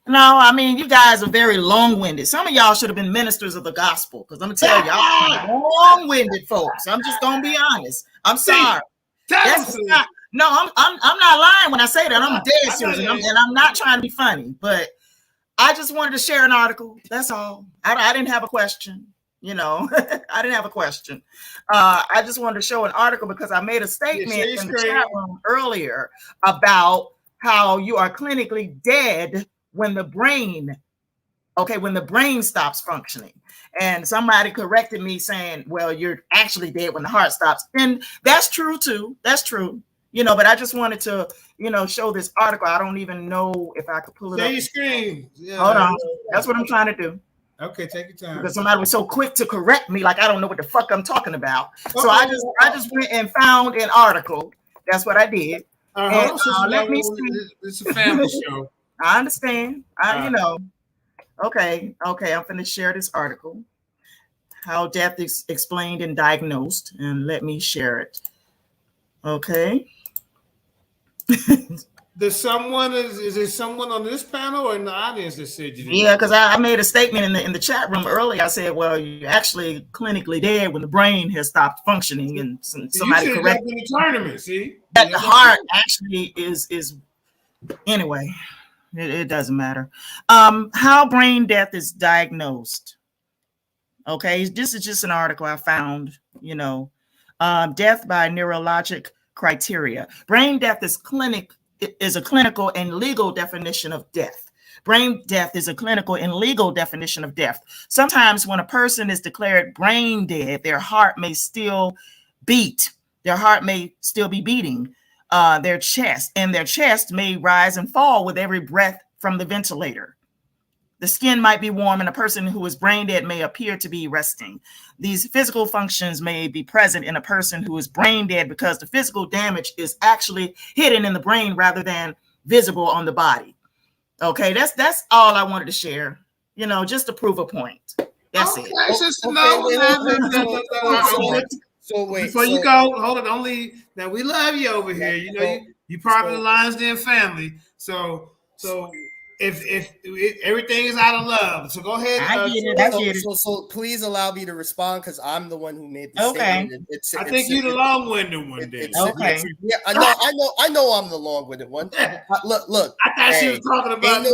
No, I mean, you guys are very long-winded. Some of y'all should have been ministers of the gospel because I'm going to tell y'all long-winded folks. I'm just going to be honest. I'm sorry. I'm not lying when I say that. I'm dead serious, and I'm not trying to be funny, but I just wanted to share an article. That's all. I didn't have a question. You know, I didn't have a question. I just wanted to show an article because I made a statement in the chat room earlier about how you are clinically dead when the brain stops functioning. And somebody corrected me saying, well, you're actually dead when the heart stops. And that's true too. That's true. You know, but I just wanted to, show this article. I don't even know if I could pull it up. Your screen. Yeah, hold on. That's what I'm trying to do. Okay, take your time. Because somebody was so quick to correct me, like I don't know what the fuck I'm talking about. So I just went and found an article. That's what I did. Let me see. It's a family show. I understand. Okay. I'm going to share this article. How death is explained and diagnosed. And let me share it. Okay. Is there someone on this panel or in the audience that said you did? Yeah, because I made a statement in the chat room earlier. I said, well, you're actually clinically dead when the brain has stopped functioning, and somebody corrected me. The tournament, see? That the heart actually is anyway, it doesn't matter. How brain death is diagnosed. Okay, this is just an article I found, death by neurologic criteria. Brain death is a clinical and legal definition of death. Brain death is a clinical and legal definition of death. Sometimes when a person is declared brain dead, their heart may still beat. Their heart may still be beating. Their chest may rise and fall with every breath from the ventilator. The skin might be warm, and a person who is brain dead may appear to be resting. These physical functions may be present in a person who is brain dead because the physical damage is actually hidden in the brain rather than visible on the body. Okay, that's all I wanted to share, just to prove a point. That's it. So wait, before you go, hold it. Now we love you over here. You part of the Lions Den family. So if everything is out of love, so go ahead. I get it. So please allow me to respond because I'm the one who made the statement. I think you're the long-winded one. Okay. Yeah, I know I'm the long-winded one. Look. I thought she was talking about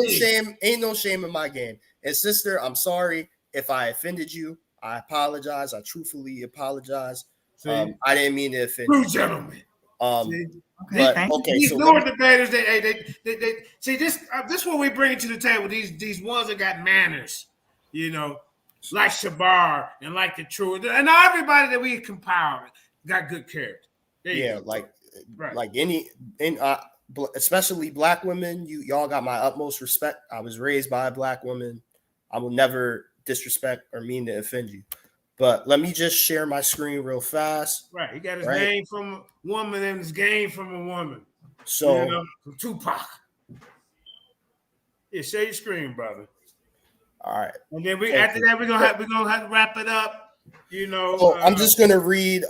ain't no shame in my game. And sister, I'm sorry if I offended you. I apologize. I truthfully apologize. I didn't mean to offend you. True gentlemen. These newer debaters, they see this. This is what we bring to the table. These ones that got manners, like SHABAR and like the Truest, and everybody that we compiled got good character. Like especially black women. Y'all got my utmost respect. I was raised by a black woman. I will never disrespect or mean to offend you. But let me just share my screen real fast. Right. He got his name from a woman and his game from a woman. So from Tupac. Yeah, share your screen, brother. All right. And then after that we're gonna have to wrap it up. I'm just gonna read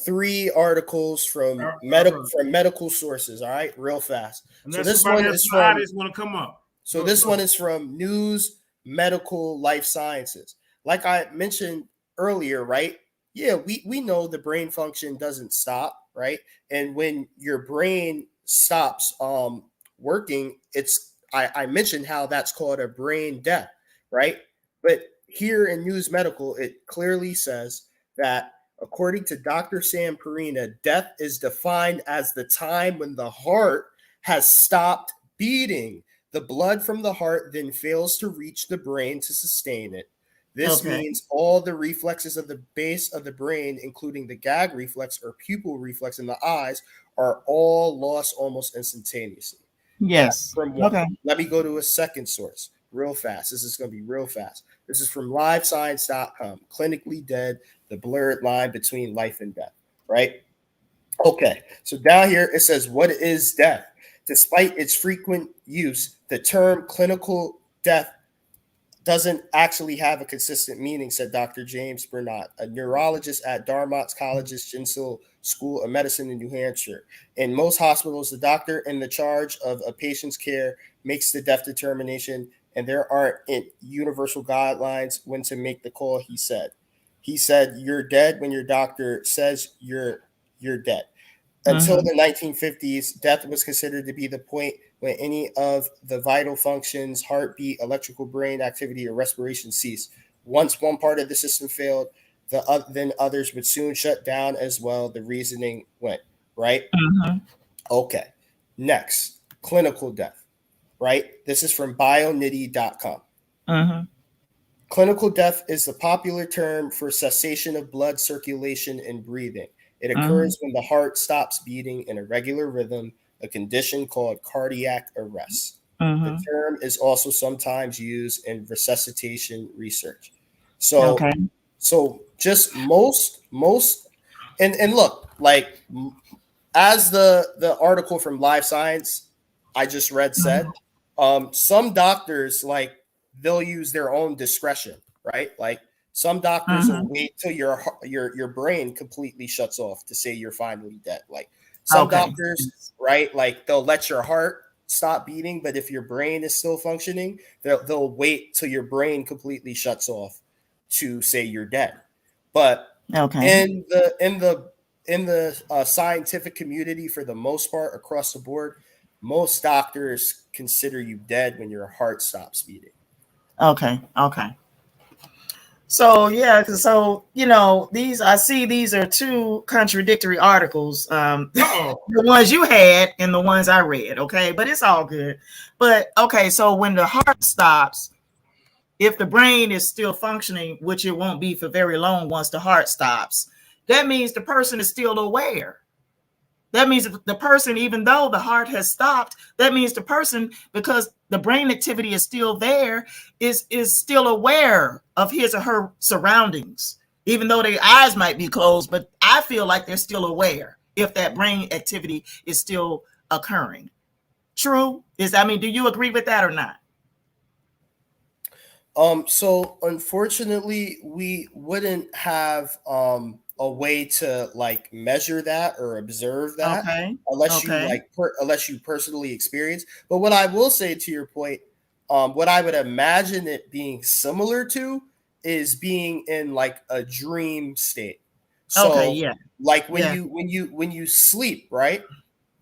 3 articles from medical sources, all right, real fast. So this one is from want to come up. So this one is from News Medical Life Sciences. Like I mentioned earlier, right? Yeah, we know the brain function doesn't stop, right? And when your brain stops working, I mentioned how that's called a brain death, right? But here in News Medical, it clearly says that according to Dr. Sam Perina, death is defined as the time when the heart has stopped beating. The blood from the heart then fails to reach the brain to sustain it. This means all the reflexes of the base of the brain, including the gag reflex or pupil reflex in the eyes, are all lost almost instantaneously. Yes. Let me go to a second source real fast. This is going to be real fast. This is from livescience.com. Clinically dead, the blurred line between life and death, right? Okay. So down here it says, what is death? Despite its frequent use, the term clinical death doesn't actually have a consistent meaning, said Dr. James Bernat, a neurologist at Dartmouth College's Jinsel School of Medicine in New Hampshire. In most hospitals, the doctor in the charge of a patient's care makes the death determination, and there aren't universal guidelines when to make the call, he said. He said, you're dead when your doctor says you're dead. Until the 1950s, death was considered to be the point when any of the vital functions, heartbeat, electrical brain activity, or respiration cease. Once one part of the system failed, then others would soon shut down as well. The reasoning went, right? Okay. Next, clinical death, right? This is from bionitty.com. Clinical death is the popular term for cessation of blood circulation and breathing. It occurs when the heart stops beating in a regular rhythm, a condition called cardiac arrest. The term is also sometimes used in resuscitation research. So just most, and look, like as the article from Live Science I just read said, some doctors, like, they'll use their own discretion, right? Like, some doctors will wait till your brain completely shuts off to say you're finally dead. Like, some doctors, right? Like, they'll let your heart stop beating, but if your brain is still functioning, they'll wait till your brain completely shuts off to say you're dead. But in the scientific community, for the most part, across the board, most doctors consider you dead when your heart stops beating. So yeah, so I see these are two contradictory articles. The ones you had and the ones I read. Okay, but it's all good. But okay, so when the heart stops, if the brain is still functioning, which it won't be for very long once the heart stops, that means the person is still aware. That means the person, even though the heart has stopped, that means the person, because the brain activity is still there, is still aware of his or her surroundings, even though their eyes might be closed. But I feel like they're still aware if that brain activity is still occurring. True? Do you agree with that or not? So unfortunately, we wouldn't have a way to like measure that or observe that unless you personally experience. But what I will say to your point, what I would imagine it being similar to is being in like a dream state. So like when you sleep, right?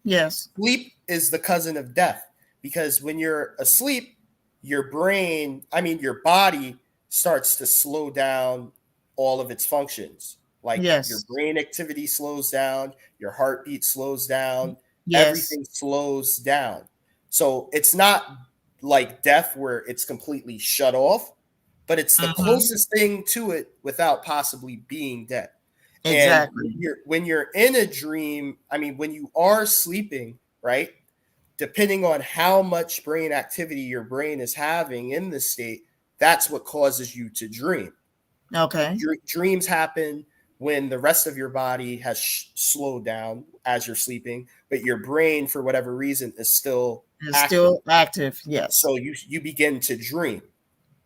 Yes. Sleep is the cousin of death, because when you're asleep, your body starts to slow down all of its functions. Like your brain activity slows down, your heartbeat slows down, everything slows down. So it's not like death where it's completely shut off, but it's the closest thing to it without possibly being dead. Exactly. And when you're in a dream, when you are sleeping, right? Depending on how much brain activity your brain is having in this state, that's what causes you to dream. Okay. Dreams happen when the rest of your body has slowed down as you're sleeping, but your brain, for whatever reason, is still active. Yes. So you begin to dream.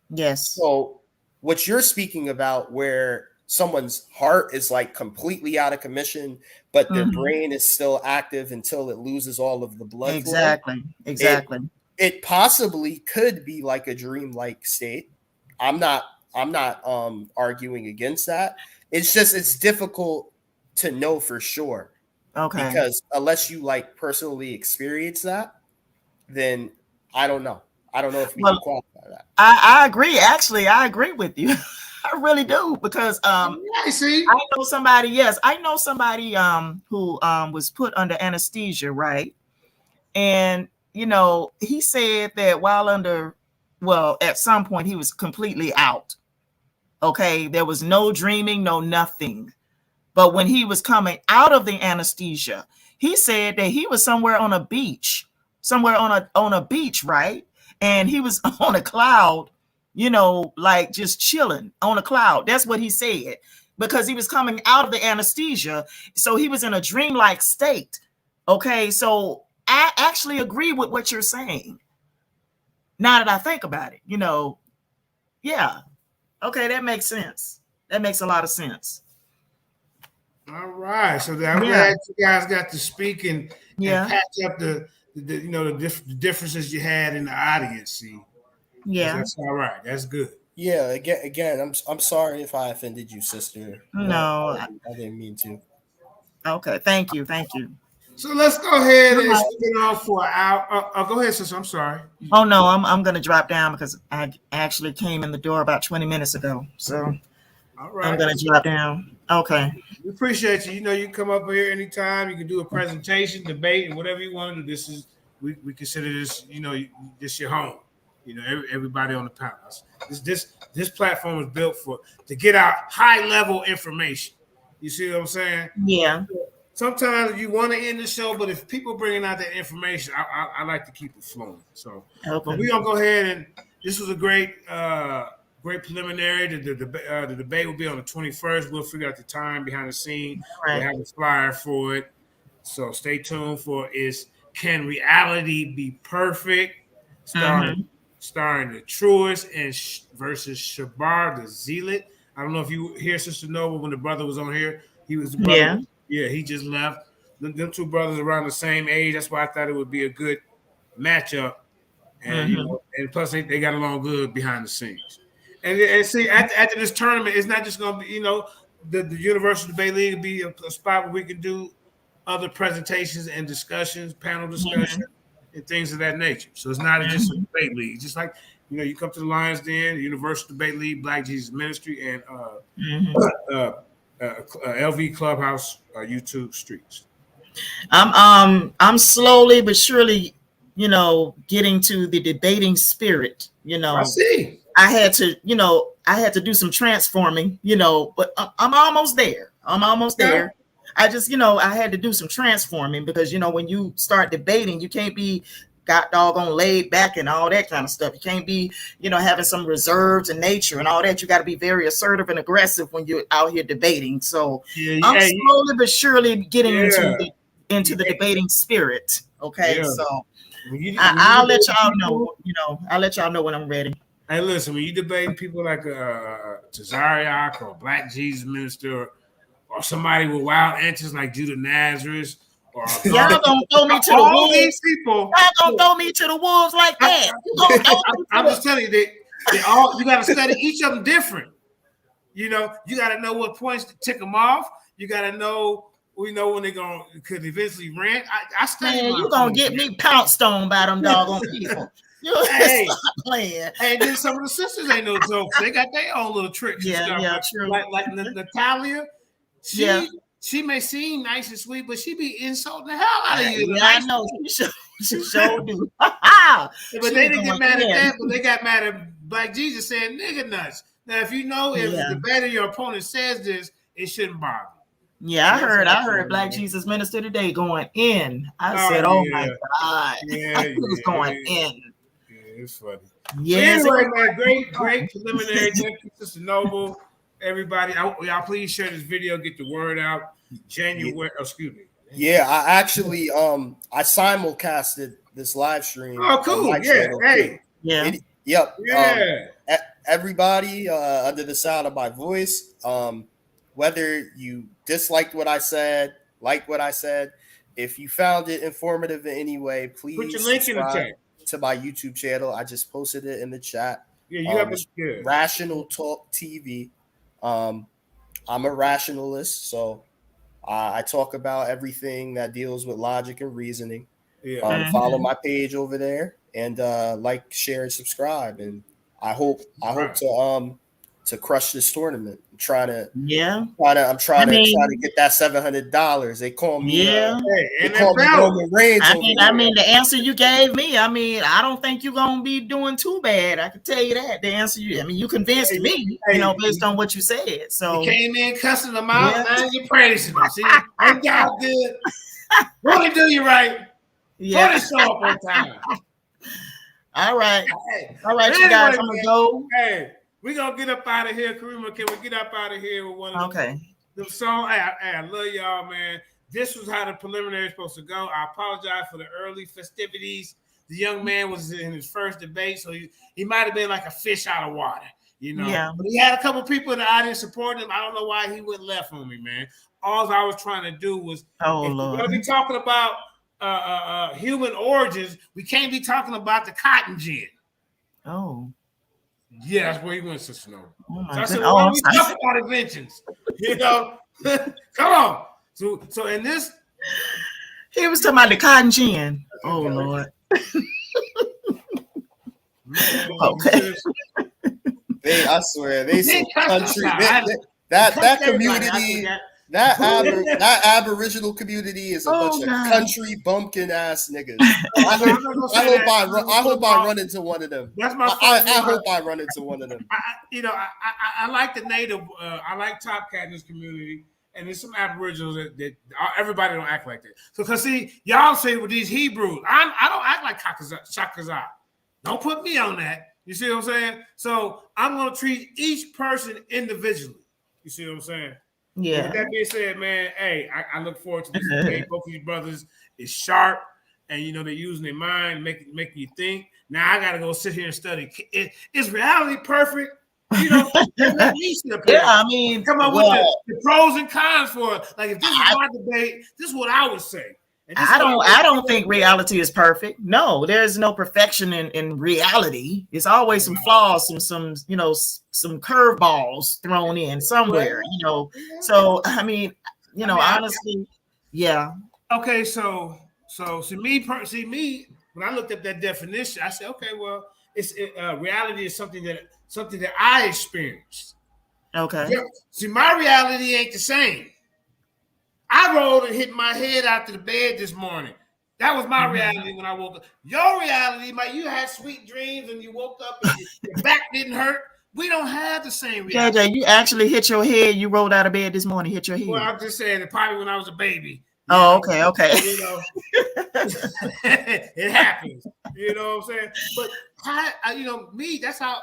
Yes. So what you're speaking about, where someone's heart is like completely out of commission, but their brain is still active until it loses all of the blood flow. Exactly. It possibly could be like a dream-like state. I'm not arguing against that. It's just, it's difficult to know for sure. Okay. Because unless you like personally experience that, then I don't know. I don't know if we can qualify that. I agree. Actually, I agree with you. I really do, because I know somebody. Yes, I know somebody who was put under anesthesia, right? And he said that at some point he was completely out. Okay, there was no dreaming, no nothing. But when he was coming out of the anesthesia, he said that he was somewhere on a beach, right? And he was on a cloud, like just chilling on a cloud. That's what he said, because he was coming out of the anesthesia. So he was in a dreamlike state. Okay, so I actually agree with what you're saying. Now that I think about it, yeah. Okay, that makes sense. That makes a lot of sense. All right, so I'm glad you guys got to speak and patch up the differences you had in the audience. See, that's all right. That's good. Yeah, again, I'm sorry if I offended you, sister. No, I didn't mean to. Okay, thank you. So let's go ahead and spin off for an hour. Go ahead, sister. I'm sorry. Oh no, I'm gonna drop down because I actually came in the door about 20 minutes ago. So all right. I'm gonna drop down. Okay. We appreciate you. You can come up here anytime. You can do a presentation, debate, and whatever you want to do. This is we consider this, this your home. Everybody on the panel. This platform is built to get out high level information. You see what I'm saying? Yeah. Sometimes you want to end the show, but if people bringing out that information, I like to keep it flowing. So, but we're gonna go ahead, and this was a great preliminary. The debate will be on the 21st. We'll figure out the time behind the scene. We'll have a flyer for it. So stay tuned for Can Reality Be Perfect? Starring the Truest and versus SHABAR the Zealot. I don't know if you hear Sister Nova when the brother was on here. He was the brother. Yeah. Yeah, he just left. Them two brothers around the same age. That's why I thought it would be a good matchup. And and plus they got along good behind the scenes. And see, after this tournament, it's not just going to be, the Universal Debate League will be a spot where we can do other presentations and discussions, panel discussion. and things of that nature. So it's not just a debate league. It's just like, you know, you come to the Lions Den, the Universal Debate League, Black Jesus Ministry, and LV Clubhouse, YouTube streets. I'm slowly but surely, you know, getting to the debating spirit. You know, I see. I had to do some transforming, you know, but I'm almost there. There. I just, you know, I had to do some transforming because, you know, when you start debating, you can't be got doggone laid back and all that kind of stuff. You can't be, you know, having some reserves in nature and all that. You got to be very assertive and aggressive when you're out here debating. So I'm slowly but surely getting into the debating spirit. Okay, so I'll let y'all know. You know, I'll let y'all know when I'm ready. Hey, listen, when you debate people like Tazariak or Black Jesus Minister or somebody with wild antics like Judah Nazareth, or y'all gonna throw me to the wolves. These people, y'all gonna throw me to the wolves like that. I'm just telling you, they all, you got to study each of them different. You know, you got to know what points to tick them off. You got to know. We know when they're going to could eventually rant. I study. Man, you gonna get me pounced on by them doggone people. Hey, stop playing. Hey, then some of the sisters ain't no jokes. They got their own little tricks. Yeah, and stuff. yeah, true. Like Natalia, she may seem nice and sweet, but she be insulting the hell out of you. Yeah, I know. She sure do. But they didn't get mad at that, but they got mad at Black Jesus saying nigga nuts. Now, if you know, if the better your opponent says this, it shouldn't bother. Yeah, I heard Black Jesus Minister today going in. I said, "Oh my God, he was going in." Yeah, it's funny. Yes, anyway, man, great preliminary. Thank you, Sister Noble. Everybody, y'all please share this video, get the word out. January, excuse me. Yeah, I actually I simulcasted this live stream. Oh, cool. Yeah, hey. Yeah. Yep. Yeah. Everybody under the sound of my voice, whether you disliked what I said, like what I said, if you found it informative in any way, please put your link in the chat to my YouTube channel. I just posted it in the chat. Yeah, you have Rational Talk TV. I'm a rationalist, so I talk about everything that deals with logic and reasoning. Yeah. Follow my page over there and like, share, and subscribe. And I hope to crush this tournament. I'm trying to get that $700. They call me Roman Reigns. I mean, the answer you gave me, I mean, I don't think you're gonna be doing too bad. I can tell you that. The answer you convinced me, based on what you said. So you came in cussing them out, now you're praising them. See, I'm God good. Want to do you right. Yeah. Want to show up on time. All right. All right, anyway, you guys, I'm gonna go. Hey, we're gonna get up out of here. Karima, can we get up out of here with one of the songs? Hey, I love y'all, man. This was how the preliminary is supposed to go. I apologize for the early festivities. The young man was in his first debate, so he might have been like a fish out of water, you know. Yeah. But he had a couple people in the audience supporting him. I don't know why he went left on me, man. All I was trying to do was, if we're gonna be talking about human origins, we can't be talking about the cotton gin. Oh. Yeah, that's where he went, Sister Nova. Oh, so I said, why are we talking about inventions? You know, come on. So in this, he was talking about the cotton gin. Oh Lord. Okay. I swear, they some country. That community. That Aboriginal community is a bunch of country bumpkin ass niggas. I hope I run into one of them. That's my. I hope I run into one of them. I like the native. I like Top Cat in this community, and there's some Aboriginals that everybody don't act like that. So, cause see, y'all say with these Hebrews, I don't act like Shakazah. Don't put me on that. You see what I'm saying? So I'm gonna treat each person individually. You see what I'm saying? Yeah. With that being said, man, hey, I look forward to this debate. Both of these brothers is sharp, and they're using their mind, making you think. Now I gotta go sit here and study. Is reality perfect? Yeah, I mean, come up with the pros and cons for it. Like if this is my debate, this is what I would say. I don't think reality is perfect. No, there's no perfection in reality. It's always some flaws, some curveballs thrown in somewhere, So I mean, honestly, yeah. Okay, so see me, when I looked up that definition, I said, okay, well, reality is something that I experienced. Okay. Yeah. See, my reality ain't the same. I rolled and hit my head out to the bed this morning. That was my reality when I woke up. Your reality, you had sweet dreams and you woke up and your back didn't hurt. We don't have the same reality. JJ, you actually hit your head. You rolled out of bed this morning, hit your head. Well, I'm just saying that probably when I was a baby. Oh, okay. You know, it happens. You know what I'm saying? But me, that's how.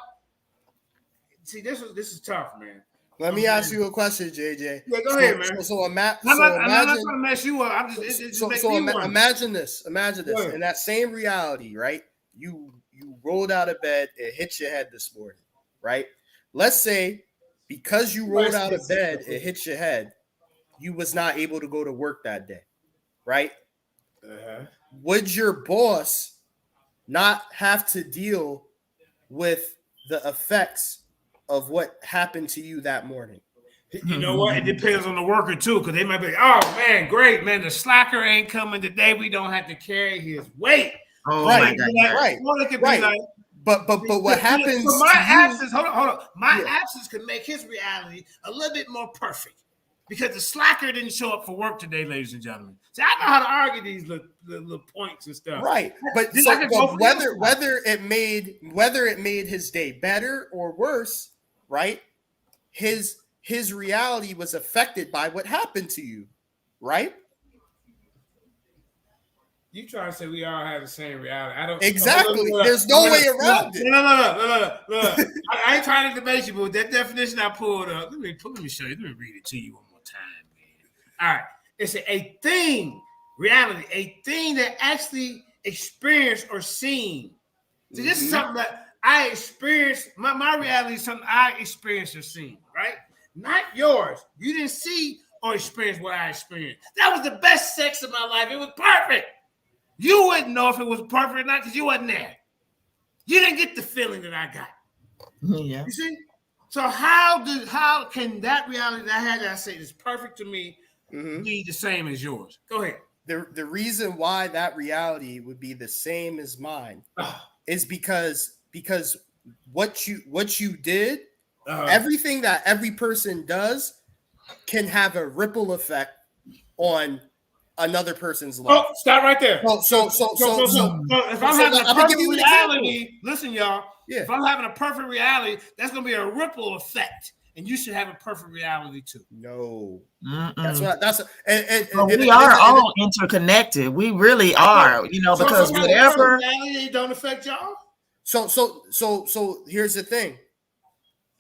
See, this is tough, man. Let me ask you a question, JJ. Yeah, go ahead, man. I'm not trying to mess you up. Imagine this. In that same reality, right? You rolled out of bed and hit your head this morning, right? Let's say because you rolled out of bed and hit your head, you was not able to go to work that day, right? Would your boss not have to deal with the effects of what happened to you that morning? You know what? It depends on the worker too, because they might be like, "Oh man, great man, the slacker ain't coming today. We don't have to carry his weight." Oh right, my God. Right. But what happens? So my absence, hold on. My absence could make his reality a little bit more perfect because the slacker didn't show up for work today, ladies and gentlemen. See, I know how to argue these little points and stuff. Right, but whether it made his day better or worse, right? His reality was affected by what happened to you, right? You trying to say we all have the same reality? I don't exactly. There's no way around it. No. I ain't trying to debate you, but that definition I pulled up. Let me show you. Let me read it to you one more time, man. All right, it's a thing, reality, a thing that actually experienced or seen. See, this is something that I experienced. My reality is something I experienced or seen, right? Not yours. You didn't see or experience what I experienced. That was the best sex of my life. It was perfect. You wouldn't know if it was perfect or not because you wasn't there. You didn't get the feeling that I got. Yeah. You see? So how can that reality that I had that I say is perfect to me be the same as yours? Go ahead. The reason why that reality would be the same as mine is because what you did, everything that every person does can have a ripple effect on another person's life. Oh, stop right there. So if I'm having a perfect reality, listen, y'all. Yeah. If I'm having a perfect reality, that's gonna be a ripple effect, and you should have a perfect reality too. No, we are all interconnected. We really are, because whatever reality don't affect y'all. So here's the thing.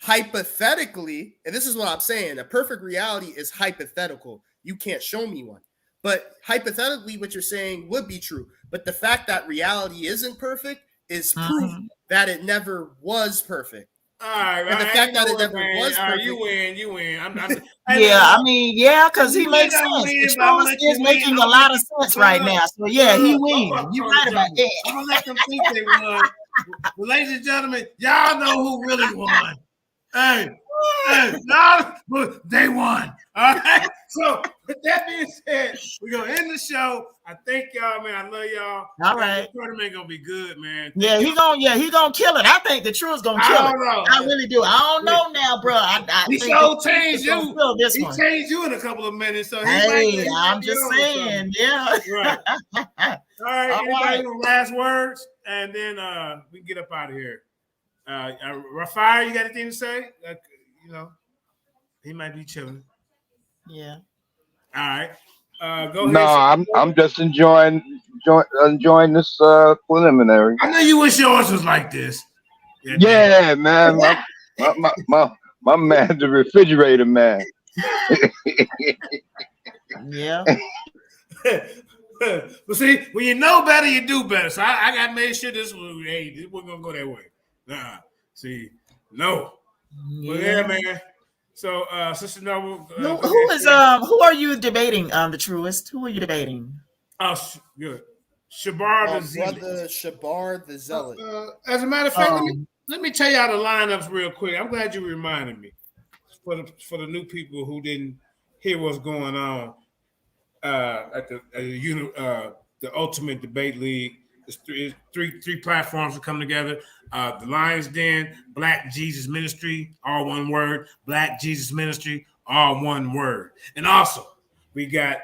Hypothetically, and this is what I'm saying, a perfect reality is hypothetical. You can't show me one. But hypothetically, what you're saying would be true. But the fact that reality isn't perfect is proof that it never was perfect. All right, and the fact that it never was perfect. You win. Because he makes sense. The truth is making a lot of sense right now. So yeah, he wins. You're right about that. I'm gonna let them think they won. Well, ladies and gentlemen, y'all know who really won. Hey, no, they won. All right. So with that being said, we're gonna end the show. I thank y'all, man. I love y'all. All right. The tournament gonna be good, man. He gonna kill it. I think the truth's gonna kill it. I really do. I don't know now, bro. He sure changed you. He changed you in a couple of minutes. So I'm just saying, yeah. Right. All right. Anybody with last words? And then we can get up out of here. Rafire, you got anything to say? He might be chilling. Yeah. All right. Go ahead. No, I'm just enjoying this preliminary. I know you wish yours was like this. Yeah, man. My man, the refrigerator man. Yeah. But see, when you know better, you do better. So I got to make sure this wasn't gonna go that way. Nah. See, no. Yeah. But yeah, man. So, Sister Noble. Who are you debating? The Truest. Who are you debating? Oh, good. SHABAR the Zealot. Brother SHABAR the Zealot. As a matter of fact, let me tell y'all the lineups real quick. I'm glad you reminded me for the new people who didn't hear what's going on at the Ultimate Debate League. It's three platforms that come together. The Lions Den, Black Jesus Ministry, all one word. Black Jesus Ministry, all one word. And also, we got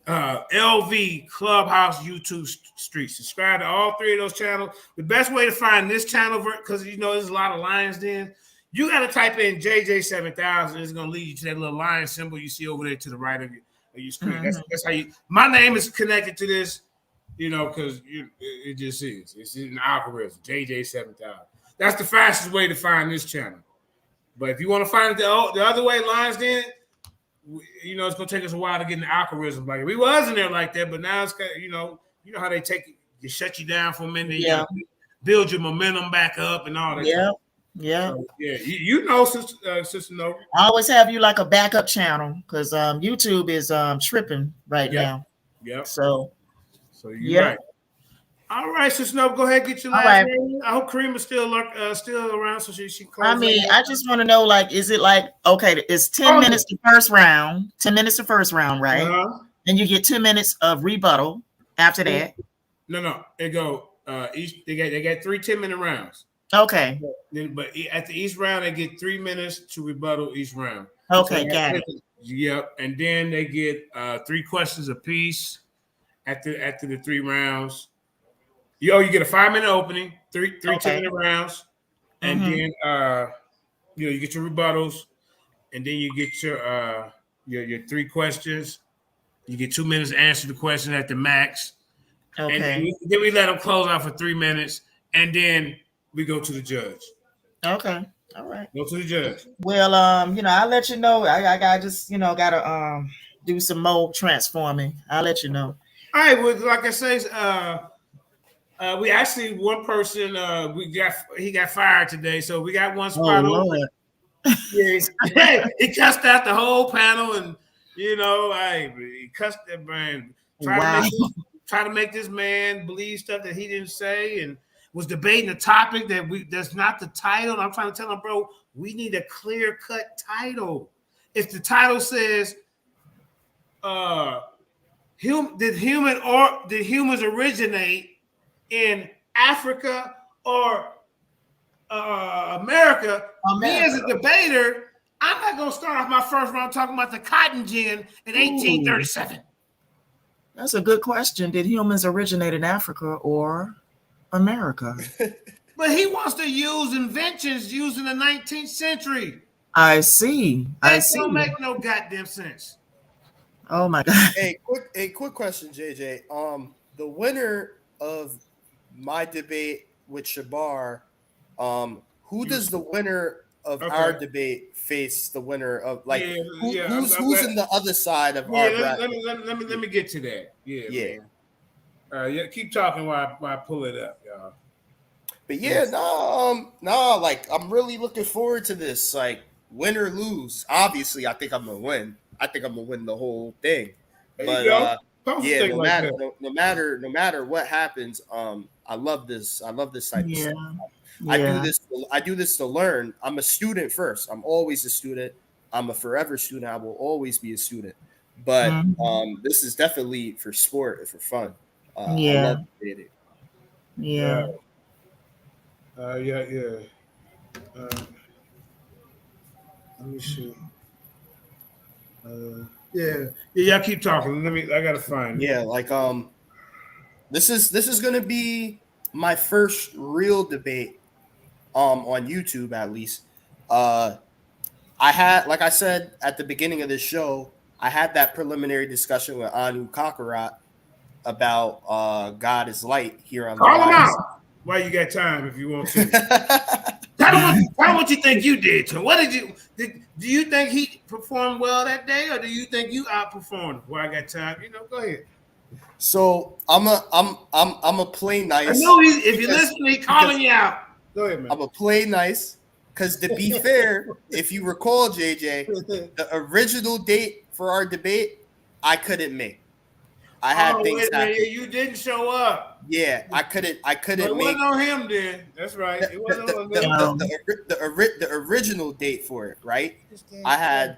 LV Clubhouse YouTube Street. Subscribe to all three of those channels. The best way to find this channel, because there's a lot of Lions Den, you got to type in JJ7000. It's going to lead you to that little lion symbol you see over there to the right of your screen. That's how you. My name is connected to this, because it just is. It's in the algorithm. JJ7000. That's the fastest way to find this channel. But if you want to find it the other way, Lions Den, it's gonna take us a while to get in the algorithm like it. We wasn't there like that, but now it's you know how they shut you down for a minute, build your momentum back up and all that. Yeah. So, Sister Nova. I always have you like a backup channel because YouTube is tripping right now. Yeah. So you're right. All right, Sister Nova, go ahead and get your last name. I hope Kareem is still around, so she closes. I just want to know, is it okay? It's 10 minutes the first round, 10 minutes the first round, right? And you get 2 minutes of rebuttal after that. No, it go they got 3 10-minute rounds. Okay. But at the each round, they get 3 minutes to rebuttal each round. Okay, got it. Yep, and then they get 3 questions apiece after the 3 rounds. You get a 5-minute opening, three 10-minute rounds, and then you get your rebuttals, and then you get your 3 questions. You get 2 minutes to answer the question at the max. Okay. And then we let them close out for 3 minutes, and then we go to the judge. Okay. All right. Go to the judge. Well, I'll let you know. I just gotta do some more transforming. I'll let you know. All right. Well, like I say, we actually one person he got fired today, so we got one spot open. Yeah, he cussed out the whole panel, and he cussed that man. Try to make this man believe stuff that he didn't say, and was debating a topic that's not the title. And I'm trying to tell him, bro, we need a clear-cut title. If the title says, did humans originate in Africa or America? Me as a debater, I'm not going to start off my first round talking about the cotton gin in 1837. That's a good question. Did humans originate in Africa or America? But he wants to use inventions used in the 19th century. I see. That don't make no goddamn sense. Oh my God. Hey, quick question, JJ. The winner of my debate with SHABAR, who does the winner of our debate face the winner of who's in the other side of our bracket? Let me get to that. Yeah. Keep talking while I pull it up, y'all. But I'm really looking forward to this. Like, win or lose. Obviously, I think I'm gonna win. I think I'm gonna win the whole thing. But no matter what happens, I love this. I love this type of stuff. I do this to learn. I'm a student first. I'm always a student. I'm a forever student. I will always be a student. But this is definitely for sport and for fun. I love it. Yeah. Let me see. Y'all keep talking. I gotta find it. Yeah, this is gonna be my first real debate on YouTube, at least. I had, like I said at the beginning of this show, I had that preliminary discussion with Anu Kakarat about God is light here on the Call him out while you got time if you want to. Tell him what you think you did to him. What do you think he performed well that day, or do you think you outperformed? While I got time, go ahead. So I'm a play nice. I know if you're listening, he's calling you out. Go ahead, man. I'm a play nice because, to be fair, if you recall, JJ, the original date for our debate, I couldn't make. I had things happen. You didn't show up. Yeah, I couldn't it wasn't on him then. That's right. It wasn't on him. The original date for it, right? I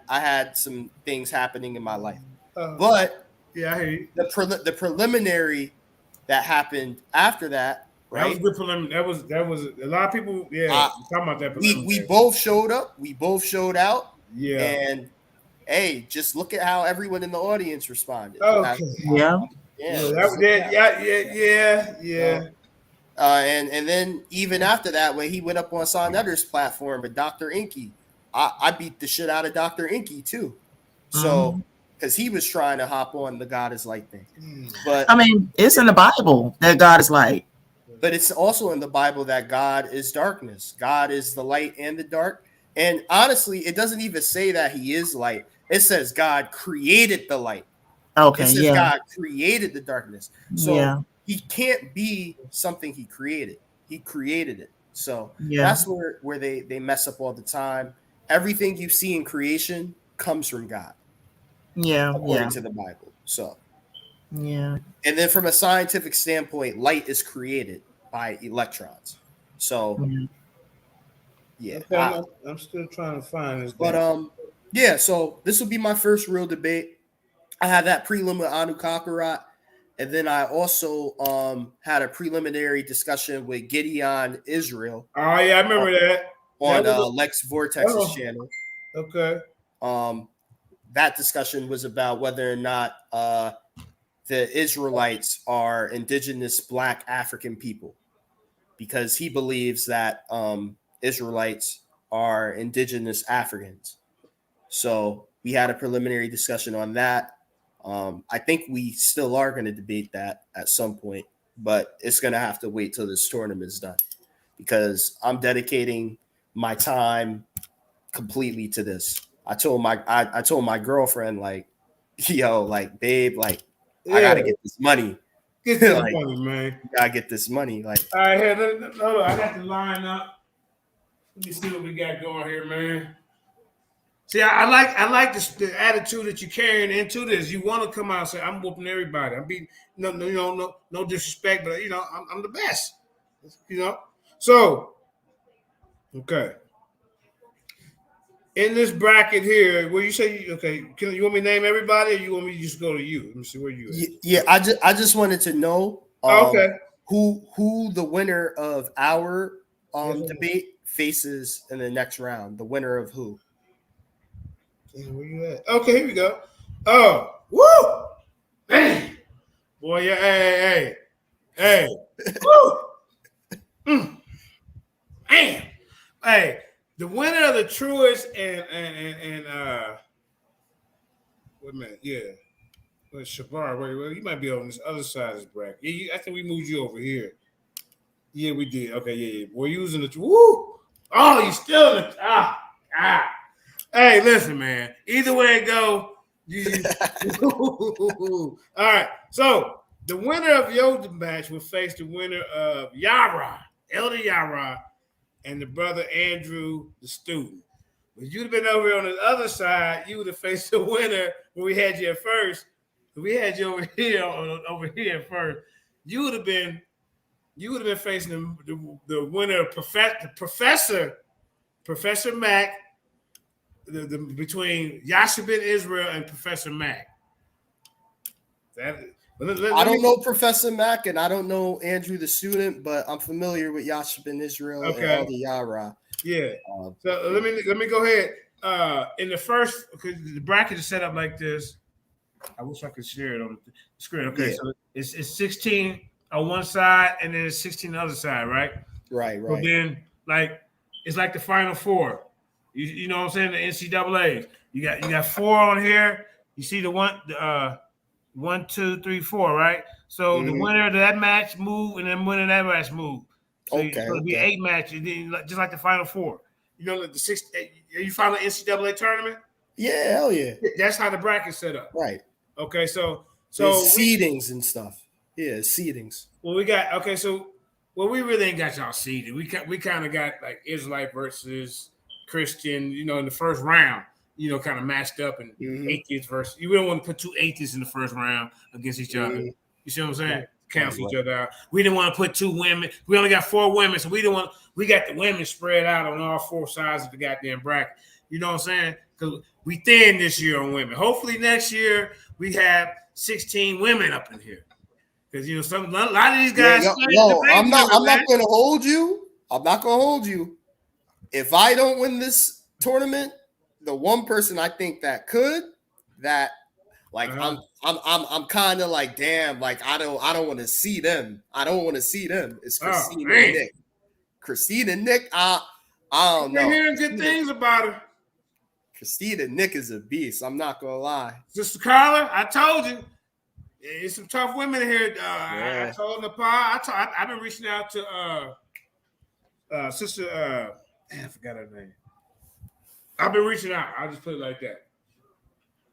had some things happening in my life, but I hear you. The preliminary that happened after that, right? That was good preliminary. That was a lot of people. Yeah, talking about that preliminary. We both showed up. We both showed out. Yeah. And hey, just look at how everyone in the audience responded. Okay. Yeah. Yeah. And then even after that, when he went up on Sonetter's platform with Dr. Inky, I beat the shit out of Dr. Inky too. So because he was trying to hop on the God is light thing. But I mean, it's in the Bible that God is light. But it's also in the Bible that God is darkness. God is the light and the dark. And honestly, it doesn't even say that he is light. It says God created the light. Okay, it says God created the darkness. So he can't be something he created. He created it. So that's where they mess up all the time. Everything you see in creation comes from God. According to the Bible. So and then from a scientific standpoint, light is created by electrons. So okay, I'm still trying to find this. But so this will be my first real debate. I had that prelim with Anu Kakarot, and then I also had a preliminary discussion with Gideon Israel. Oh yeah, I remember that on Lex Vortex's channel. Okay. That discussion was about whether or not the Israelites are indigenous Black African people, because he believes that Israelites are indigenous Africans. So we had a preliminary discussion on that. I think we still are going to debate that at some point, but it's going to have to wait till this tournament's done, because I'm dedicating my time completely to this. I told my girlfriend, like, yo, like, babe, like, I gotta get this money. Get this money, man. Gotta get this money. Like, all right, here, no, I got the line up. Let me see what we got going here, man. See, I like the attitude that you're carrying into this. You want to come out and say, "I'm whooping everybody. I'm beating." No disrespect, but I'm the best. So, okay. In this bracket here, where you say, okay, you want me to name everybody, or you want me to just go to you? Let me see where you at. Yeah, I just wanted to know who the winner of our debate faces in the next round. The winner of who? Where you at? Okay, here we go. Oh, woo! Man. Boy, yeah, hey. Woo! Man. Hey. The winner of the Truest and wait a minute, SHABAR. Wait, you might be on this other side of this bracket. Yeah, I think we moved you over here. Yeah, we did. Okay, yeah. Boy, you was in the woo. Oh, you still in the Hey, listen, man. Either way it go, all right. So the winner of your match will face the winner of Elder Yara, and the brother Andrew, the student. If you'd have been over on the other side, you would have faced the winner when we had you at first. If we had you over here first, you would have been facing the winner of Professor Mac, between Yasha Ben Israel and Professor Mac. I don't know Professor Mac, and I don't know Andrew the student, but I'm familiar with Yasha Ben Israel and Elder Yara. Yeah. So let me go ahead. In the first, because the bracket is set up like this. I wish I could share it on the screen. Okay, so it's 16 on one side, and then it's 16 on the other side, right? Right. So then, like, it's like the Final Four. You know what I'm saying? The NCAA. You got 4 on here. You see the 1, 2, 3, 4, right? So the winner of that match move, and then winner of that match move. So it'll be 8 matches, just like the Final Four. The 6. You follow the NCAA tournament? Yeah, hell yeah. That's how the bracket's set up. Right. Okay, so seedings and stuff. Yeah, seedings. Well, we got we really ain't got y'all seeded. We kind of got like Israelite versus Christian, in the first round. Kind of matched up, and atheists versus. You don't want to put 2 atheists in the first round against each other. You see what I'm saying? Cancel each other out. We didn't want to put 2 women. We only got 4 women, so we got the women spread out on all 4 sides of the goddamn bracket. You know what I'm saying? Because we thin this year on women. Hopefully next year we have 16 women up in here. Because a lot of these guys. I'm not gonna hold you. I'm not gonna hold you. If I don't win this tournament, the one person I think that could, that like I'm kind of like, damn, like I don't want to see them. I don't want to see them. It's Christine and Nick. Christine and Nick, I don't know. You're hearing good things about her. Christine and Nick is a beast. I'm not gonna lie. Sister Carla, I told you. There's some tough women here. I told Nepal. I've been reaching out to Sister. I forgot her name. I've been reaching out. I'll just put it like that.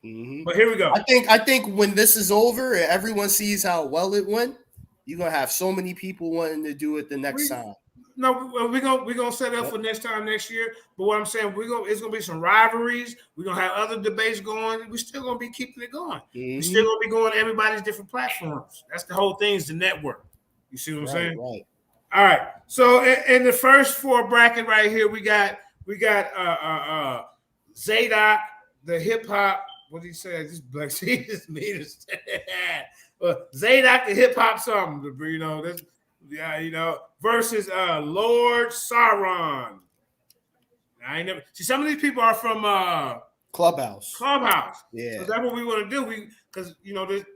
Mm-hmm. But here we go. I think when this is over and everyone sees how well it went, you're gonna have so many people wanting to do it the next time. No, we're gonna set it up for next year. But what I'm saying, it's gonna be some rivalries. We're gonna have other debates going. We're still gonna be keeping it going. Mm-hmm. We're still gonna be going to everybody's different platforms. That's the whole thing, is the network. You see what I'm saying? Right. All right. So in the first 4 bracket right here, we got Zadok, the hip hop. What did he say? This BlackJesusMinister. Zadok, the hip hop something. Versus Lord Sauron. I ain't never see. Some of these people are from Clubhouse. Yeah. So that's what we want to do. Because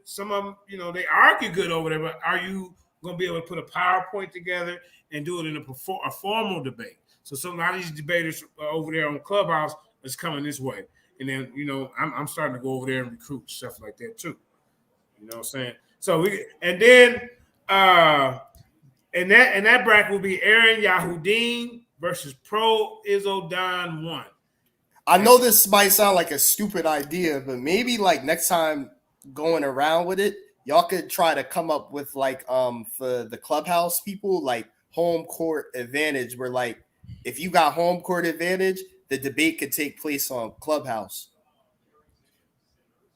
some of them, they argue good over there. But are you going to be able to put a PowerPoint together and do it in a formal debate? So a lot of these debaters over there on Clubhouse is coming this way. And then, I'm starting to go over there and recruit stuff like that too. You know what I'm saying? So and that bracket will be Aaron Yahudin versus Pro Izzo Don 1. I know this might sound like a stupid idea, but maybe like next time going around with it, y'all could try to come up with like for the Clubhouse people, like home court advantage, where like if you got home court advantage, the debate could take place on Clubhouse.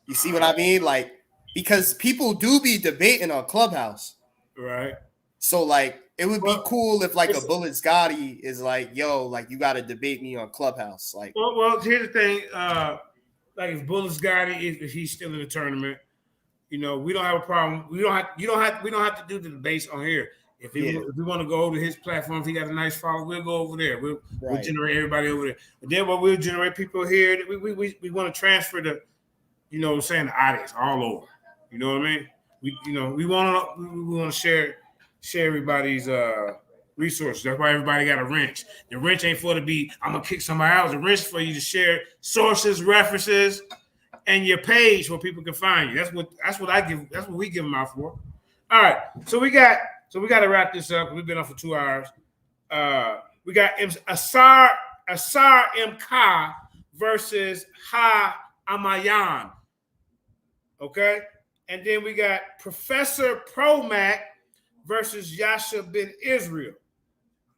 You see what I mean? Like, because people do be debating on Clubhouse. Right. So like it would be cool if like a Bullet Scotty is like, yo, like you got to debate me on Clubhouse. Like, well, here's the thing. Like if Bullet Scotty, if he's still in the tournament, we don't have a problem. We don't have to do the debates on here. If we want to go to his platform, if he got a nice follow, we'll go over there. We'll generate everybody over there. But then we'll generate people here. We want to transfer the, the audience all over. You know what I mean? We want to share everybody's resources. That's why everybody got a wrench. The wrench ain't for to be, I'm gonna kick somebody out. The wrench for you to share sources, references, and your page where people can find you. That's what I give. That's what we give them out for. All right. So we got to wrap this up. We've been on for 2 hours. We got Asar MK versus Ha Amayan. Okay. And then we got Professor Promac versus Yasha Ben Israel.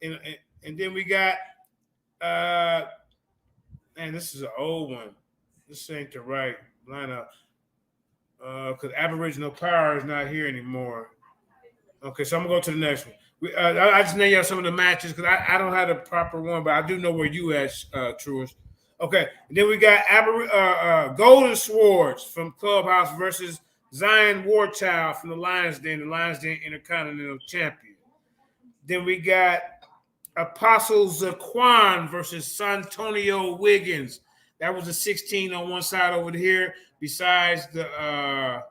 And then we got this is an old one. This ain't the right lineup. Because Aboriginal Power is not here anymore. Okay, so I'm gonna go to the next one. I just named out some of the matches because I don't have the proper one, but I do know where you at, Truest. Okay, and then we got Golden Swords from Clubhouse versus Zion Warchild from the Lions Den Intercontinental Champion. Then we got Apostle Zaquan versus Santonio Wiggins. That was a 16 on one side over here. Besides the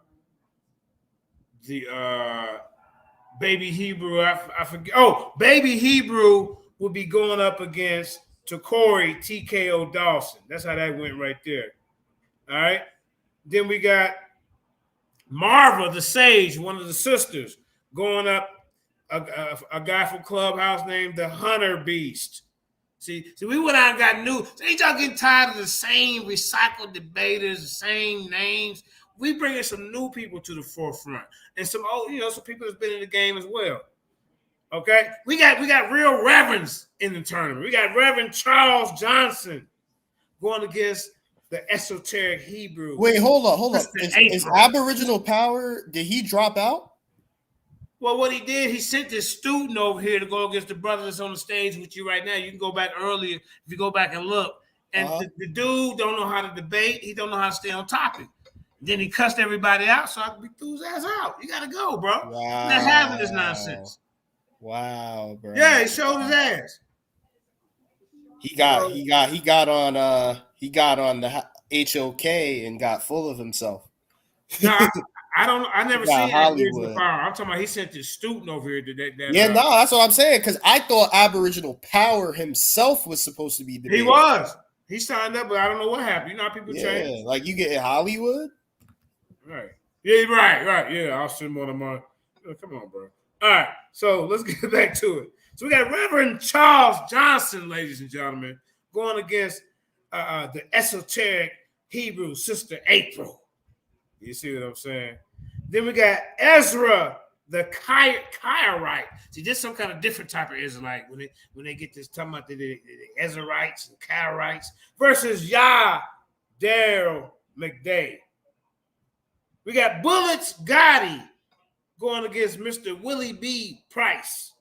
Baby Hebrew, I forget. Oh, Baby Hebrew will be going up against Takori TKO Dawson. That's how that went right there. All right. Then we got Marva the Sage, one of the sisters, going up a guy from Clubhouse named the Hunter Beast. See, we went out and got new. So ain't y'all getting tired of the same recycled debaters, the same names? We bringing some new people to the forefront, and some old, some people that's been in the game as well. Okay, we got real reverends in the tournament. We got Reverend Charles Johnson going against the esoteric Hebrew. Wait, hold on. Is Aboriginal Power? Did he drop out? Well, what he did, he sent this student over here to go against the brother that's on the stage with you right now. You can go back earlier if you go back and look. And the dude don't know how to debate. He don't know how to stay on topic. Then he cussed everybody out, so we threw his ass out. You gotta go, bro. Wow. You're not having this nonsense. Wow, bro. Yeah, he showed his ass. He got on the HOK and got full of himself. No, I never seen Hollywood. I'm talking about he sent this student over here to that. Yeah, no, that's what I'm saying. Because I thought Aboriginal Power himself was supposed to be the. He was. He signed up, but I don't know what happened. You know how people change. Yeah, like you get in Hollywood. Right. Yeah, right. Yeah, I'll send one of my. Come on, bro. All right, so let's get back to it. So we got Reverend Charles Johnson, ladies and gentlemen, going against the esoteric Hebrew Sister April. You see what I'm saying? Then we got Ezra, the Kyrite. See, this is some kind of different type of Israelite when they get this talking about the Ezraites and Kyrites versus Yah Daryl McDay. We got Bullets Gotti going against Mr. Willie B. Price.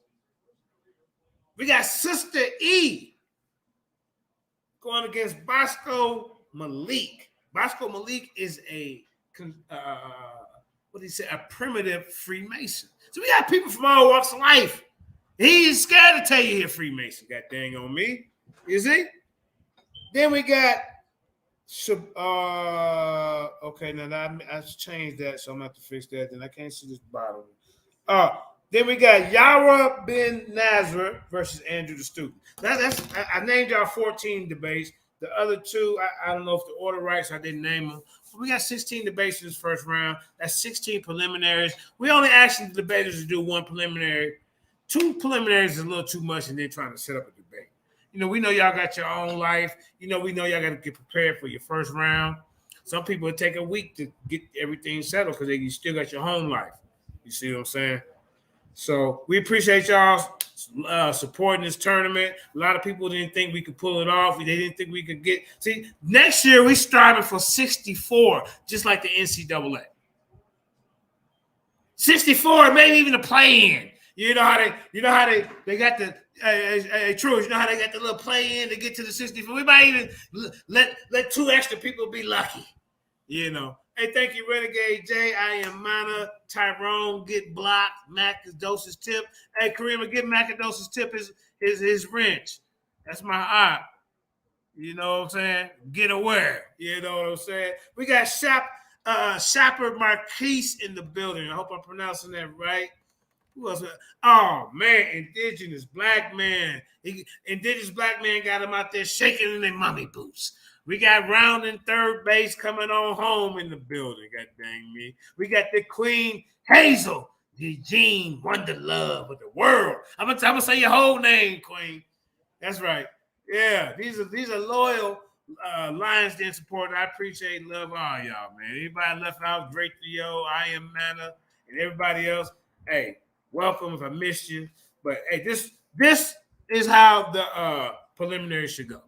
We got Sister E going against Bosco Malik. Bosco Malik is a a primitive Freemason. So we got people from all walks of life. He's scared to tell you here Freemason. Got dang on me. You see? Then we got okay, now I changed that, so I'm gonna have to fix that. Then I can't see this bottom. Then we got Yara bin Nazar versus Andrew the Student. I named y'all 14 debates. The other two, I don't know if the order right, so I didn't name them. But we got 16 debates in this first round. That's 16 preliminaries. We only asking the debaters to do one preliminary. 2 preliminaries is a little too much, and then trying to set up a debate. You know, we know y'all got your own life. You know, we know y'all got to get prepared for your first round. Some people it take a week to get everything settled because you still got your home life. You see what I'm saying? So we appreciate y'all supporting this tournament. A lot of people didn't think we could pull it off. They didn't think we could get. See, next year we striving for 64, just like the NCAA. 64, maybe even a play-in. You know how they got the TRUEST. You know how they got the little play-in to get to the 64. We might even let 2 extra people be lucky. You know. Hey, thank you, Renegade J. I am Mana. Tyrone, get blocked. Macados's tip. Hey, Karima, give Macados's tip his wrench. That's my op. You know what I'm saying? Get aware. You know what I'm saying? We got SHABAR Marquise in the building. I hope I'm pronouncing that right. Who else? Oh, man, Indigenous Black man. Indigenous Black man got him out there shaking in their mummy boots. We got Round and third base coming on home in the building. God dang me. We got the Queen Hazel, Eugene Wonder Love of the world. I'm gonna say your whole name, Queen. That's right. Yeah, these are loyal Lions Den supporters. I appreciate and love all y'all, man. Anybody left out, Great Theo, I Am Mana, and everybody else. Hey, welcome if I missed you. But hey, this is how the preliminary should go.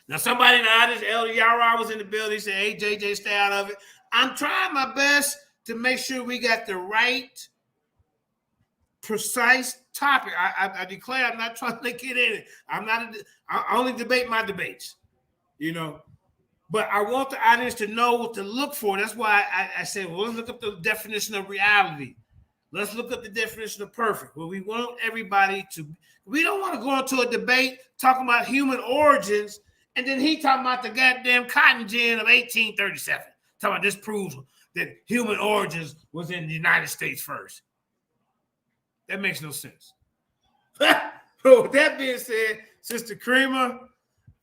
Now, somebody in the audience, Elder Yara was in the building. He said, hey, JJ, stay out of it. I'm trying my best to make sure we got the right, precise topic. I declare I'm not trying to get in it. I only debate my debates, you know. But I want the audience to know what to look for. That's why I said, well, let's look up the definition of reality. Let's look up the definition of perfect. Well, we want everybody to, we don't want to go into a debate talking about human origins. And then he talking about the goddamn cotton gin of 1837. Talking about this proves that human origins was in the United States first. That makes no sense. So with that being said, Sister Creamer,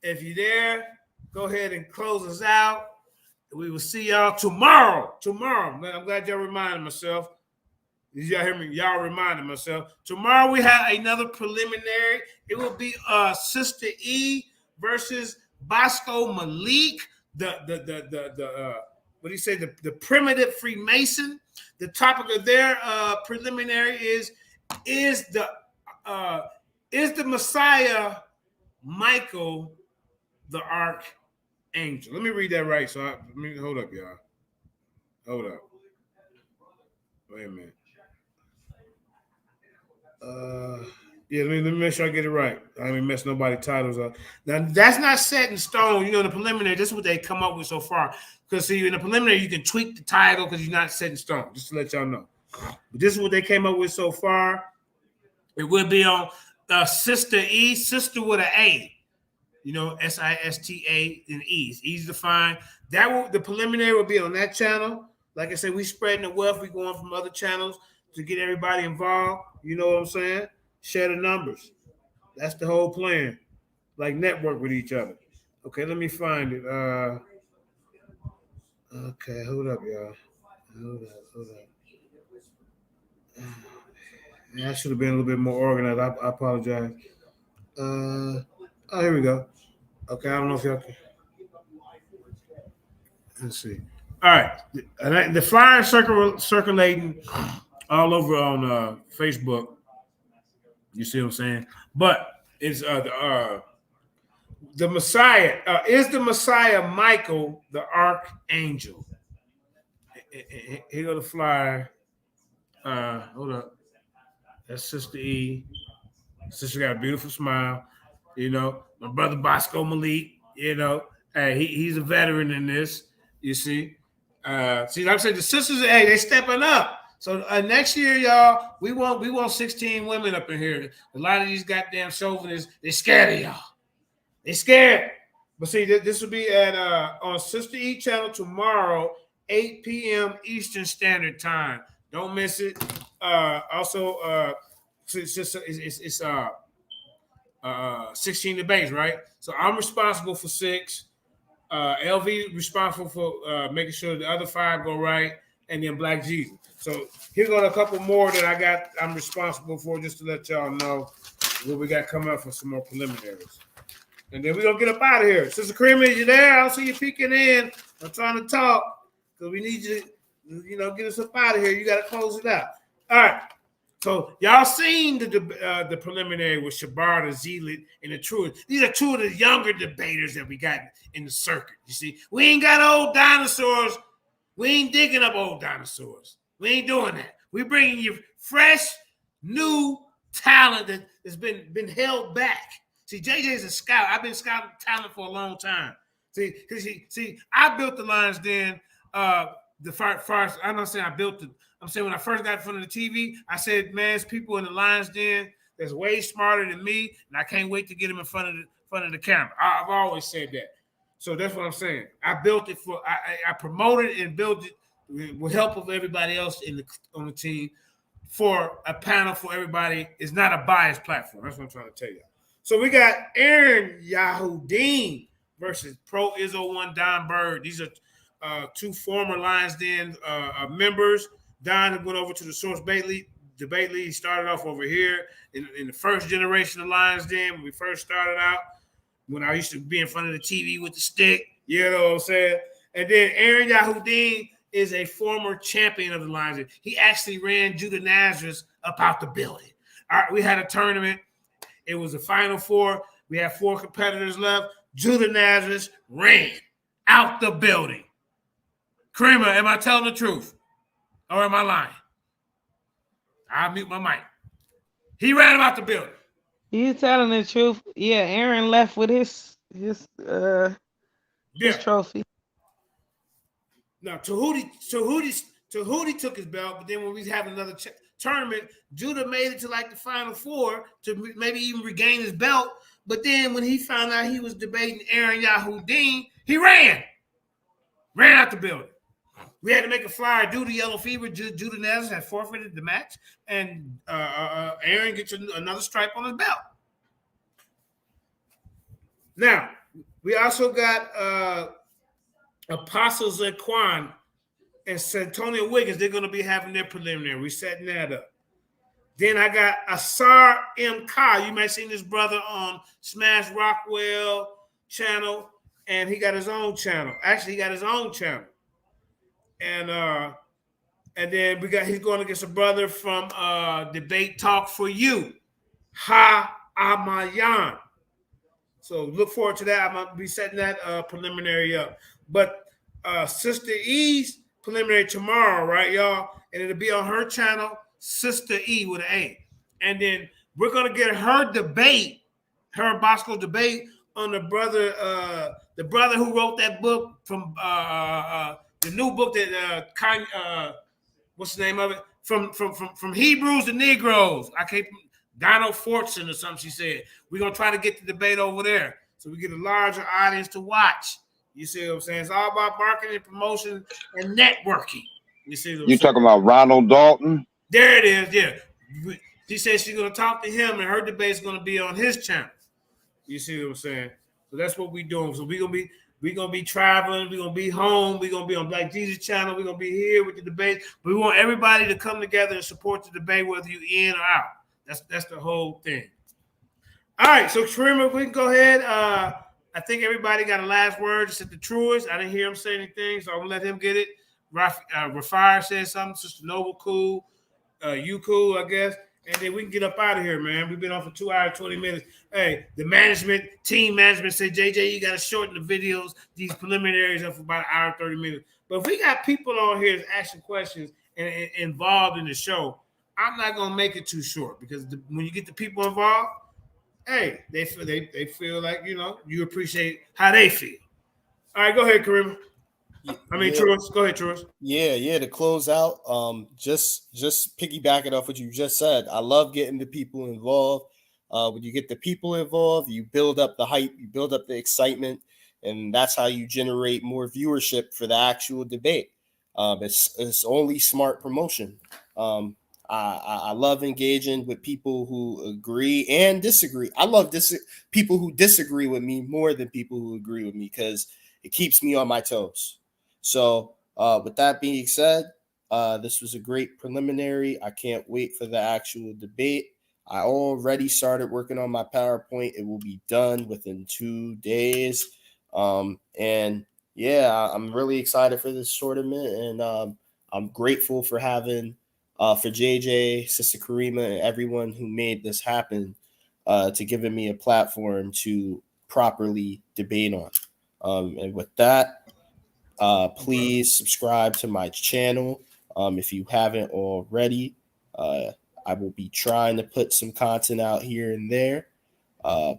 if you're there, go ahead and close us out. We will see y'all tomorrow. Man, I'm glad y'all reminded myself. Did y'all hear me? Y'all reminded myself. Tomorrow we have another preliminary. It will be Sister E versus Bosco Malik, the what do you say? The primitive Freemason. The topic of their preliminary is the Messiah Michael the Archangel? Let me read that right. Hold up, y'all. Hold up. Wait a minute. Yeah, let me make sure I get it right. I mean, mess nobody's titles up. Now, that's not set in stone. You know, in the preliminary, this is what they come up with so far. Because, see, in the preliminary, you can tweak the title because you're not set in stone, just to let y'all know. But this is what they came up with so far. It will be on Sister E, Sister with an A. You know, SISTA and E. It's easy to find. The preliminary will be on that channel. Like I said, we spreading the wealth. We going from other channels to get everybody involved. You know what I'm saying? Share the numbers. That's the whole plan. Like network with each other. Okay, let me find it. Okay, hold up, y'all. Hold up. I should have been a little bit more organized. I apologize. Here we go. Okay, I don't know if y'all can. Let's see. All right, the flyer circulating all over on Facebook. You see what I'm saying? But it's the Messiah. Is the Messiah Michael the archangel? Here go the flyer. Hold up. That's Sister E. Sister got a beautiful smile. You know, my brother Bosco Malik. You know, hey, he's a veteran in this. You see. See, like I said, the sisters, hey, they stepping up. So next year, y'all, we want 16 women up in here. A lot of these goddamn chauvinists, they scared of y'all. They scared. But see, this will be at on Sister E channel tomorrow, 8 p.m. Eastern Standard Time. Don't miss it. Also, it's 16 debates, right? So I'm responsible for 6. LV responsible for making sure the other 5 go right, and then Black Jesus. So here's got a couple more that I'm responsible for, just to let y'all know what we got coming up for some more preliminaries. And then we're gonna get up out of here. Sister Creamy, is you there? I don't see you peeking in. I'm trying to talk because we need you to, get us up out of here. You gotta close it out. All right. So y'all seen the preliminary with SHABAR, the Zealot, and the Truest. These are 2 of the younger debaters that we got in the circuit. You see, we ain't got old dinosaurs. We ain't digging up old dinosaurs. We ain't doing that. We bringing you fresh, new talent that's been held back. See, JJ's a scout. I've been scouting talent for a long time. See, I built the Lions Den. The first, I'm not saying I built it. I'm saying when I first got in front of the TV, I said, man, there's people in the Lions Den that's way smarter than me, and I can't wait to get them in front of the camera. I've always said that. So that's what I'm saying. I built it I promoted and built it with help of everybody else on the team for a panel for everybody. It's not a biased platform. That's what I'm trying to tell you. So we got Aaron Yahudim versus Pro-Izzo One Don Bird. These are 2 former Lions Den members. Don went over to the Source debate league. He started off over here in the first generation of Lions Den when we first started out, when I used to be in front of the TV with the stick. You know what I'm saying? And then Aaron Yahudim is a former champion of the Lions Den. He actually ran Judah Nazareth up out the building. All right, we had a tournament. It was a Final Four. We had 4 competitors left. Judah Nazareth ran out the building. Kramer, am I telling the truth? Or am I lying? I'll mute my mic. He ran out the building. You telling the truth? Yeah, Aaron left with his trophy. Now, Tahuti took his belt, but then when we was having another tournament, Judah made it to like the Final Four to maybe even regain his belt. But then when he found out he was debating Aaron Yahudim, he ran out the building. We had to make a flyer due to yellow fever. Judah Nazareth had forfeited the match, and Aaron gets another stripe on his belt. Now, we also got Apostle Zaquan and Santonio Wiggins. They're going to be having their preliminary. We're setting that up. Then I got Asar M. Ka. You may have seen this brother on Smash Rockwell channel, and he got his own channel. Actually, he got his own channel. And then he's going against a brother from Debate Talk for You, Ha Amayan. So look forward to that. I'm going to be setting that preliminary up. But Sister E's preliminary tomorrow, right, y'all? And it'll be on her channel, Sister E with an A. And then We're going to get her debate, her Bosco debate on the brother who wrote that book from the new book that what's the name of it? From Hebrews to Negroes. I can't. Donald Fortson or something. She said we're gonna try to get the debate over there, so we get a larger audience to watch. You see what I'm saying? It's all about marketing, promotion, and networking. You see what I'm saying? Talking about Ronald Dalton? There it is. Yeah. She said she's gonna talk to him, and her debate's gonna be on his channel. You see what I'm saying? So that's what we're doing. So we're gonna be traveling, we're gonna be home, we're gonna be on Black Jesus channel, we're gonna be here with the debate. We want everybody to come together and support the debate, whether you in or out. That's the whole thing. All right, so Trimmer, we can go ahead. I think everybody got a last word. Just at the Truest. I didn't hear him say anything, so I'm gonna let him get it. Rafire said something. Sister Noble cool. You cool, I guess. And then we can get up out of here, man. We've been on for 2 hours, 20 minutes. Hey, the team management said, JJ, you got to shorten the videos, these preliminaries up for about an hour and 30 minutes. But if we got people on here that's asking questions and involved in the show, I'm not going to make it too short because when you get the people involved, hey, they feel like, you appreciate how they feel. All right, go ahead, Kareem. Truist. Go ahead, Truist. Yeah. To close out, just piggybacking off what you just said. I love getting the people involved. When you get the people involved, you build up the hype, you build up the excitement, and that's how you generate more viewership for the actual debate. It's only smart promotion. I love engaging with people who agree and disagree. I love people who disagree with me more than people who agree with me because it keeps me on my toes. So with that being said, this was a great preliminary. I can't wait for the actual debate. I already started working on my PowerPoint. It will be done within 2 days. And yeah, I'm really excited for this tournament. And I'm grateful for having for JJ, Sister Karima, and everyone who made this happen to giving me a platform to properly debate on. And with that, please subscribe to my channel if you haven't already. I will be trying to put some content out here and there.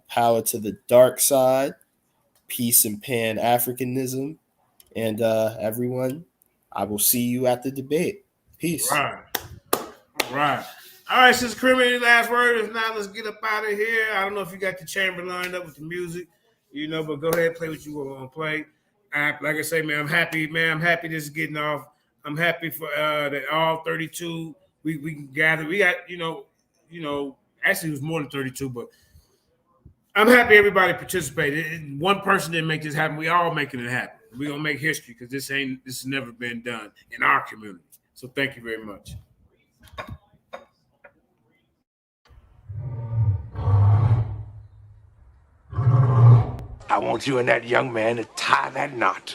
Power to the dark side, peace and Pan-Africanism, and everyone, I will see you at the debate. Peace. All right, Sister Karima, any last word? If not, let's get up out of here. I don't know if you got the chamber lined up with the music, but go ahead, play what you want to play. Like I say, man, I'm happy. Man, I'm happy this is getting off. I'm happy for that all 32 we can gather. We got, actually it was more than 32, but I'm happy everybody participated. One person didn't make this happen. We all making it happen. We're gonna make history because this has never been done in our community. So thank you very much. I want you and that young man to tie that knot.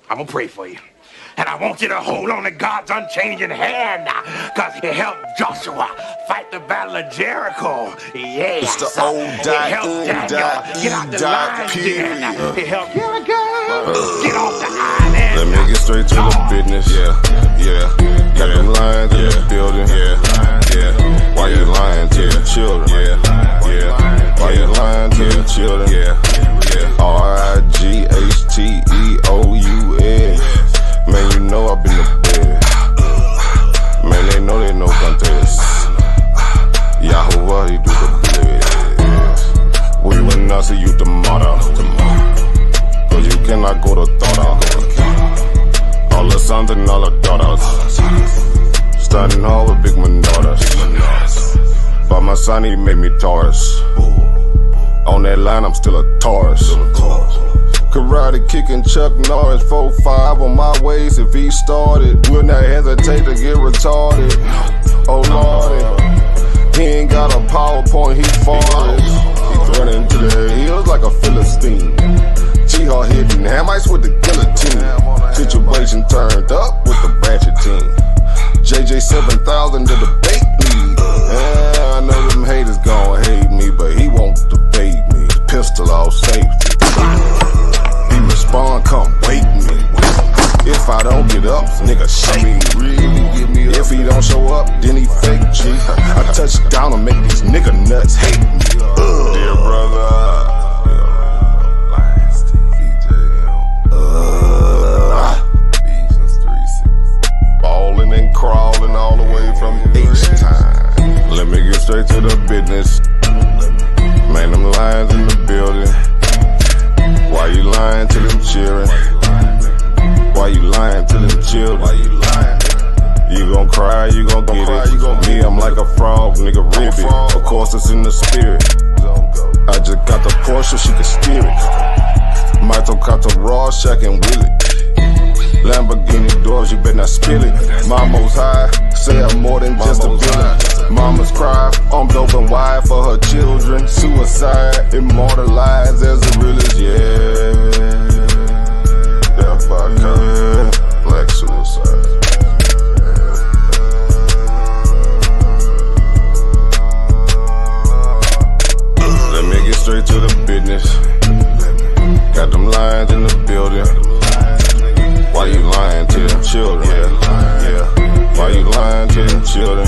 I'm gonna pray for you. And I want you to hold on to God's unchanging hand because he helped Joshua fight the battle of Jericho. Yes. It's the old Daniel get out the lion's den. He helped get off the island. Let me get straight to the business. Yeah. Got them lions in the building. Yeah. Why you lying to the children? Yeah. Why you lying to the children? Yeah. RIGHTEOUS. Man, you know I've been to bed. Man, they know contest. Yahuwah, he do the bled. We will not see you tomorrow. Cause you cannot go to thought. All the sons and all the daughters. Standing hard with big daughters. But my son, he made me Taurus. On that line, I'm still a Taurus. Karate kicking Chuck Norris, 4-5 on my waist. If he started, would not hesitate to get retarded. Oh lordy, he ain't got a PowerPoint, he farted. He's running to the hills like a Philistine. Jihad hitting Hamites with the guillotine. Situation turned up with the ratchet team. JJ 7000 to the debate league. I know them haters gon' hate me, but he won't debate me. Pistol off safety. He respond, come wake me. If I don't get up, nigga shake me. If he don't show up, then he fake G. I tell touchdown and make these nigga nuts hate me. Dear brother, ballin' and crawling all the way from H-Time. Let me get straight to the business. Man, them lions in the building. Why you lying to them children? Why you lying to them children? You gon' cry, you gon' get it. Me, I'm like a frog, nigga, ribbit. Of course, it's in the spirit. I just got the Porsche, she can steer it. Michael caught the raw, Shaq and Willie. Lamborghini doors, you better not spill it. Mama's high, say I'm more than just a villain. Mama's cry, I'm dope and wide for her children. Suicide, immortalized as the realest, yeah. Death by cop, black suicide. Let me get straight to the business. Got them lions in the building. Why you lying to them children? Yeah. Why you lying to them children?